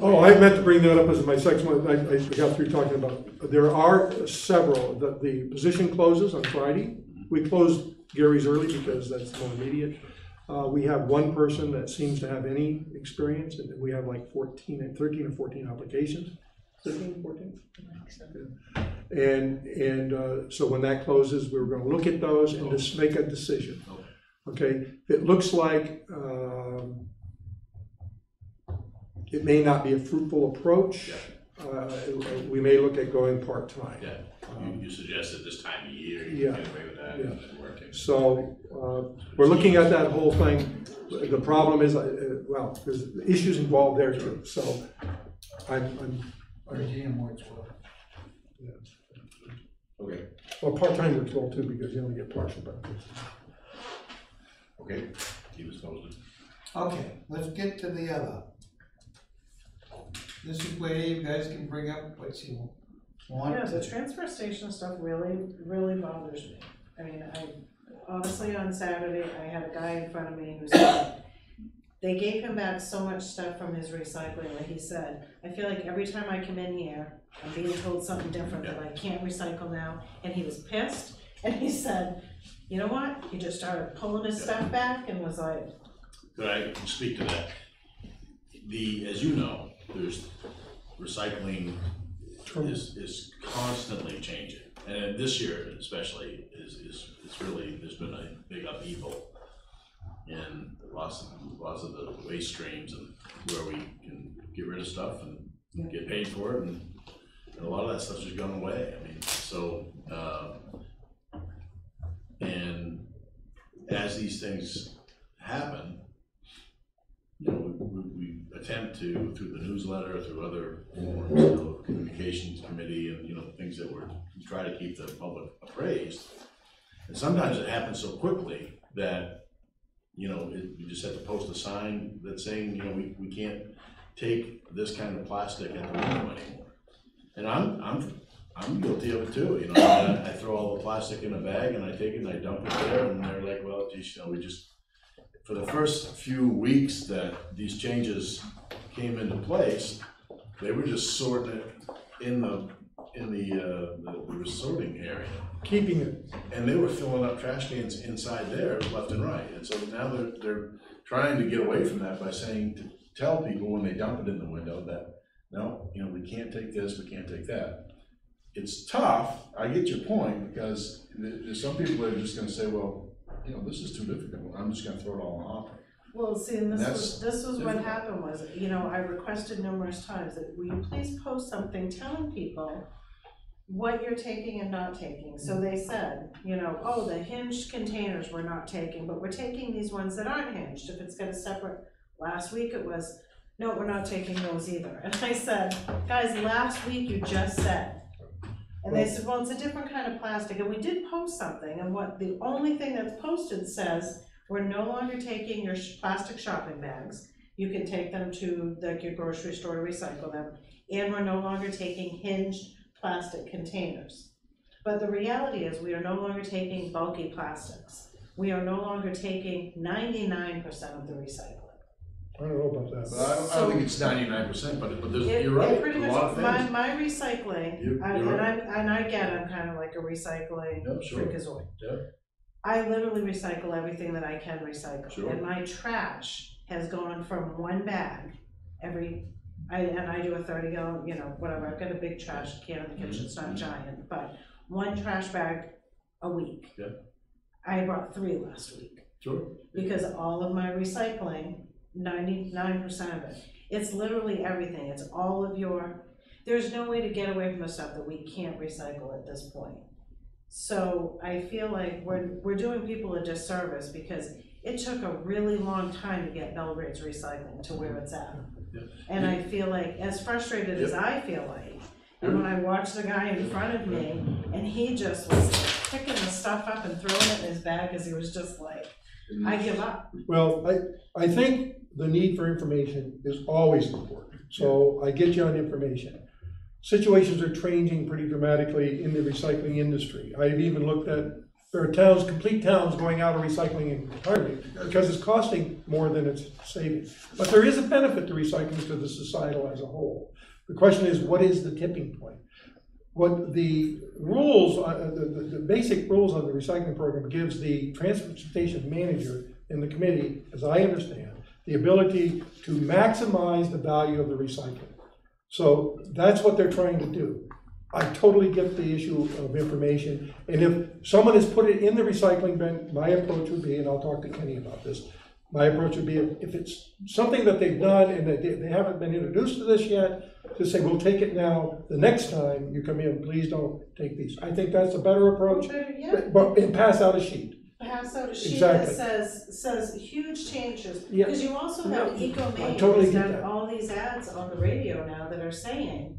Oh, I meant to bring that up as my second one. I got through talking about, there are several, the position closes on Friday. We closed Gary's early because that's more immediate. We have one person that seems to have any experience, and we have like 13 or 14 applications. 13, 14? And so when that closes, we're going to look at those and just make a decision. Okay, it looks like it may not be a fruitful approach. We may look at going part-time. Yeah, you suggested this time of year, you Yeah. can get away with that and then working. So we're looking at that whole thing. The problem is, well, there's issues involved there too. So I'm GM works well. Okay. Well, part-time works well too, because you only get partial benefits. Okay, keep us posted. Okay, let's get to the other. This is where you guys can bring up what you want. Yeah, the transfer station stuff really bothers me. I mean, honestly, on Saturday, I had a guy in front of me who said, they gave him back so much stuff from his recycling that he said, I feel like every time I come in here, I'm being told something different that I can't recycle now. And he was pissed, and he said, you know what? He just started pulling his stuff back and was like. Could I speak to that? As you know, there's recycling is constantly changing. And this year especially is really, there's been a big upheaval in lots of the waste streams and where we can get rid of stuff and get paid for it, and a lot of that stuff's just gone away. I mean, so and as these things happen, you know, we attempt to, through the newsletter, through other forms, you know, communications committee, and you know, things that we try to keep the public appraised. And sometimes it happens so quickly that, you know, you just have to post a sign that's saying, you know, we can't take this kind of plastic at the window anymore. And I'm guilty of it too. You know, I throw all the plastic in a bag and I take it and I dump it there, and they're like, well, geez, you know, we just. For the first few weeks that these changes came into place, they were just sorting it in the sorting area. Keeping it. And they were filling up trash cans inside there left and right. And so now they're trying to get away from that by saying, to tell people when they dump it in the window that, no, you know, we can't take this, we can't take that. It's tough, I get your point, because there's some people that are just gonna say, well, you know, this is too difficult, I'm just gonna throw it all in the hopper. Well, see, and this was what happened was, you know, I requested numerous times that, will you please post something telling people what you're taking and not taking. So they said, you know, oh, the hinged containers we're not taking, but we're taking these ones that aren't hinged. If it's got a separate, last week it was, no, we're not taking those either. And I said, guys, last week you just said. And they said, well, it's a different kind of plastic. And we did post something, and what the only thing that's posted says, we're no longer taking your plastic shopping bags. You can take them to your grocery store to recycle them. And we're no longer taking hinged plastic containers. But the reality is we are no longer taking bulky plastics. We are no longer taking 99% of the recycling. I don't know about that. But I don't think it's 99%, but there's, you're right, pretty a much, lot of things. my recycling, I'm kind of like a recycling freakazoid. Yeah. I literally recycle everything that I can recycle. Sure. And my trash has gone from one bag I do a 30-gallon, you know, whatever. I've got a big trash can in the kitchen, it's not giant, but one trash bag a week. Yeah. I brought 3 last week. Sure. Because all of my recycling, 99% of it, it's literally everything. It's all of there's no way to get away from the stuff that we can't recycle at this point. So I feel like we're doing people a disservice because it took a really long time to get Belgrade's recycling to where it's at. And I feel like, as frustrated as I feel like, and when I watched the guy in front of me, and he just was picking the stuff up and throwing it in his bag, because he was just like, I give up. Well, I think the need for information is always important, so I get you on information. Situations are changing pretty dramatically in the recycling industry. I've even looked at, there are towns, complete towns going out of recycling entirely because it's costing more than it's saving. But there is a benefit to recycling to the societal as a whole. The question is, what is the tipping point? What the rules, the basic rules on the recycling program gives the transportation manager in the committee, as I understand, the ability to maximize the value of the recycling. So that's what they're trying to do. I totally get the issue of information, and if someone has put it in the recycling bin, my approach would be, and I'll talk to Kenny about this, my approach would be, if it's something that they've done and they haven't been introduced to this yet, to say, we'll take it now, the next time you come in, please don't take these. I think that's a better approach, and pass out a sheet. Pass out a sheet Exactly. that says huge changes, Yeah. because you also have Yeah. EcoMaine I totally has get done that. all these ads on the radio now that are saying,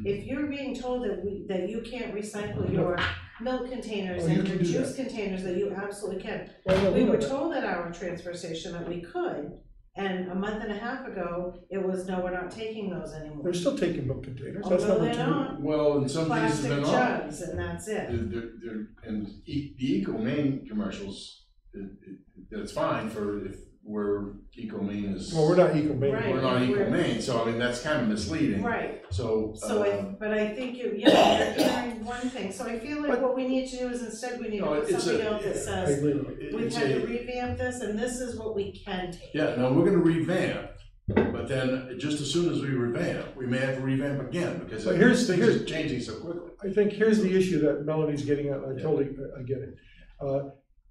if you're being told that you can't recycle your milk containers Oh, you and can your do juice that. containers, that you absolutely can. Well, no, We know were that. told at our transfer station that we could, and a month and a half ago, it was, no, we're not taking those anymore. They're still taking milk containers, Oh, that's no, number they're two. not. Well, in some cases Plastic they're not. jugs, and that's it. And the EcoMaine commercials, that's fine for if we're EcoMaine is. Well, we're not EcoMaine. Right. We're not We're- EcoMaine, so I mean, that's kind of misleading. Right. So. But I think you're hearing one thing, so I feel like what we need to do is instead we need to No, put it's something a- out that I says, agree with you. we've It's had to a- revamp this, and this is what we can take. Yeah, no, we're gonna revamp, but then just as soon as we revamp, we may have to revamp again, because But things are changing so quickly. I think here's the issue that Melanie's getting at, I get it.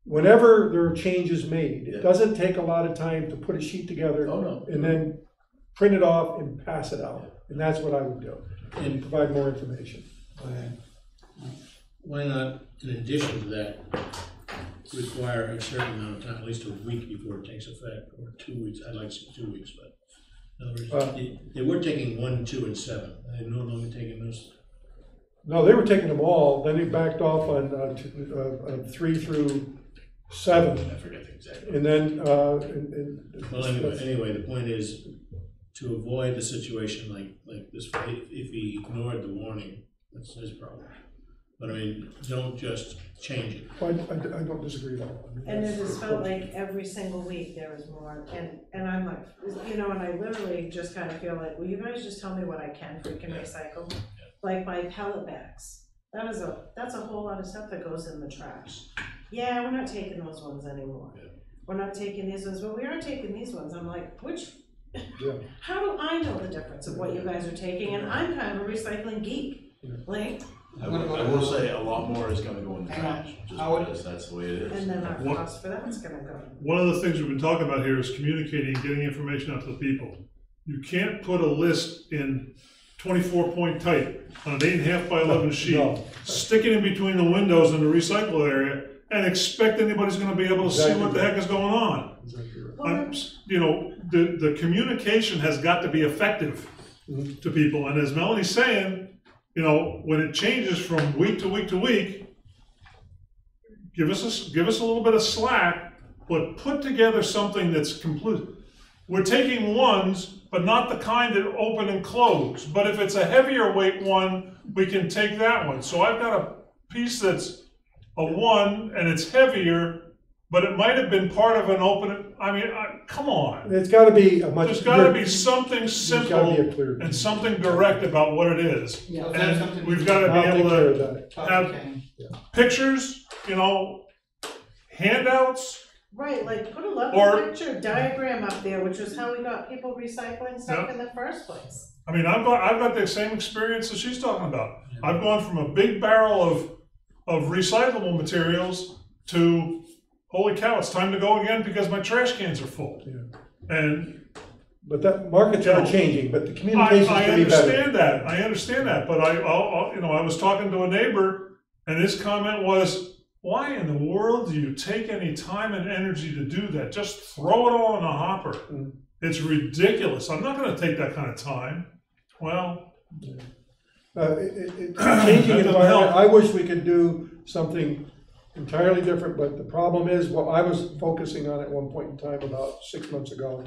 Whenever there are changes made, it doesn't take a lot of time to put a sheet together and then print it off and pass it out. And that's what I would do, and provide more information. Why not, in addition to that, require a certain amount of time, at least a week before it takes effect, or 2 weeks? I'd like to say 2 weeks, but in other words, they were taking 1, 2, and 7. They're no longer taking those. No, they were taking them all, then they backed off on 3 through 7. I forget the exact. And then, Well, anyway, the point is to avoid the situation like this. If he ignored the warning, that's his problem. But I mean, don't just change it. I don't disagree at all. I mean, And it that's- has felt like every single week there is more, and I'm like, and I literally just kind of feel like, will you guys just tell me what I can freaking recycle? Like my pellet bags, that's a whole lot of stuff that goes in the trash. Yeah, we're not taking those ones anymore. We're not taking these ones, but we are taking these ones. I'm like, how do I know the difference of what you guys are taking? And I'm kind of a recycling geek, like. I will say a lot more is gonna go in the trash, just because that's the way it is. And then our cost for that's gonna go. One of the things we've been talking about here is communicating, getting information out to the people. You can't put a list in 24-point type on an 8.5 by 11 sheet, stick it in between the windows in the recycle area, and expect anybody's gonna be able to see what the heck is going on. The communication has got to be effective to people, and as Melanie's saying, when it changes from week to week to week, give us a little bit of slack, but put together something that's complete. We're taking ones, but not the kind that open and close. But if it's a heavier weight one, we can take that one. So I've got a piece that's a 1 and it's heavier, but it might have been part of an open. I mean, come on. It's got to be a much. There's got to be something simple and something direct about what it is. Yeah, And we've got to be able to have pictures, handouts. Right, like put a lovely picture diagram up there, which is how we got people recycling stuff in the first place. I mean, I've got the same experience that she's talking about. I've gone from a big barrel of recyclable materials to, holy cow, it's time to go again because my trash cans are full. But that markets are changing, but the communication's I going to be better. I understand that, but I was talking to a neighbor, and his comment was, why in the world do you take any time and energy to do that? Just throw it all in a hopper. It's ridiculous. I'm not gonna take that kind of time. Well. Changing That doesn't environment, help. I wish we could do something entirely different, but the problem is, what I was focusing on at one point in time about 6 months ago,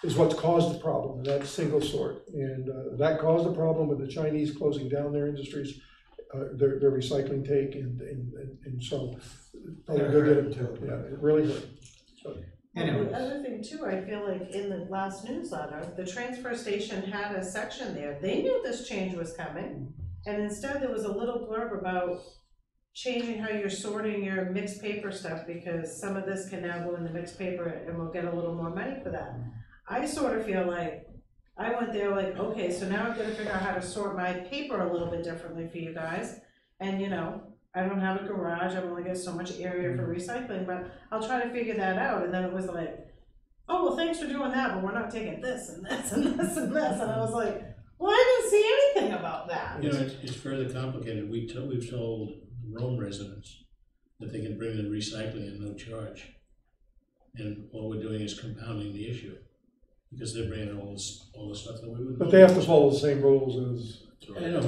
is what's caused the problem, and that's single sort. And that caused a problem with the Chinese closing down their industries, their recycling take, and so. Probably That good hurt to- too. Yeah, it really hurt. So, Well, the other thing too, I feel like in the last newsletter, the transfer station had a section there, they knew this change was coming. And instead there was a little blurb about changing how you're sorting your mixed paper stuff, because some of this can now go in the mixed paper and we'll get a little more money for that. I sort of feel like, I went there like, okay, so now I've gotta figure out how to sort my paper a little bit differently for you guys. And you know, I don't have a garage, I've only got so much area for recycling, but I'll try to figure that out. And then it was like, oh, well, thanks for doing that, but we're not taking this and this and this and this. And I was like, well, I didn't see anything about that. You know, it's further complicated. We've told Rome residents that they can bring in recycling at no charge. And all we're doing is compounding the issue, because they're bringing all the stuff that we would. But they have to follow the same rules as. I know,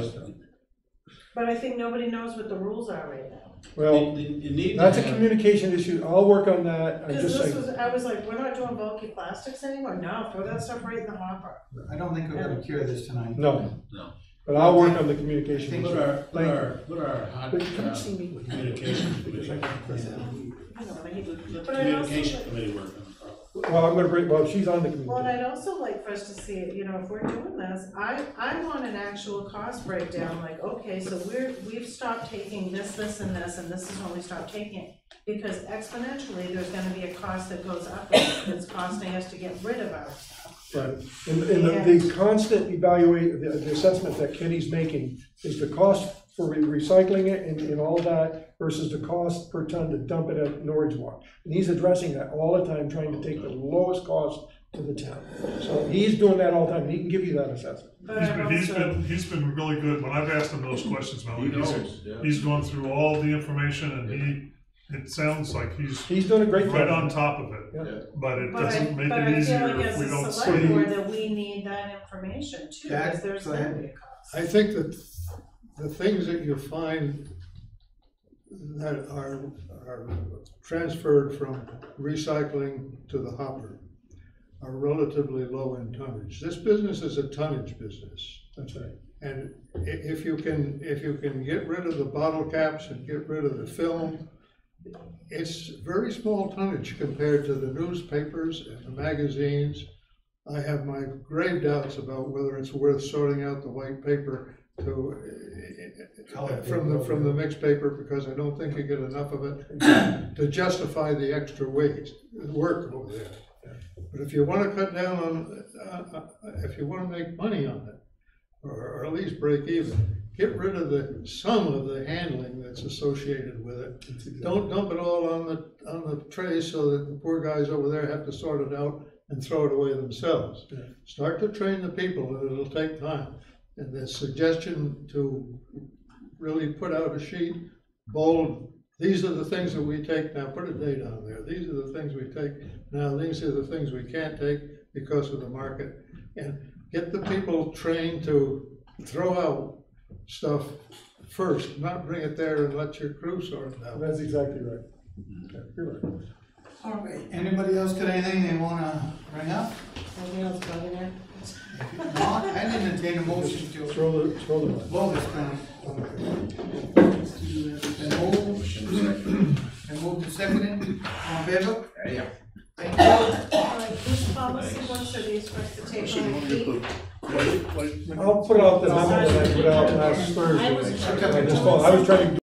But I think nobody knows what the rules are right now. Well, that's a communication issue, I'll work on that, I'm Because just this saying. was, I was like, we're not doing bulky plastics anymore, no, throw that stuff right in the hopper. I don't think we're gonna cure this tonight. No. No. But I'll work on the communication Put issue. our Thank you. hot, But come see me. communication committee. I know, but I hate to- Let the but I'd also communication like- committee work on the problem. Well, I'm gonna bring, well, she's on the Well, and communication. I'd also like for us to see, you know, if we're doing this, I want an actual cost breakdown, like, okay, so we've stopped taking this, this, and this is when we stopped taking it. Because exponentially, there's gonna be a cost that goes up, that's costing us to get rid of our stuff. Right, and the constant evaluate, the assessment that Kenny's making is the cost for recycling it and all that versus the cost per ton to dump it at Norwich Walk. And he's addressing that all the time, trying to take the lowest cost to the town. So he's doing that all the time, and he can give you that assessment. He's been really good. When I've asked him those questions, Melanie, He knows, yeah. he's gone through all the information, and it sounds like he's doing a great job. right on top of it. Yeah. But it But doesn't make I it feel easier like if we as don't a select see. board that we need that information too, Jack, because there's go gonna ahead. be a cost. I think that the things that you find that are transferred from recycling to the hopper are relatively low in tonnage. This business is a tonnage business. That's right. And if you can get rid of the bottle caps and get rid of the film, it's very small tonnage compared to the newspapers and the magazines. I have my grave doubts about whether it's worth sorting out the white paper from the mixed paper, because I don't think you get enough of it to justify the extra work over there. But if you want to cut down on, if you want to make money on it, or at least break even, get rid of some of the handling that's associated with it. Exactly. Don't dump it all on the tray so that the poor guys over there have to sort it out and throw it away themselves. Yeah. Start to train the people, and it'll take time. And the suggestion to really put out a sheet, bold, these are the things that we take, now put a date on there. These are the things we take, now these are the things we can't take because of the market. And get the people trained to throw out stuff first, not bring it there and let your crew sort it out. That's exactly right. Okay, you're right. All right, anybody else got anything they wanna bring up? Anything else bugging there? No, I didn't entertain a motion to. Throw the. Blow this down. And move to second, all in favor? Yeah. Thank you. All right, whose policy was for these for us to take on the I'll put out the memo that I put out last Thursday. I was trying to